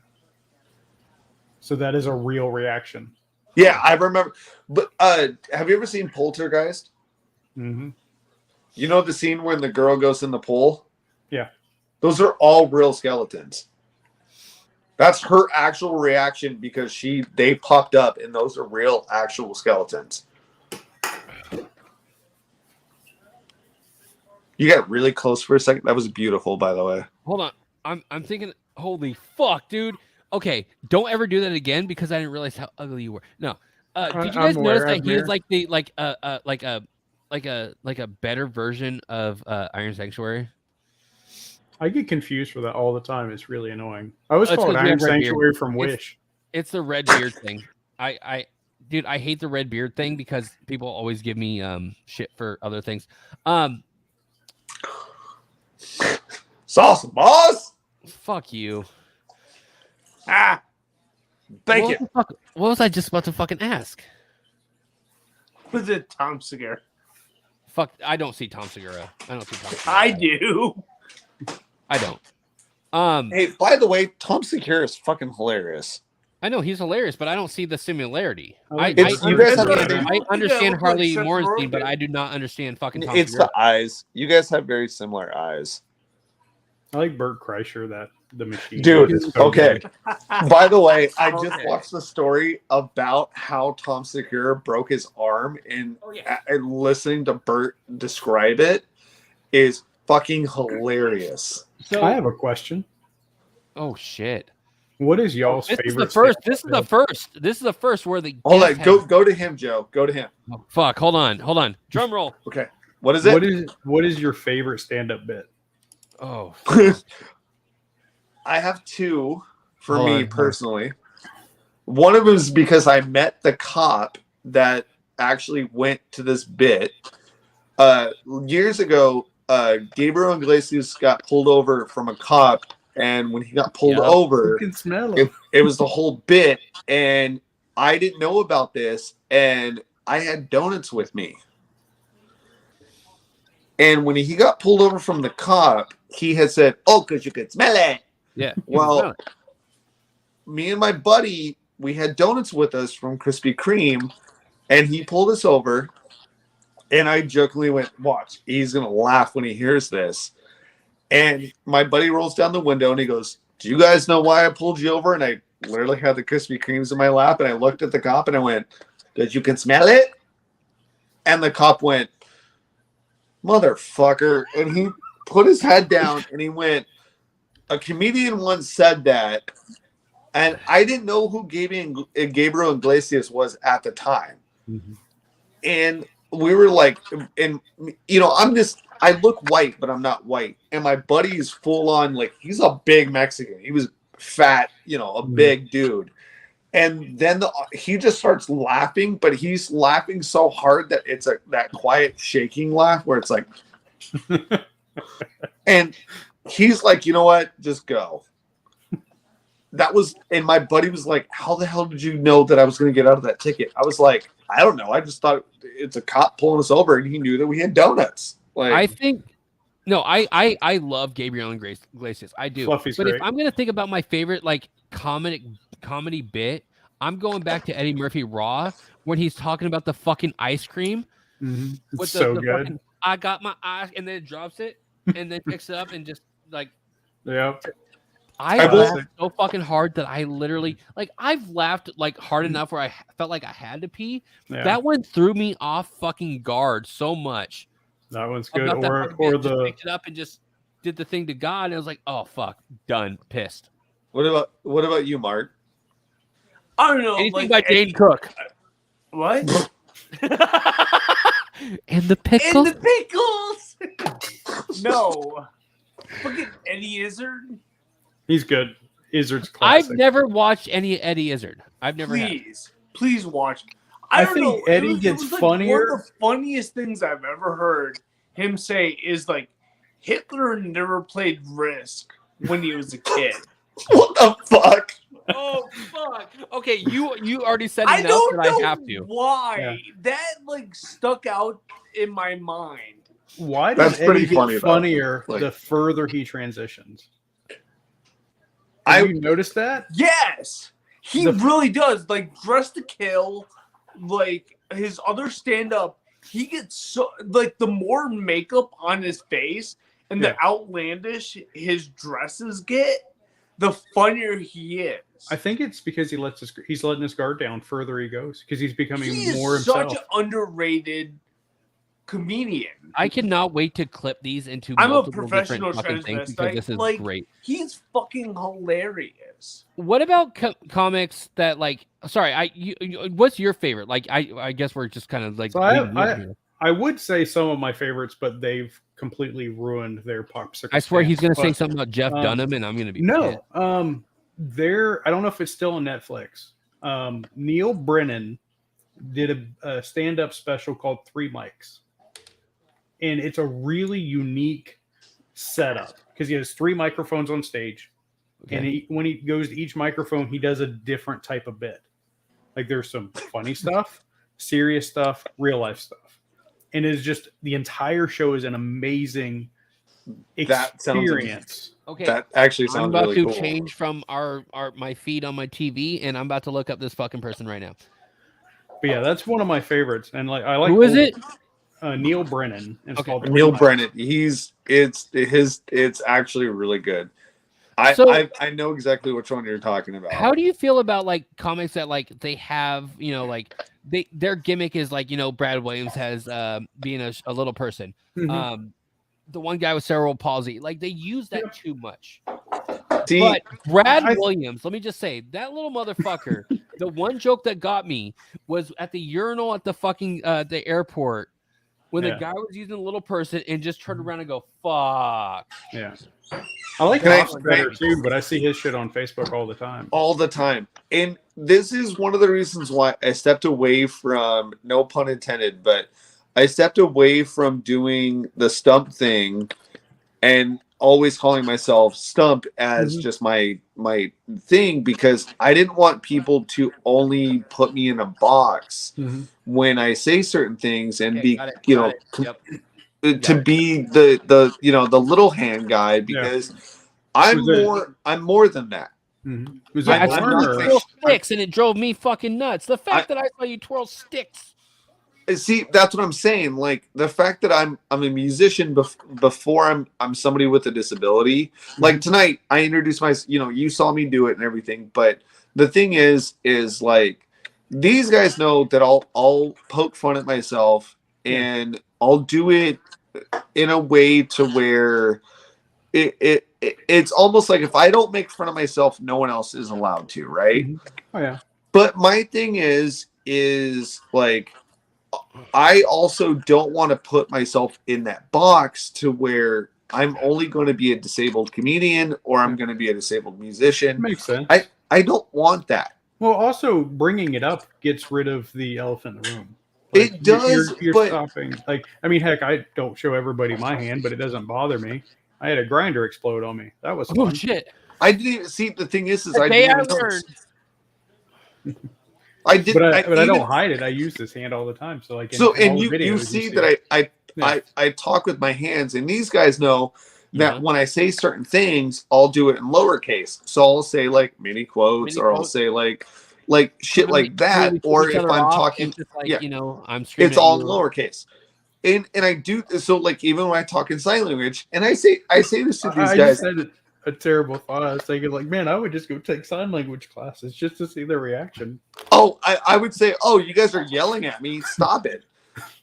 So that is a real reaction. Yeah, I remember. But have you ever seen Poltergeist? Mm-hmm. You know the scene when the girl goes in the pool? Yeah. Those are all real skeletons. That's her actual reaction because they popped up and those are real actual skeletons. You got really close for a second. That was beautiful, by the way. Hold on. I'm thinking. Holy fuck, dude. Okay, don't ever do that again because I didn't realize how ugly you were. No. Did you guys I'm notice aware, that he is I'm like the like a better version of Iron Sanctuary? I get confused for that all the time. It's really annoying. I was It's called 'cause we Iron have red beard. Sanctuary from It's- Wish. It's the red beard thing. Dude, I hate the red beard thing because people always give me shit for other things. Sauce, boss. Fuck you. Ah, bacon. What was I just about to fucking ask? Was it Tom Segura? Fuck, I don't see Tom Segura. I don't see Tom Segura. I do. I don't. Hey, by the way, Tom Segura is fucking hilarious. I know he's hilarious, but I don't see the similarity. I understand Harley Morenstein, but I do not understand fucking Tom It's Segura. the eyes. You guys have very similar eyes. I like Bert Kreischer, the machine. Dude, It's so okay. good. By the way, I just Okay. watched the story about how Tom Segura broke his arm, and, and listening to Bert describe it is fucking hilarious. So, I have a question. oh shit! What is y'all's This is favorite? the first. stand-up This is the bit? first. This is the first where the Hold on, guest go to him, Joe. Go to him. has- oh, fuck. Hold on. Drum roll. Okay. What is it? What is your favorite stand-up bit? Oh, I have two for Hold me on. personally. One of them is because I met the cop that actually went to this bit. Years ago, Gabriel Iglesias got pulled over from a cop, and when he got pulled Yep. over, You can smell it. it was the whole bit, and I didn't know about this, and I had donuts with me. And when he got pulled over from the cop, he had said, "Oh, because you could smell it." yeah. Well, me and my buddy, we had donuts with us from Krispy Kreme, and he pulled us over, and I jokingly went, "Watch, he's gonna laugh when he hears this." And my buddy rolls down the window and he goes, "Do you guys know why I pulled you over?" And I literally had the Krispy Kremes in my lap, and I looked at the cop and I went, "Because you can smell it?" And the cop went, "Motherfucker," and he put his head down and he went, "A comedian once said that," and I didn't know who Gabriel Iglesias was at the time. Mhm. And we were like, and I look white, but I'm not white. And my buddy is full on, like, he's a big Mexican. He was fat, a big dude. And then he just starts laughing, but he's laughing so hard that it's that quiet shaking laugh where it's like, and he's like, "You know what? Just go." And my buddy was like, "How the hell did you know that I was going to get out of that ticket?" I was like, "I don't know. I just thought it's a cop pulling us over, and he knew that we had donuts." Like, I think. No, I love Gabriel Iglesias. I do. Fluffy's but great. if I'm gonna think about my favorite comedy bit, I'm going back to Eddie Murphy Raw when he's talking about the fucking ice cream. Mhm. It's With so the good. fucking, I got my eyes, and then it drops it, and then picks it up and just like Yeah. I will- laughed so fucking hard that I literally I've laughed like hard enough where I felt like I had to pee. Yeah. That one threw me off fucking guard so much. That one's good. About that Or fucking or bit, just the picked it up and just did the thing to God, and I was like, "Oh fuck, done, pissed." what about you, Mark? I don't know. Anything like, by Dane Cook What? and the In pickles. the pickles. No. Fucking Eddie Izzard. he's good. Izzard's I've classic. never watched any Eddie Izzard. I've never. Had. Please watch. I don't think know. Eddie it gets was like funnier. One of the funniest things I've ever heard him say is like Hitler never played Risk when he was a kid. What the fuck? Oh fuck! Okay, you already said I enough don't that know I have to. why Yeah. that like stuck out in my mind. Why That's does pretty Eddie funny, get though. funnier Like- the further he transitions? I- Have you noticed that? Yes, he The- really does. Like Dress to Kill, like his other stand up, he gets so like the more makeup on his face and the outlandish his dresses get, the funnier he is. I think it's because he's letting his guard down further he goes because he's becoming He more is such himself. an underrated comedian. I cannot wait to clip these into I'm a multiple professional different fucking things transvestite. because this is Like, great. He's fucking hilarious. What about comics that what's your favorite? Like, I guess we're just kind of like. So leading in here. I would say some of my favorites, but they've completely ruined their popsicle. I swear he's going to say But- something about Jeff Dunham, and I'm going to be pissed. No. I don't know if it's still on Netflix. Neil Brennan did a stand-up special called Three Mics. And it's a really unique setup because he has 3 microphones on stage, and when he goes to each microphone, he does a different type of bit. Like there's some funny stuff, serious stuff, real life stuff, and it's just the entire show is an amazing experience. Okay, that actually sounds I'm about really to cool. change from my feed on my TV, and I'm about to look up this fucking person right now. But yeah, that's one of my favorites, and like I like Who is it? Neil Brennan. It's called Neil Brennan. It's actually really good. I know exactly which one you're talking about. How do you feel about like comics that like they have, you know, like their gimmick is like, you know, Brad Williams has being a little person. Mm-hmm. The one guy with cerebral palsy, like they use that too much. See, But Brad Williams, let me just say, that little motherfucker, the one joke that got me was at the urinal at the fucking the airport when the guy was using a little person and just turned around and go, fuck. Yeah. I like Hoffman better too, but I see his shit on Facebook all the time. All the time. And this is one of the reasons why I stepped away from, no pun intended, but I stepped away from doing the Stump thing and always calling myself Stump as just my thing, because I didn't want people to only put me in a box when I say certain things and be to be the you know, the little hand guy, because I'm more than that. I saw you twirl sticks and it drove me fucking nuts. The fact that I saw you twirl sticks. See, that's what I'm saying. Like the fact that I'm a musician before I'm somebody with a disability. Like tonight, I introduced you saw me do it and everything. But the thing is like these guys know that I'll poke fun at myself and I'll do it in a way to where it's almost like if I don't make fun of myself, no one else is allowed to, right? Oh yeah. But my thing is like, I also don't want to put myself in that box to where I'm only going to be a disabled comedian or I'm going to be a disabled musician. Makes sense. I don't want that. Well, also bringing it up gets rid of the elephant in the room. Like, it does, you're stopping. Like, I mean, heck, I don't show everybody my hand, but it doesn't bother me. I had a grinder explode on me. That was fun. Oh shit! I didn't even see. The thing is I learned. I did, but I don't hide it. I use this hand all the time. So like, you see that I talk with my hands, and these guys know that when I say certain things, I'll do it in lowercase. So I'll say like mini quotes, I'll say like shit like that. Or if I'm talking, you know, I'm screaming. It's all in lowercase. And I do so, like, even when I talk in sign language, and I say this to these guys. Just said a terrible thought. I was thinking, like, man, I would just go take sign language classes just to see their reaction. Oh, I would say, oh, you guys are yelling at me. Stop it.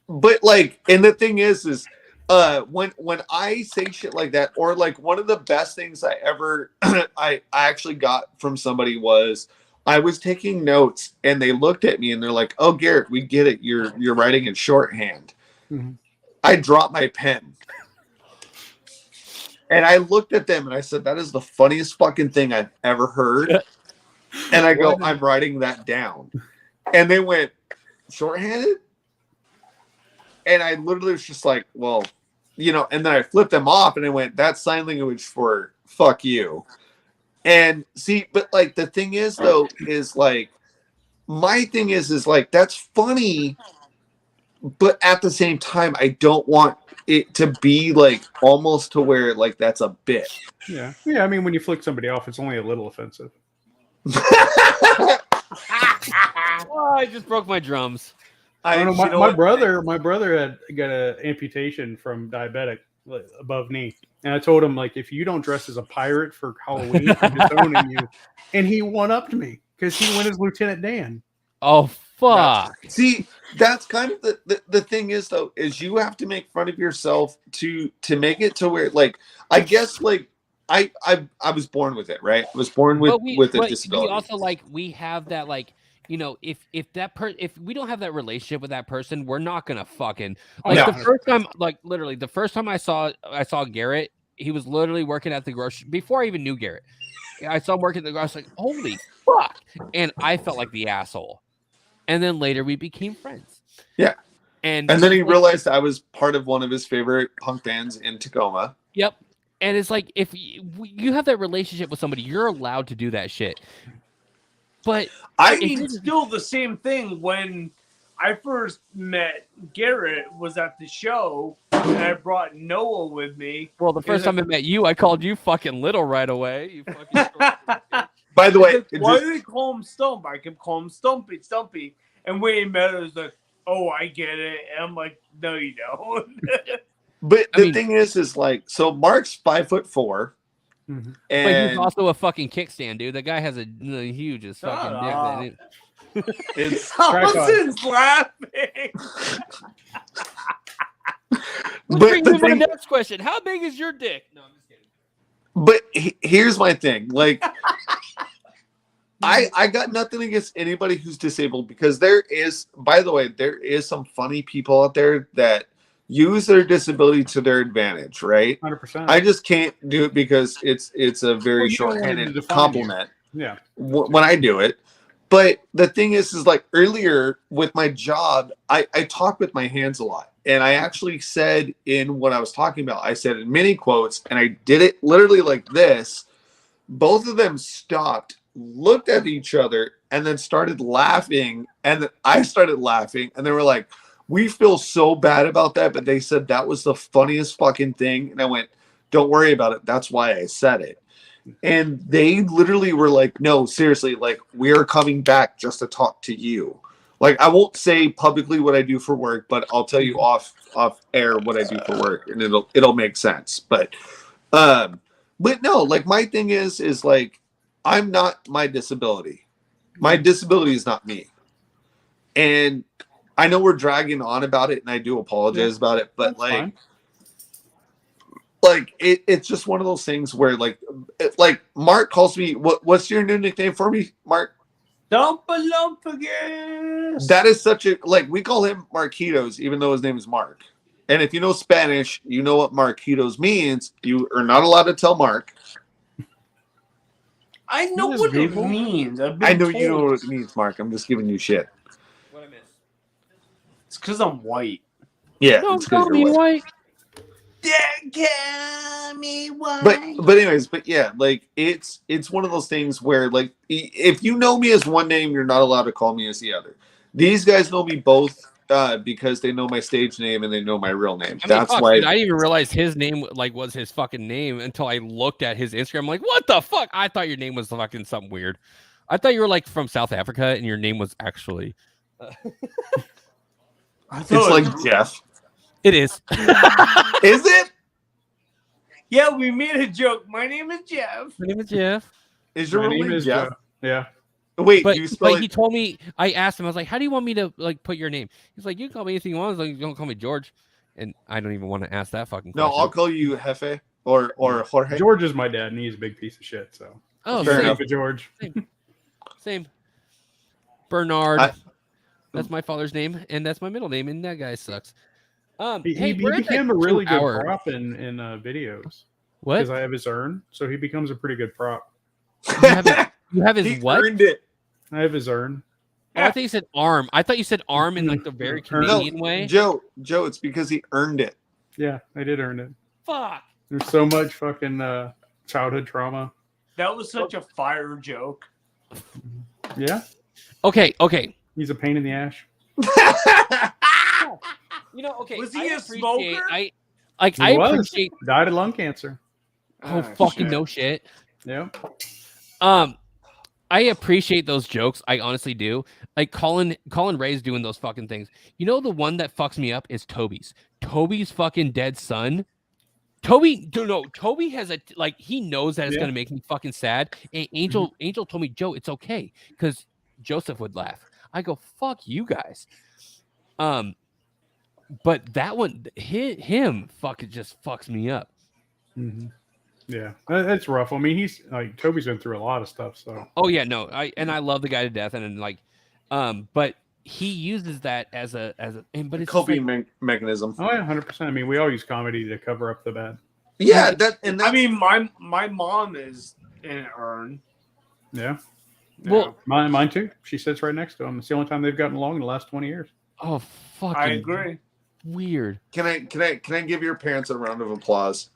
But like, and the thing is when I say shit like that, or like one of the best things I ever I actually got from somebody was I was taking notes and they looked at me and they're like, oh, Garrett, we get it. You're writing in shorthand. I dropped my pen. And I looked at them and I said, that is the funniest fucking thing I've ever heard. And I go, I'm writing that down. And they went, shorthanded? And I literally was just like, well, you know, and then I flipped them off and I went, that's sign language for fuck you. And see, but like the thing is though, is like, my thing is like, that's funny. But at the same time, I don't want it to be like almost to where like that's a bit. Yeah. I mean, when you flick somebody off, it's only a little offensive. Oh, I just broke my drums. I don't know, my brother had got an amputation from diabetic above knee, and I told him, like, if you don't dress as a pirate for Halloween, I'm disowning you. And he one-upped me because he went as Lieutenant Dan. Oh fuck! See, that's kind of the thing is though, is you have to make fun of yourself to make it to where, like, I guess, like, I was born with it, right? I was born with a disability. We also, like, we have that, like, you know, if we don't have that relationship with that person, we're not gonna fucking like the first time, like literally the first time I saw Garrett, he was literally working at the grocery before I even knew Garrett. I saw him working at the grocery, like, holy fuck, and I felt like the asshole. And then later we became friends. Yeah. And then he realized I was part of one of his favorite punk bands in Tacoma. Yep. And it's like if you have that relationship with somebody, you're allowed to do that shit. But I mean, still the same thing. When I first met Garrett was at the show, and I brought Noah with me. Well, the first time I met you, I called you fucking little right away. You fucking By the way, why do they call him Stump? I kept calling him Stumpy. And when he met us, like, oh, I get it. And I'm like, no, you don't. But the thing is like, so Mark's 5'4", Mm-hmm. and but he's also a fucking kickstand, dude. That guy has a hugest fucking dick. It's Allison's laughing. Which But brings the me to the thing- next question: how big is your dick? No, I'm just kidding. But here's my thing. Like, I got nothing against anybody who's disabled, because there is, by the way, there is some funny people out there that use their disability to their advantage, right? 100%. I just can't do it because it's a very Well, you don't want it to short-handed define compliment Yeah. when I do it. But the thing is like earlier with my job, I talk with my hands a lot. And I actually said in what I was talking about, I said in many quotes, and I did it literally like this. Both of them stopped, looked at each other, and then started laughing. And then I started laughing, and they were like, we feel so bad about that. But they said that was the funniest fucking thing. And I went, don't worry about it. That's why I said it. And they literally were like, no, seriously, like, we're coming back just to talk to you. Like, I won't say publicly what I do for work, but I'll tell you off air what I do for work, and it'll make sense. But no, like, my thing is like, I'm not my disability. My disability is not me. And I know we're dragging on about it, and I do apologize about it, but That's fine. like it's just one of those things where like Mark calls me, what's your new nickname for me, Mark? Dumpalumpagus. That is such a, like, we call him Marquitos even though his name is Mark. And if you know Spanish, you know what Marquitos means. You are not allowed to tell Mark. I know Yes, what it people. means. I know you know what it means, Mark. I'm just giving you shit. What I missed? It's because I'm white. Yeah, Don't it's 'cause call you're me white. white. But yeah, like it's one of those things where, like, if you know me as one name, you're not allowed to call me as the other. These guys know me both because they know my stage name and they know my real name. I mean, That's fuck, why. dude, I didn't even realize his name like was his fucking name until I looked at his Instagram. I'm like, what the fuck? I thought your name was fucking something weird. I thought you were like from South Africa and your name was actually. It's like Jeff. It is. Is it? Yeah, we made a joke. My name is Jeff. My name is Jeff. Is your My real name name is Jeff? Yeah. Wait, But, you spell but he it? told me, I asked him, I was like, how do you want me to like put your name? He's like, you can call me anything you want. I was like, don't call me George. And I don't even want to ask that fucking No, question. I'll call you Jefe or Jorge. George is my dad, and he's a big piece of shit. So Oh, Fair same, enough. for George. same. Bernard. I- That's my father's name, and that's my middle name, and that guy sucks. He Hey, we're at became that a really good 2 hour. prop in videos What? because I have his urn, so he becomes a pretty good prop. You have his He what? earned it. I have his urn. Oh, I thought you said arm. I thought you said arm in like the very No, Canadian way. Joe, it's because he earned it. Yeah, I did earn it. Fuck. There's so much fucking childhood trauma. That was such a fire joke. Yeah, Okay. he's a pain in the ass. You know, okay. Was he I a appreciate- smoker? I He was. appreciate. Died of lung cancer. Oh, Ah, fucking shit. no shit. Yeah. I appreciate those jokes. I honestly do. Like Colin Ray's doing those fucking things. You know, the one that fucks me up is Toby's fucking dead son. Toby has a, like, he knows that it's gonna make me fucking sad. And Angel told me, Joe, it's okay, because Joseph would laugh. I go, fuck you guys. But that one, him fucking just fucks me up. Mm-hmm. Yeah, that's rough. I mean, he's like Toby's been through a lot of stuff. So Oh yeah, no, I love the guy to death, and like, but he uses that as a, but it's just Coping mechanism. oh yeah, 100%. I mean, we all use comedy to cover up the bad. Yeah, I mean, my mom is in an urn. Yeah, Well, mine too. She sits right next to him. It's the only time they've gotten along in the last 20 years. oh fucking I agree. weird. can I give your parents a round of applause?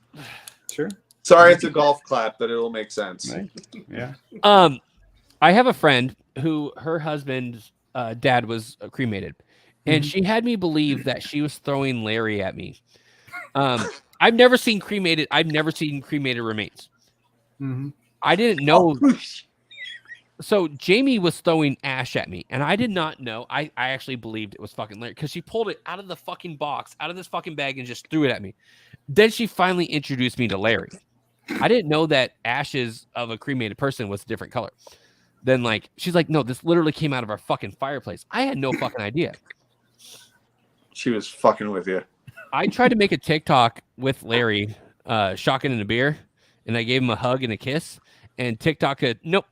Sure. Sorry, it's a golf clap, but it'll make sense. Right? Yeah. I have a friend who her husband's dad was cremated, and she had me believe that she was throwing Larry at me. I've never seen cremated remains. Mm-hmm. I didn't know. So Jamie was throwing ash at me, and I did not know. I actually believed it was fucking Larry because she pulled it out of the fucking box, out of this fucking bag, and just threw it at me. Then she finally introduced me to Larry. I didn't know that ashes of a cremated person was a different color. Then she's like, no, this literally came out of our fucking fireplace. I had no fucking idea. She was fucking with you. I tried to make a TikTok with Larry, shotgun and a beer, and I gave him a hug and a kiss, and TikTok said, nope.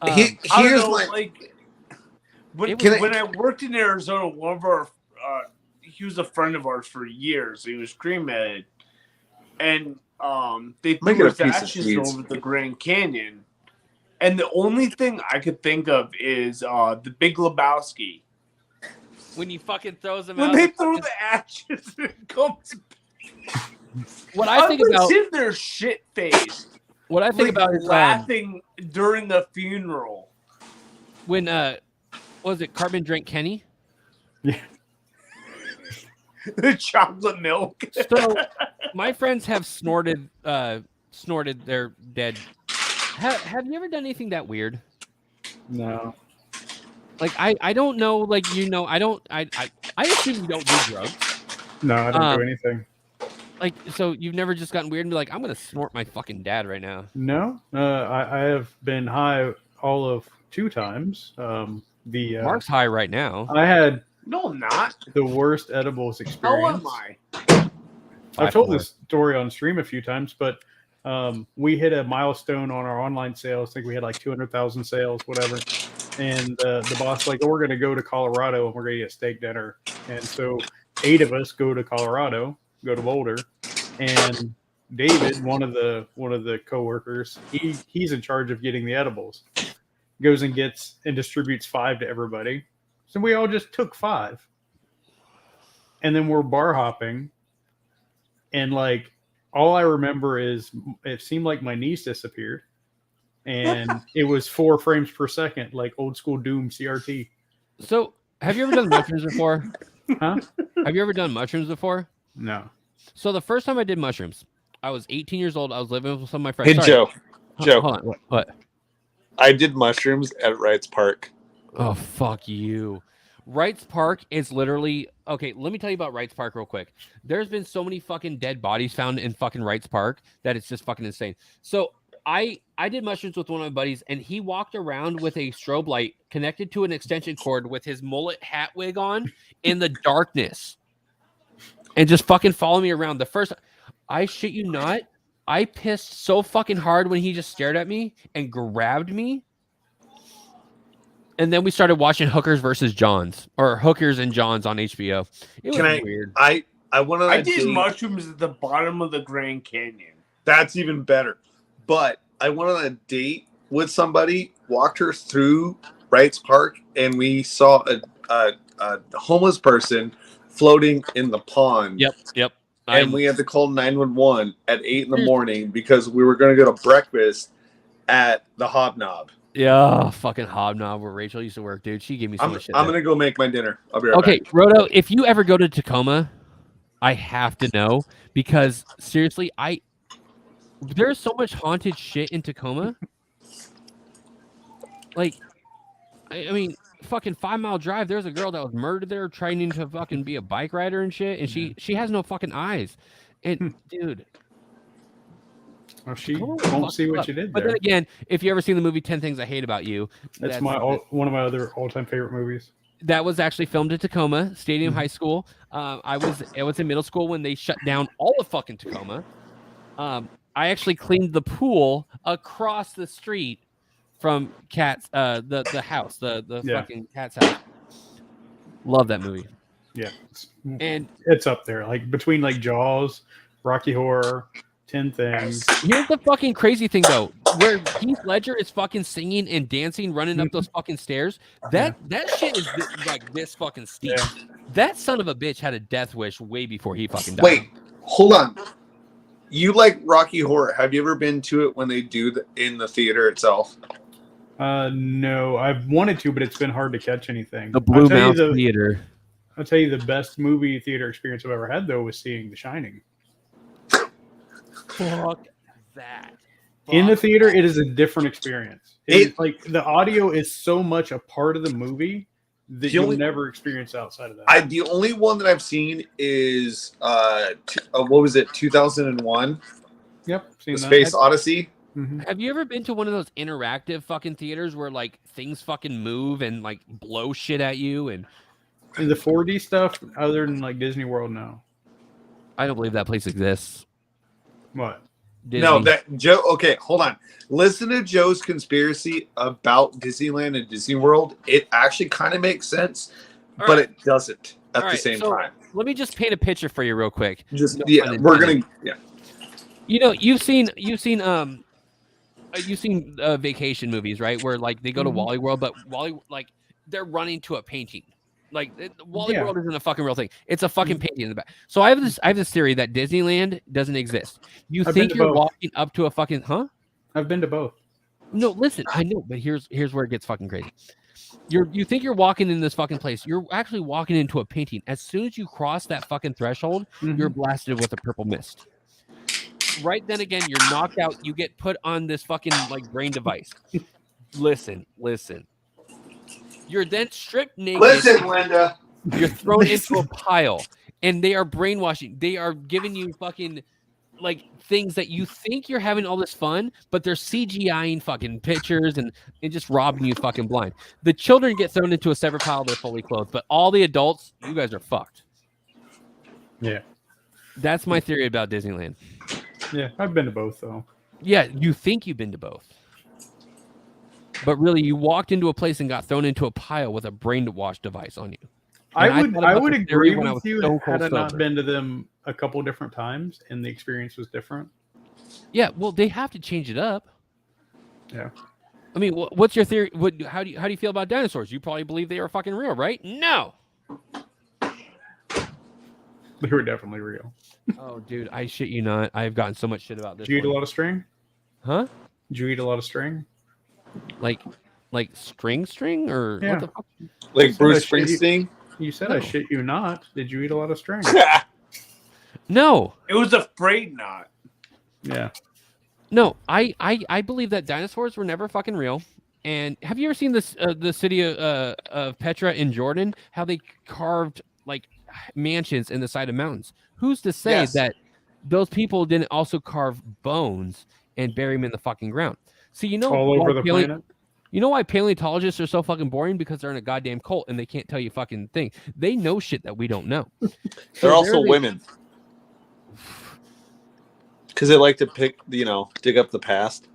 Here's when I worked in Arizona, one of our he was a friend of ours for years. He was cremated, and they threw his ashes over the Grand Canyon. And the only thing I could think of is the Big Lebowski. When he fucking throws them when out. When they throw the ashes, it comes. What I think about in their shit face. What I think about is laughing during the funeral. When was it Cartman drank Kenny? Yeah. The chocolate milk. So my friends have snorted their dead. Have you ever done anything that weird? No. I don't know. I assume you don't do drugs. No, I don't do anything. So you've never just gotten weird and be like, I'm gonna snort my fucking dad right now. No, I have been high all of 2 times. Mark's high right now. I had I'm not the worst edibles experience. How am I? I've told this story on stream a few times, but we hit a milestone on our online sales. I think we had 200,000 sales, whatever. And the boss we're going to go to Colorado and we're going to get steak dinner. And so 8 of us go to Colorado, go to Boulder, and David, one of the coworkers, he's in charge of getting the edibles. Goes and gets and distributes 5 to everybody. So we all just took 5. And then we're bar hopping, and all I remember is it seemed like my niece disappeared, and it was 4 frames per second, like old school Doom CRT. So, have you ever done mushrooms before? Huh? Have you ever done mushrooms before? No. So the first time I did mushrooms, I was 18 years old. I was living with some of my friends. Hey, Joe. Joe. Hold on. What? I did mushrooms at Wrights Park. Oh, fuck you. Wrights Park is literally... Okay, let me tell you about Wrights Park real quick. There's been so many fucking dead bodies found in fucking Wrights Park that it's just fucking insane. So I did mushrooms with one of my buddies, and he walked around with a strobe light connected to an extension cord with his mullet hat wig on in the darkness. And just fucking follow me around. The first... I shit you not, I pissed so fucking hard when he just stared at me and grabbed me. And then we started watching Hookers versus Johns, or Hookers and Johns on HBO. It was weird. I did mushrooms at the bottom of the Grand Canyon. That's even better. But I went on a date with somebody, walked her through Wrights Park, and we saw a homeless person floating in the pond. Yep. And we had to call 911 at 8 in the morning because we were going to go to breakfast at the Hobnob. Yeah, fucking Hobnob where Rachel used to work, dude. She gave me so much shit. I'm going to go make my dinner. I'll be right back. Okay, Roto, if you ever go to Tacoma, I have to know because seriously, there's so much haunted shit in Tacoma. I mean, fucking 5 Mile Drive, there's a girl that was murdered there trying to fucking be a bike rider and shit, and she has no fucking eyes. And dude, well, she won't see what you did there. But then again, if you ever seen the movie 10 Things I Hate About You, that's one of my other all-time favorite movies. That was actually filmed at Tacoma Stadium High School. I was in middle school when they shut down all of fucking Tacoma. I actually cleaned the pool across the street from Cat's the house, the fucking Cat's house. Love that movie. Yeah. And it's up there, between Jaws, Rocky Horror, 10 Things. Here's the fucking crazy thing though, where Heath Ledger is fucking singing and dancing, running up those fucking stairs. That shit is this fucking steep. Yeah. That son of a bitch had a death wish way before he fucking died. Wait, hold on. You like Rocky Horror? Have you ever been to it when they do in the theater itself? No, I've wanted to, but it's been hard to catch anything. The Blue Mouse Theater. I'll tell you the best movie theater experience I've ever had, though, was seeing The Shining. Fuck that. In the theater, it is a different experience. It's like the audio is so much a part of the movie that you'll never experience outside of that. The only one that I've seen is what was it? 2001. Yep, The Space Odyssey. Mm-hmm. Have you ever been to one of those interactive fucking theaters where like things fucking move and like blow shit at you and the 4D stuff, other than like Disney World, no. I don't believe that place exists. What? Disney. No, that Joe. Okay, hold on. Listen to Joe's conspiracy about Disneyland and Disney World. It actually kind of makes sense, but it doesn't at the same time. Let me just paint a picture for you real quick. Just we're gonna. You know, you've seen vacation movies, right? Where like they go to Wally World, but Wally like they're running to a painting. Like Wally World isn't a fucking real thing. It's a fucking painting in the back. So I have this theory that Disneyland doesn't exist. I've think you're walking up to a fucking I've been to both. No, listen, I know, but here's where it gets fucking crazy. You think you're walking in this fucking place. You're actually walking into a painting. As soon as you cross that fucking threshold, you're blasted with a purple mist. Right then again, you're knocked out. You get put on this fucking like brain device. Listen. You're then stripped naked. Listen, Linda. You're thrown into a pile, and they are brainwashing. They are giving you fucking like things that you think you're having all this fun, but they're CGIing fucking pictures and just robbing you fucking blind. The children get thrown into a separate pile. They're fully clothed, but all the adults, you guys are fucked. Yeah, that's my theory about Disneyland. Yeah, I've been to both though. Yeah, you think you've been to both. But really, you walked into a place and got thrown into a pile with a brainwash device on you. And I would agree with you had I not sober. been to them a couple different times and the experience was different. Yeah, well, they have to change it up. Yeah. I mean, what's your theory? How do you feel about dinosaurs? You probably believe they are fucking real, right? No. They were definitely real. Oh, dude, I shit you not. I've gotten so much shit about this. Did you eat a lot of string? Huh? Did you eat a lot of string? Like string or yeah. What the fuck? Like Bruce Springsteen? You said I shit you not. Did you eat a lot of string? No. It was a frayed knot. Yeah. No, I believe that dinosaurs were never fucking real. And have you ever seen this the city of Petra in Jordan? How they carved like mansions in the side of mountains. Who's to say that those people didn't also carve bones and bury them in the fucking ground? See, you know, all over the planet. You know why paleontologists are so fucking boring? Because they're in a goddamn cult and they can't tell you fucking thing. They know shit that we don't know. They're also women. Because they like to dig up the past.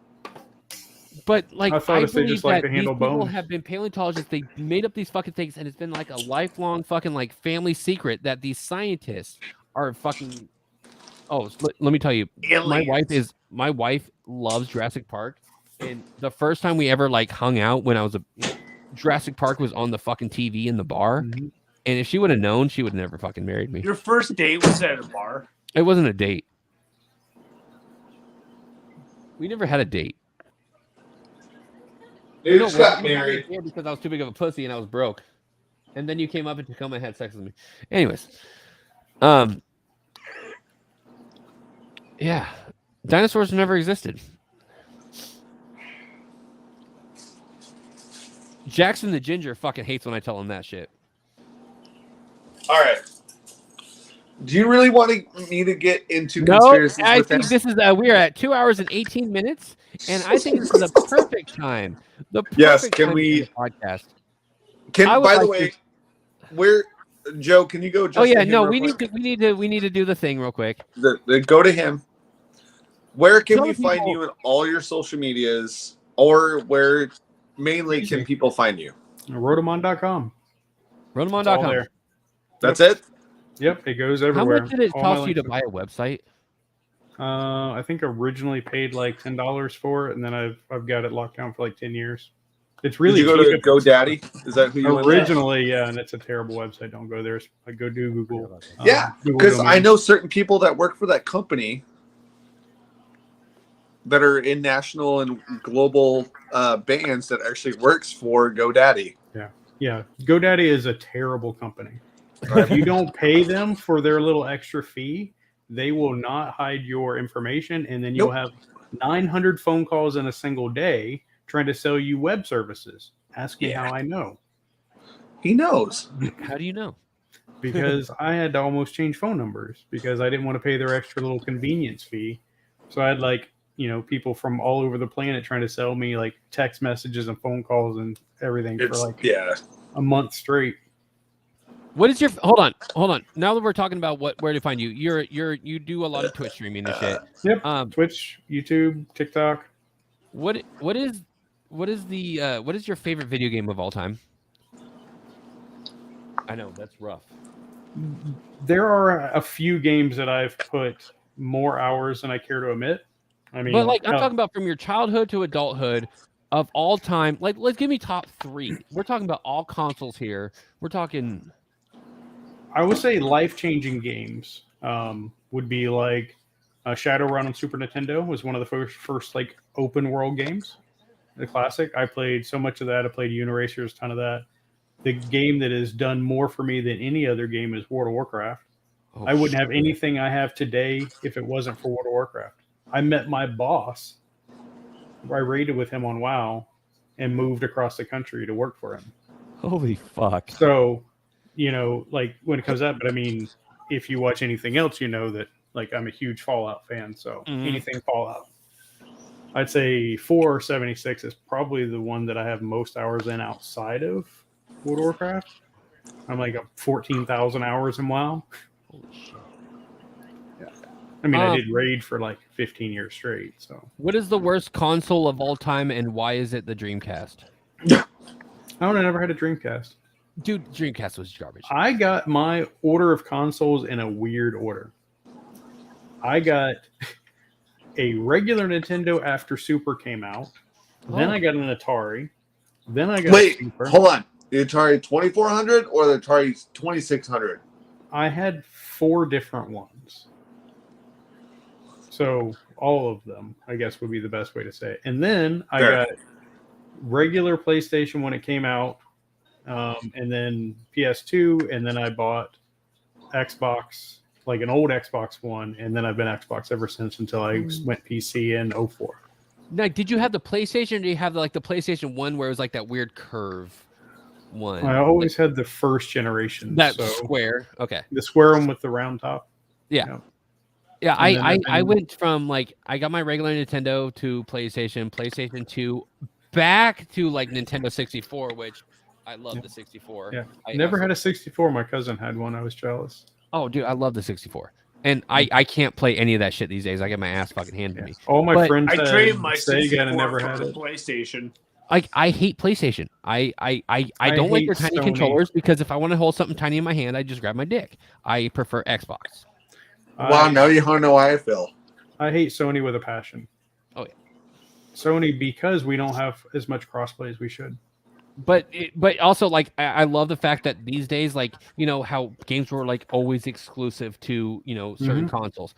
But like, I believe just that like to these handle people bones. have been paleontologists. They made up these fucking things, and it's been like a lifelong fucking like family secret that these scientists are fucking. Oh, let me tell you, my wife loves Jurassic Park, and the first time we ever like hung out when I was Jurassic Park was on the fucking TV in the bar, and if she would have known, she would have never fucking married me. Your first date was at a bar? It wasn't a date. We never had a date. They just got married because I was too big of a pussy and I was broke. And then you came up in Tacoma and had sex with me. Anyways. Yeah. Dinosaurs never existed. Jackson the Ginger fucking hates when I tell him that shit. All right. Do you really want me to get into conspiracies? No, I think this is we are at 2 hours and 18 minutes, and I think this is the perfect time. Yes, can we podcast? By the way, where Joe? Can you go? Oh yeah, no, we need to do the thing real quick. Go to him. Where can we find you in all your social medias, or where mainly can people find you? Rotomon.com. Rotomon.com. That's it. Yep, it goes everywhere. How much did it cost you to buy a website? I think originally paid like $10 for it, and then I've got it locked down for like 10 years. It's really. Did you go to GoDaddy? Is that who you originally? Yeah, and it's a terrible website. Don't go there. Go do Google. Yeah, because I know certain people that work for that company that are in national and global bands that actually works for GoDaddy. Yeah. GoDaddy is a terrible company. If you don't pay them for their little extra fee, they will not hide your information, and then you'll have 900 phone calls in a single day trying to sell you web services. Ask me how I know. He knows. How do you know? Because I had to almost change phone numbers because I didn't want to pay their extra little convenience fee. So I had people from all over the planet trying to sell me like text messages and phone calls and everything for a month straight. What is your hold on? Now that we're talking about where to find you, you do a lot of Twitch streaming and shit. Yep. Twitch, YouTube, TikTok. What is your favorite video game of all time? I know that's rough. There are a few games that I've put more hours than I care to admit. I mean, but I'm talking about from your childhood to adulthood of all time. Like, let's give me top 3. We're talking about all consoles here. We're talking. I would say life-changing games would be like Shadowrun on Super Nintendo was one of the first like open world games. The classic. I played so much of that. I played Uniracers, a ton of that. The game that has done more for me than any other game is World of Warcraft. I wouldn't have anything I have today if it wasn't for World of Warcraft. I met my boss. I raided with him on WoW and moved across the country to work for him. Holy fuck. So, like when it comes up, but I mean, if you watch anything else, you know that like I'm a huge Fallout fan. So anything Fallout. I'd say 476 is probably the one that I have most hours in outside of World of Warcraft. I'm like 14,000 hours in WoW. Holy shit. Yeah. I mean, I did raid for like 15 years straight. So, what is the worst console of all time, and why is it the Dreamcast? I never had a Dreamcast. Dude, Dreamcast was garbage. I got my order of consoles in a weird order. I got a regular Nintendo after Super came out. Then I got an Atari. Then I got a Super. Hold on. The Atari 2400 or the Atari 2600? I had 4 different ones. So all of them, I guess, would be the best way to say it. And then I got regular PlayStation when it came out, and then PS2, and then I bought Xbox, like an old Xbox One, and then I've been Xbox ever since until I went PC in 04. Now, did you have the PlayStation, or did you have like the PlayStation 1 where it was like that weird curve one? I always had the first generation. That square. Okay. The square one with the round top. Yeah. Yeah, I went from like I got my regular Nintendo to PlayStation 2, back to like Nintendo 64, which I love the 64. Yeah, I never had a 64. My cousin had one. I was jealous. Oh, dude, I love the 64. And I can't play any of that shit these days. I get my ass fucking handed to me. All my friends I traded my Sega and never for had the PlayStation. I hate PlayStation. I don't like their tiny Sony controllers because if I want to hold something tiny in my hand, I just grab my dick. I prefer Xbox. Wow, now you want to know why I feel. I hate Sony with a passion. Oh yeah, Sony because we don't have as much crossplay as we should. But also like I love the fact that these days, like, you know how games were like always exclusive to, you know, certain consoles.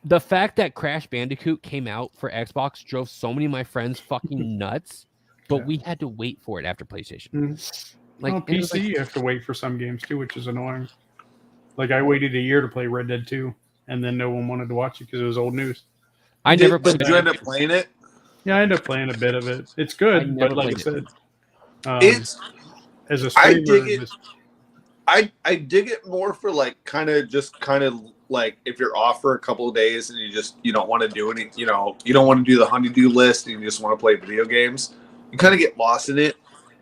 The fact that Crash Bandicoot came out for Xbox drove so many of my friends fucking nuts. But we had to wait for it after PlayStation. Like PC, you have to wait for some games too, which is annoying. Like I waited a year to play Red Dead 2, and then no one wanted to watch it because it was old news. Did you end up playing it? Yeah, I ended up playing a bit of it. It's good, but like I said, it's as a streamer, I dig it more for like kind of like if you're off for a couple of days and you don't want to do any, you don't want to do the honey-do list and you just want to play video games. You kind of get lost in it.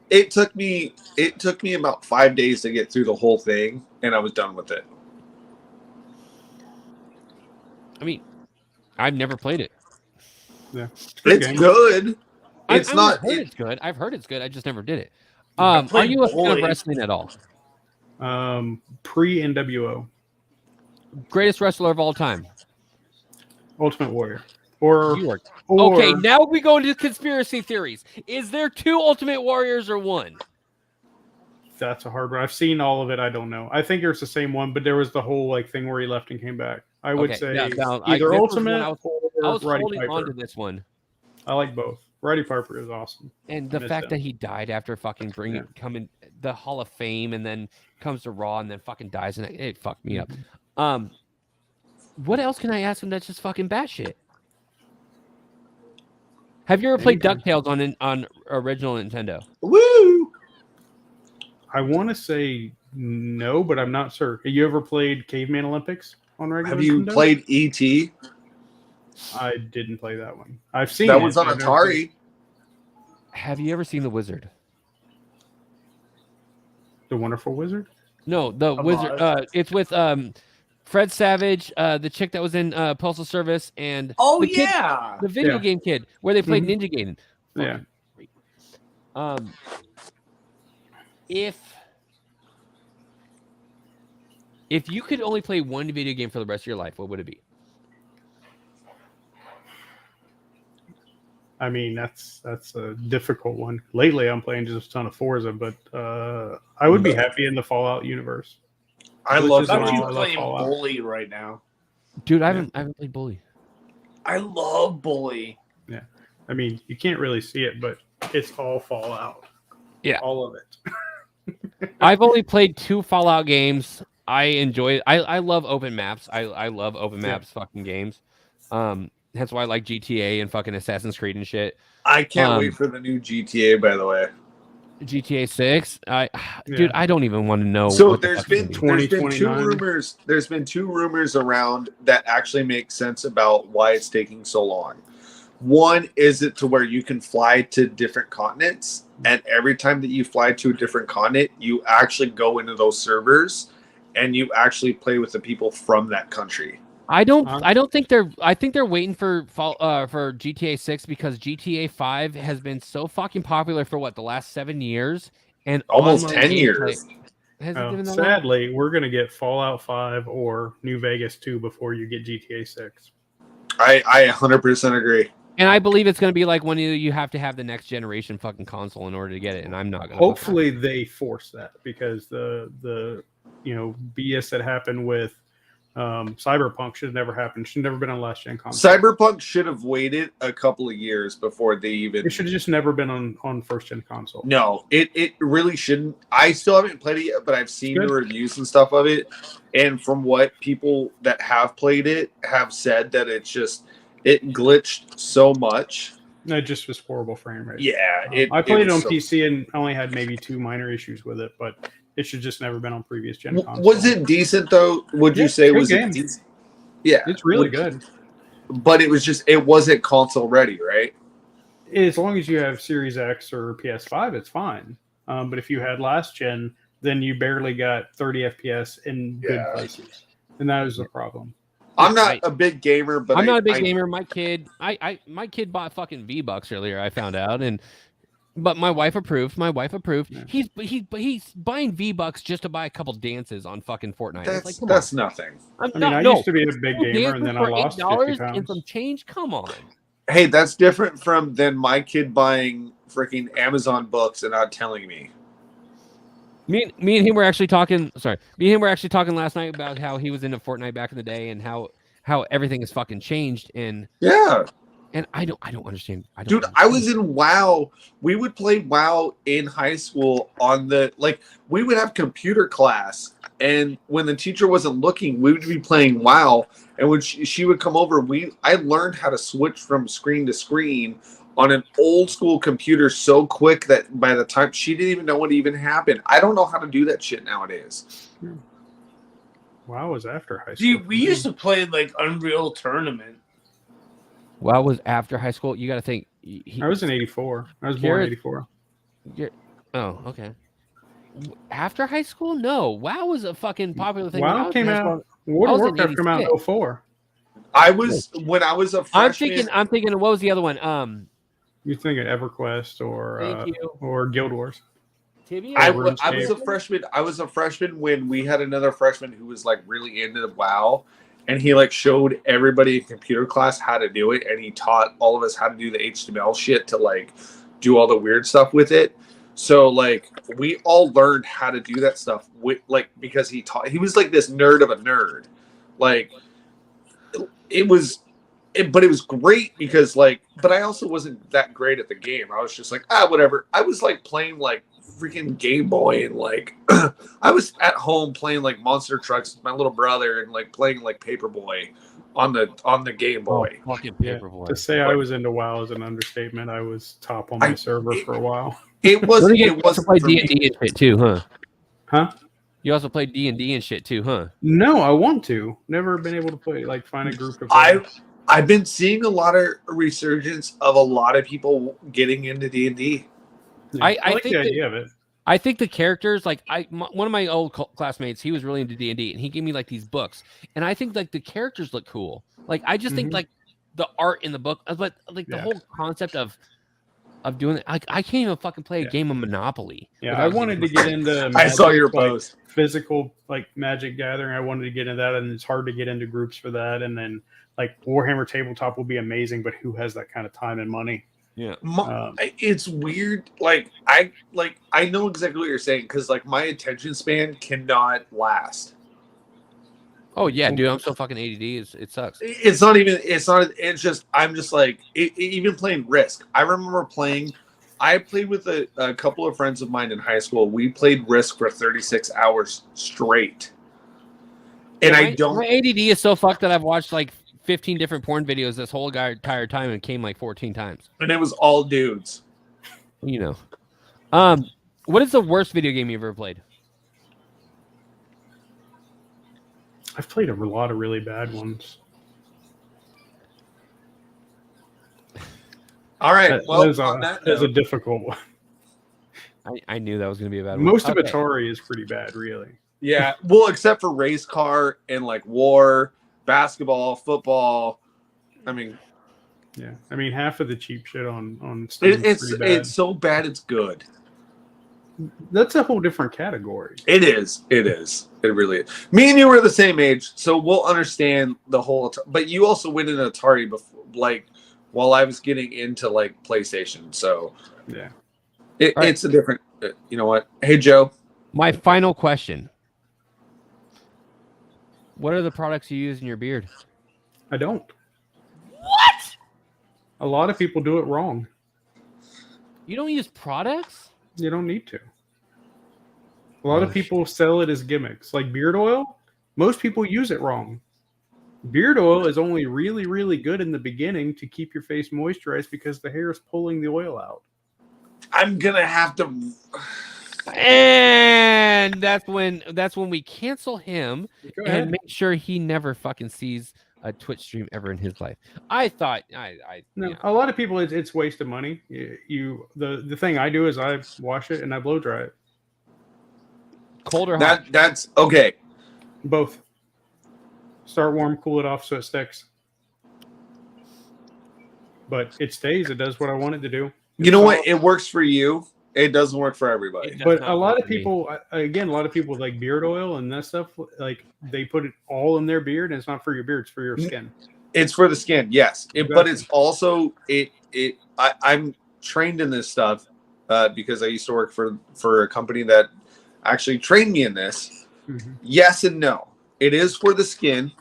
It took me about 5 days to get through the whole thing, and I was done with it. I mean, I've never played it. Yeah, it's good. It's not. It's good. I've heard it's good. I just never did it. Are you a fan of wrestling at all? Pre NWO. Greatest wrestler of all time. Ultimate Warrior. Or okay, now we go into conspiracy theories. Is there 2 Ultimate Warriors or 1? That's a hard one. I've seen all of it. I don't know. I think it's the same one, but there was the whole like thing where he left and came back. I would say either Ultimate Roddy holding Piper. on to this one. I like both. Roddy Piper is awesome. And the fact that he died after fucking coming the Hall of Fame and then comes to Raw and then fucking dies, and it fucked me up. What else can I ask him that's just fucking batshit? Have you ever played DuckTales on original Nintendo? Woo! I want to say no, but I'm not sure. Have you ever played Caveman Olympics on regular Have you Nintendo? played E.T.? I didn't play that one. I've seen that it. was on Atari. Have you ever seen The Wizard? The Wonderful Wizard? No, The Wizard. It's with Fred Savage, the chick that was in Postal Service, and the video game kid where they played Ninja Gaiden. Yeah. If you could only play one video game for the rest of your life, what would it be? I mean, that's a difficult one. Lately, I'm playing just a ton of Forza, but I would be happy in the Fallout universe. I love I'm Fallout. playing Bully right now. Dude, I haven't played Bully. I love Bully. Yeah. I mean, you can't really see it, but it's all Fallout. Yeah. All of it. I've only played 2 Fallout games. I enjoy it. I love open maps. I love open maps fucking games. That's why I like GTA and fucking Assassin's Creed and shit. I can't wait for the new GTA, by the way. GTA 6. Dude, I don't even want to know. So there's been 2 2029. rumors. There's been 2 rumors around that actually make sense about why it's taking so long. One is it to where you can fly to different continents, and every time that you fly to a different continent, you actually go into those servers and you actually play with the people from that country. I don't think they're. I think they're waiting for GTA 6 because GTA 5 has been so fucking popular for the last 7 years and almost 10 years. Sadly, we're gonna get Fallout 5 or New Vegas 2 before you get GTA 6. I 100% agree. And I believe it's going to be like when you have to have the next generation fucking console in order to get it, and I'm not going to. Hopefully, they force that because the BS that happened with Cyberpunk should have never happened. Should have never been on last gen console. Cyberpunk should have waited a couple of years before they even. It should have just never been on first gen console. No, it really shouldn't. I still haven't played it yet, but I've seen the reviews and stuff of it, and from what people that have played it have said, that it glitched so much. No, it just was horrible frame rate. Yeah, I played it on PC and only had maybe 2 minor issues with it, but it should just never been on previous gen console. Was it decent though? Would you say was it decent? Yeah, it's really good. But it wasn't console ready, right? As long as you have Series X or PS5, it's fine. But if you had last gen, then you barely got 30 FPS in good places, and that is the problem. I'm not a big gamer, but I'm not a big gamer. My kid, my kid bought fucking V-Bucks earlier. I found out, but my wife approved. Yeah. He's buying V-Bucks just to buy a couple dances on fucking Fortnite. That's nothing. I used to be a big gamer, and then I lost 50 pounds. And some change. Come on. Hey, that's different than my kid buying freaking Amazon books and not telling me. Me and him were actually talking. Sorry, me and him were actually talking last night about how he was into Fortnite back in the day and how everything has fucking changed. And I don't understand. I was in WoW. We would play WoW in high school we would have computer class, and when the teacher wasn't looking, we would be playing WoW. And when she would come over, I learned how to switch from screen to screen on an old school computer so quick that by the time she didn't even know what even happened. I don't know how to do that shit nowadays. WoW was after high school. Dude, we used to play like Unreal Tournament. WoW was after high school. You got to think. I was in 84. I was born in 84. Oh, okay. After high school? No. WoW was a fucking popular thing. WoW came out. World of Warcraft came out in 04. When I was a freshman. I'm thinking. What was the other one? You're thinking EverQuest or Guild Wars. I was a freshman. I was a freshman when we had another freshman who was like really into the WoW, and he like showed everybody in computer class how to do it, and he taught all of us how to do the HTML shit to like do all the weird stuff with it. So like we all learned how to do that stuff because he was like this nerd of a nerd. Like it was but it was great because but I also wasn't that great at the game. I was just like, whatever. I was like playing like freaking Game Boy and like I was at home playing like Monster Trucks with my little brother and like playing like Paperboy on the Game Boy. Oh, fucking Paperboy. To say I was into WoW is an understatement. I was top on my server for a while. It was. You It was. play D&D and shit too, huh? Huh? You also play D&D and shit too, huh? No, I want to. Never been able to play. Like find a group of. I've been seeing a lot of resurgence of a lot of people getting into D&D. Yeah, I like think the idea of it. I think the characters, like one of my old classmates, he was really into D&D, and he gave me like these books, and I think like the characters look cool. Like I just think like the art in the book, but like the whole concept of doing it. I can't even fucking play a game of Monopoly. Yeah, I wanted to get into. I saw your like, post. Physical like Magic Gathering. I wanted to get into that, and it's hard to get into groups for that. And then like Warhammer Tabletop will be amazing, but who has that kind of time and money? Yeah, it's weird. Like I know exactly what you're saying because like my attention span cannot last. Oh yeah, dude, I'm so fucking ADD. It sucks. It's not even. It's not. It's just. I'm just like even playing Risk. I remember playing. I played with a couple of friends of mine in high school. We played Risk for 36 hours straight. And my ADD is so fucked that I've watched like 15 different porn videos this whole entire time and came like 14 times. And it was all dudes. You know. What is the worst video game you've ever played? I've played a lot of really bad ones. All right. That's a difficult one. I knew that was going to be a bad one. Most of Atari is pretty bad, really. Yeah. Well, except for Race Car and like War, basketball, football. I mean, yeah. I mean, half of the cheap shit on Steam it's so bad it's good. That's a whole different category. It is. It really is. Me and you were the same age, so we'll understand the whole. But you also went into Atari before, like, while I was getting into like PlayStation. So yeah, it's a different. You know what? Hey, Joe. My final question: what are the products you use in your beard? I don't. What? A lot of people do it wrong. You don't use products? You don't need to. A lot of people sell it as gimmicks. Like beard oil, most people use it wrong. Beard oil is only really, really good in the beginning to keep your face moisturized because the hair is pulling the oil out. I'm going to have to... And that's when we cancel him and make sure he never fucking sees a Twitch stream ever in his life. I thought no, a lot of people it's waste of money. The thing I do is I wash it and I blow dry it. Cold or hot? That's okay. Both. Start warm, cool it off so it sticks. But it stays. It does what I want it to do. You know what? It works for you. It doesn't work for everybody. But a lot of people, again, a lot of people like beard oil and that stuff. Like they put it all in their beard, and it's not for your beard; it's for your skin. It's for the skin, yes. Exactly. But it's also I'm trained in this stuff because I used to work for a company that actually trained me in this. Mm-hmm. Yes and no. It is for the skin,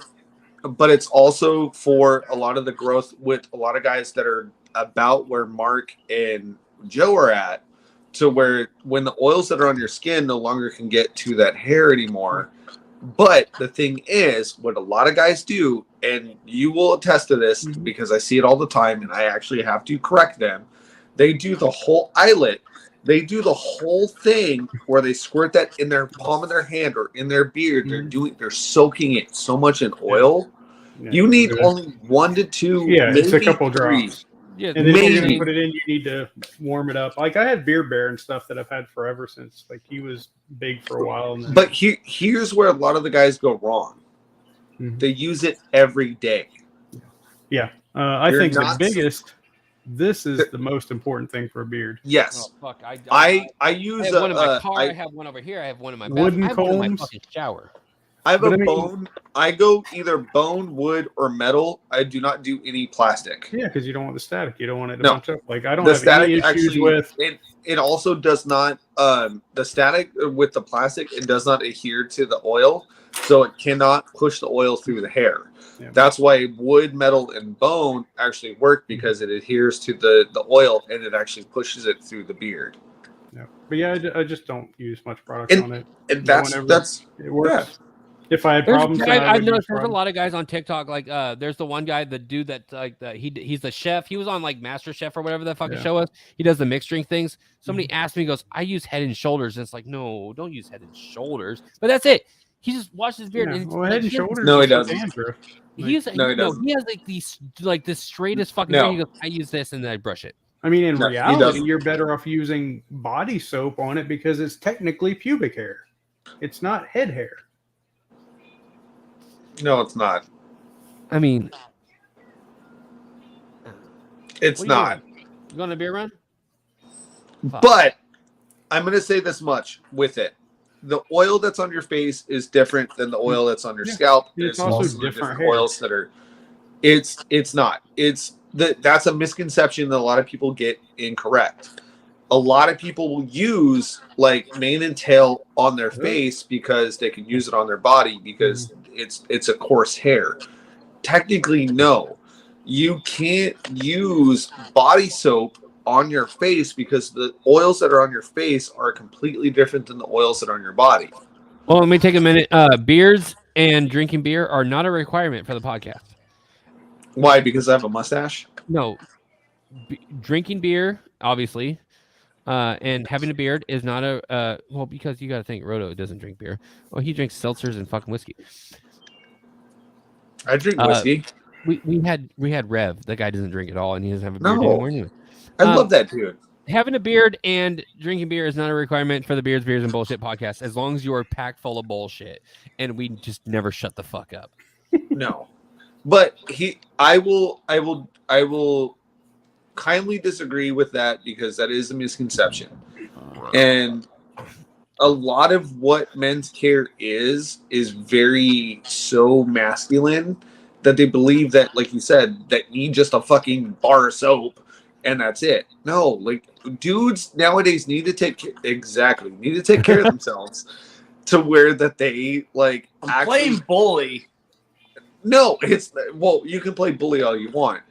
but it's also for a lot of the growth with a lot of guys that are about where Mark and Joe are at. To where when the oils that are on your skin no longer can get to that hair anymore. But the thing is, what a lot of guys do, and you will attest to this because I see it all the time and I actually have to correct them. They do the whole eyelet. They do the whole thing where they squirt that in their palm of their hand or in their beard. They're soaking it so much in oil. Yeah. You need only 1 to 2. Yeah, it's a couple drops. Yeah, and then when you're gonna put it in, you need to warm it up. Like I had Beard Bear and stuff that I've had forever since. Like he was big for a while. And then... But here's where a lot of the guys go wrong. Mm-hmm. They use it every day. Yeah, I think the biggest. This is the most important thing for a beard. Yes. Oh, fuck. I use one in my car. I have one over here. I have one in my bathroom. I have one in my fucking shower. I have bone. I go either bone, wood, or metal. I do not do any plastic. Yeah, because you don't want the static. You don't want it to bunch up. Like I don't the have static any issues actually, with it also does not the static with the plastic. It does not adhere to the oil. so it cannot push the oil through the hair. Yeah. That's why wood, metal, and bone actually work, because it adheres to the oil and it actually pushes it through the beard. Yeah, but yeah, I just don't use much product on it. And that's it works. Yeah. If I had there's problems, I've noticed there's a lot of guys on TikTok. Like, there's the one guy, the dude that he's the chef. He was on like Master Chef or whatever that fucking show was. He does the mixed drink things. Somebody asked me, he goes, "I use Head and Shoulders." And it's like, no, don't use Head and Shoulders. But that's it. He just washed his beard. Yeah. And Head and Shoulders. No, he doesn't. He has like the straightest fucking thing. He goes, "I use this and then I brush it." I mean, in reality, you're better off using body soap on it because it's technically pubic hair. It's not head hair. No, it's not. I mean, it's not. You going to beer run? But I'm going to say this much with it. The oil that's on your face is different than the oil that's on your scalp. It's also different oils that are. It's not. That's a misconception that a lot of people get incorrect. A lot of people will use like mane and tail on their face because they can use it on their body because it's a coarse hair. Technically, no. You can't use body soap on your face because the oils that are on your face are completely different than the oils that are on your body. Well, let me take a minute. Beards and drinking beer are not a requirement for the podcast. Why? Because I have a mustache? No. Drinking beer, obviously, and having a beard is not a well, because you got to think Roto doesn't drink beer. Well, he drinks seltzers and fucking whiskey. I drink whiskey. We had Rev. That guy doesn't drink at all, and he doesn't have a beard anymore. Anyway. I love that dude. Having a beard and drinking beer is not a requirement for the Beards, Beers, and Bullshit podcast, as long as you are packed full of bullshit, and we just never shut the fuck up. No, but I will kindly disagree with that because that is a misconception, and a lot of what men's care is very so masculine that they believe that, like you said, that need just a fucking bar of soap and that's it. No, like dudes nowadays need to take care of themselves to where that they like playing bully. No, you can play bully all you want,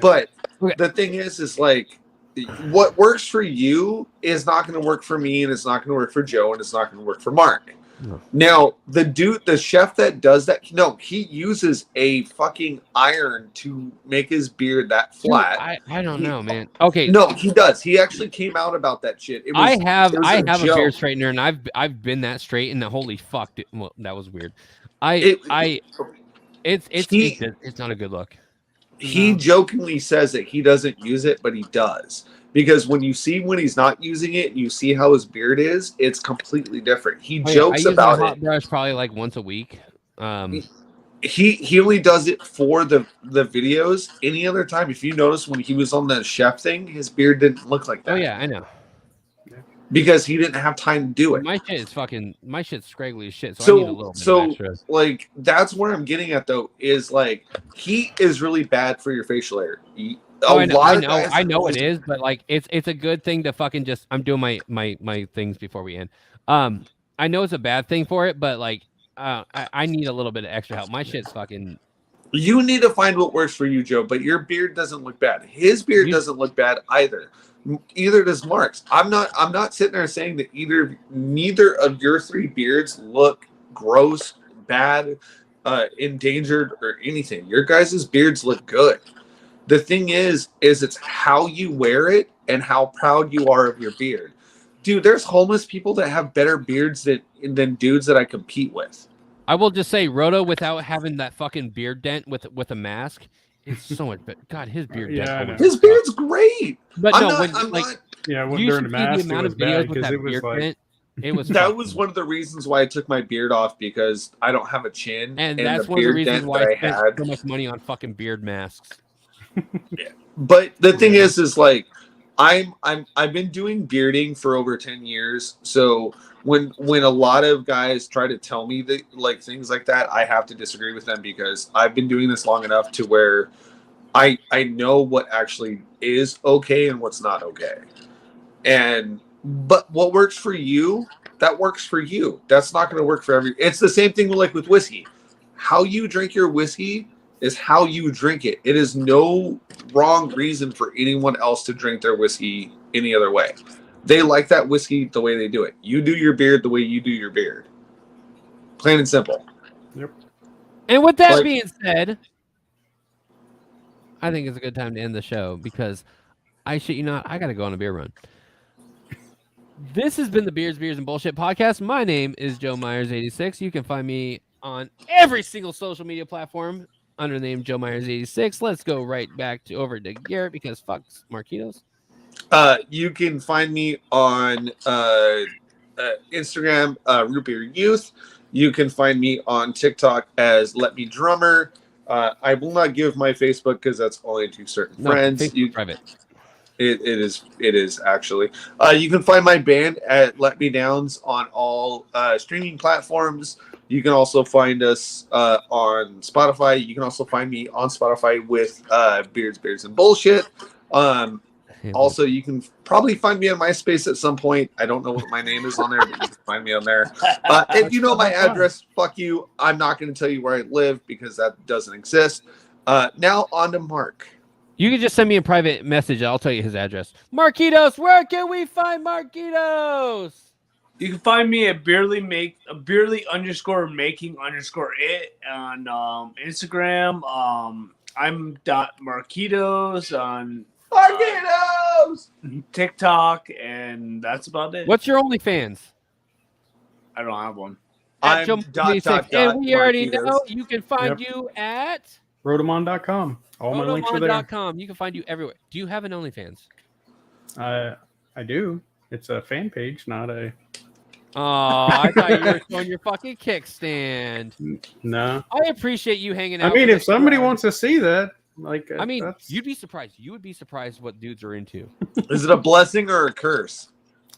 but the thing is like what works for you is not going to work for me, and it's not going to work for Joe, and it's not going to work for Mark. No. Now, the chef that does that, he uses a fucking iron to make his beard that flat. I don't know, man. Okay. No, he does. He actually came out about that shit. I have a beard straightener, and I've been that straight, and holy fuck, well, that was weird. It's not a good look. He jokingly says that he doesn't use it, but he does. Because when he's not using it, you see how his beard is, it's completely different. He jokes about it. I use a hot brush probably like once a week. He only does it for the videos. Any other time, if you notice when he was on the chef thing, his beard didn't look like that. Oh yeah, I know. Because he didn't have time to do it. My shit's scraggly as shit, so I need a little bit of extra. Like that's where I'm getting at though, is like heat is really bad for your facial hair. I know it is, but like it's a good thing to fucking just. I'm doing my things before we end. I know it's a bad thing for it, but like I need a little bit of extra help. My shit's fucking. You need to find what works for you, Joe. But your beard doesn't look bad. His beard doesn't look bad either. Either does Mark's. I'm not sitting there saying that neither of your three beards look gross, bad, endangered, or anything. Your guys' beards look good. The thing is it's how you wear it and how proud you are of your beard. Dude, there's homeless people that have better beards than dudes that I compete with. I will just say, Roto, without having that fucking beard dent with a mask, it's so much better. God, his beard dent. His beard's great. But during the mask, it was bad because it was like... Dent, it was that was one of the reasons why I took my beard off, because I don't have a chin. And that's one of the reasons why I spent so much money on fucking beard masks. Yeah. But the thing is like I've been doing bearding for over 10 years. So when a lot of guys try to tell me that like things like that, I have to disagree with them because I've been doing this long enough to where I know what actually is okay and what's not okay. But what works for you that works for you. That's not going to work for every. It's the same thing like with whiskey. How you drink your whiskey is how you drink it. It is no wrong reason for anyone else to drink their whiskey any other way. They like that whiskey the way they do it. You do your beard the way you do your beard. Plain and simple. Yep. And with that being said, I think it's a good time to end the show because I shit you not, I got to go on a beer run. This has been the Beers, and Bullshit podcast. My name is Joe Myers 86. You can find me on every single social media platform under the name Joe Myers 86. Let's go right back over to Garrett because fuck Marquitos. You can find me on Instagram, Root Beer Youth. You can find me on TikTok as Let Me Drummer. I will not give my Facebook because that's only to certain friends. Private. It is actually. You can find my band at Let Me Downs on all streaming platforms. You can also find us on Spotify. You can also find me on Spotify with Beards, and Bullshit. Also, you can probably find me on MySpace at some point. I don't know what my name is on there, but you can find me on there. If you know my address, fuck you. I'm not going to tell you where I live because that doesn't exist. Now on to Mark. You can just send me a private message. I'll tell you his address. Marquitos, where can we find Marquitos? You can find me at Beerly_making_it on Instagram. I'm .Marquitos on TikTok, and that's about it. What's your OnlyFans? I don't have one. I'm and we already know you can find you at Rotomon.com. All my links are there. Rotomon.com. You can find you everywhere. Do you have an OnlyFans? I do. It's a fan page, not a. Oh, I thought you were showing your fucking kickstand. No. I appreciate you hanging out. I mean, if somebody wants to see that, like, I mean, you'd be surprised. You would be surprised what dudes are into. Is it a blessing or a curse?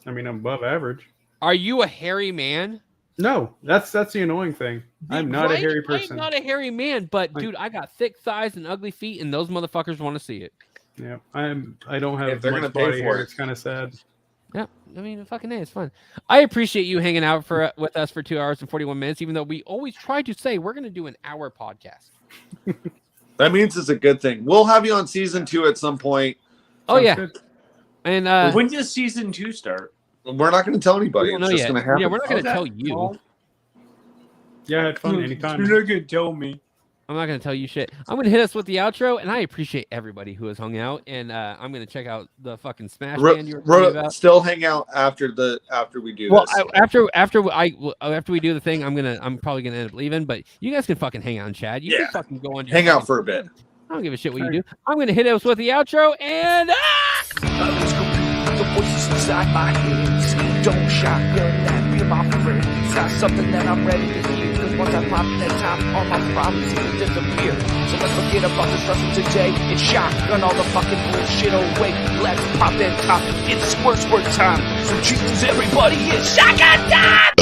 I mean, I'm above average. Are you a hairy man? No, that's the annoying thing. I'm not a hairy person. I'm not a hairy man, but dude, I got thick thighs and ugly feet, and those motherfuckers want to see it. Yeah, I don't have they're much gonna pay body for hair. it. It's kind of sad. Yeah, I mean, fucking A, it's fun. I appreciate you hanging out with us for 2 hours and 41 minutes, even though we always try to say we're going to do an hour podcast. That means it's a good thing. We'll have you on season 2 at some point. Oh, yeah. Good. And when does season 2 start? We're not going to tell anybody. We don't It's know just yet. going to happen. Yeah, we're not going to tell you. Yeah, I had fun anytime. You're not going to tell me. I'm not going to tell you shit. I'm going to hit us with the outro, and I appreciate everybody who has hung out. And I'm going to check out the fucking Smash band you were talking about. Still hang out after we do this. After we do the thing, I'm probably gonna end up leaving. But you guys can fucking hang out and chat. You can fucking go on. Hang out for a bit. I don't give a shit what you do. I'm gonna hit us with the outro and. The voices inside my head don't shotgun that be my friend. It's not something that I'm ready to hear. Cause once I pop that top, all my problems seem to disappear. So let's forget about the struggle today and shotgun all the fucking bullshit away. Let's pop that top. It's squirt time. So choose everybody. It's shotgun time.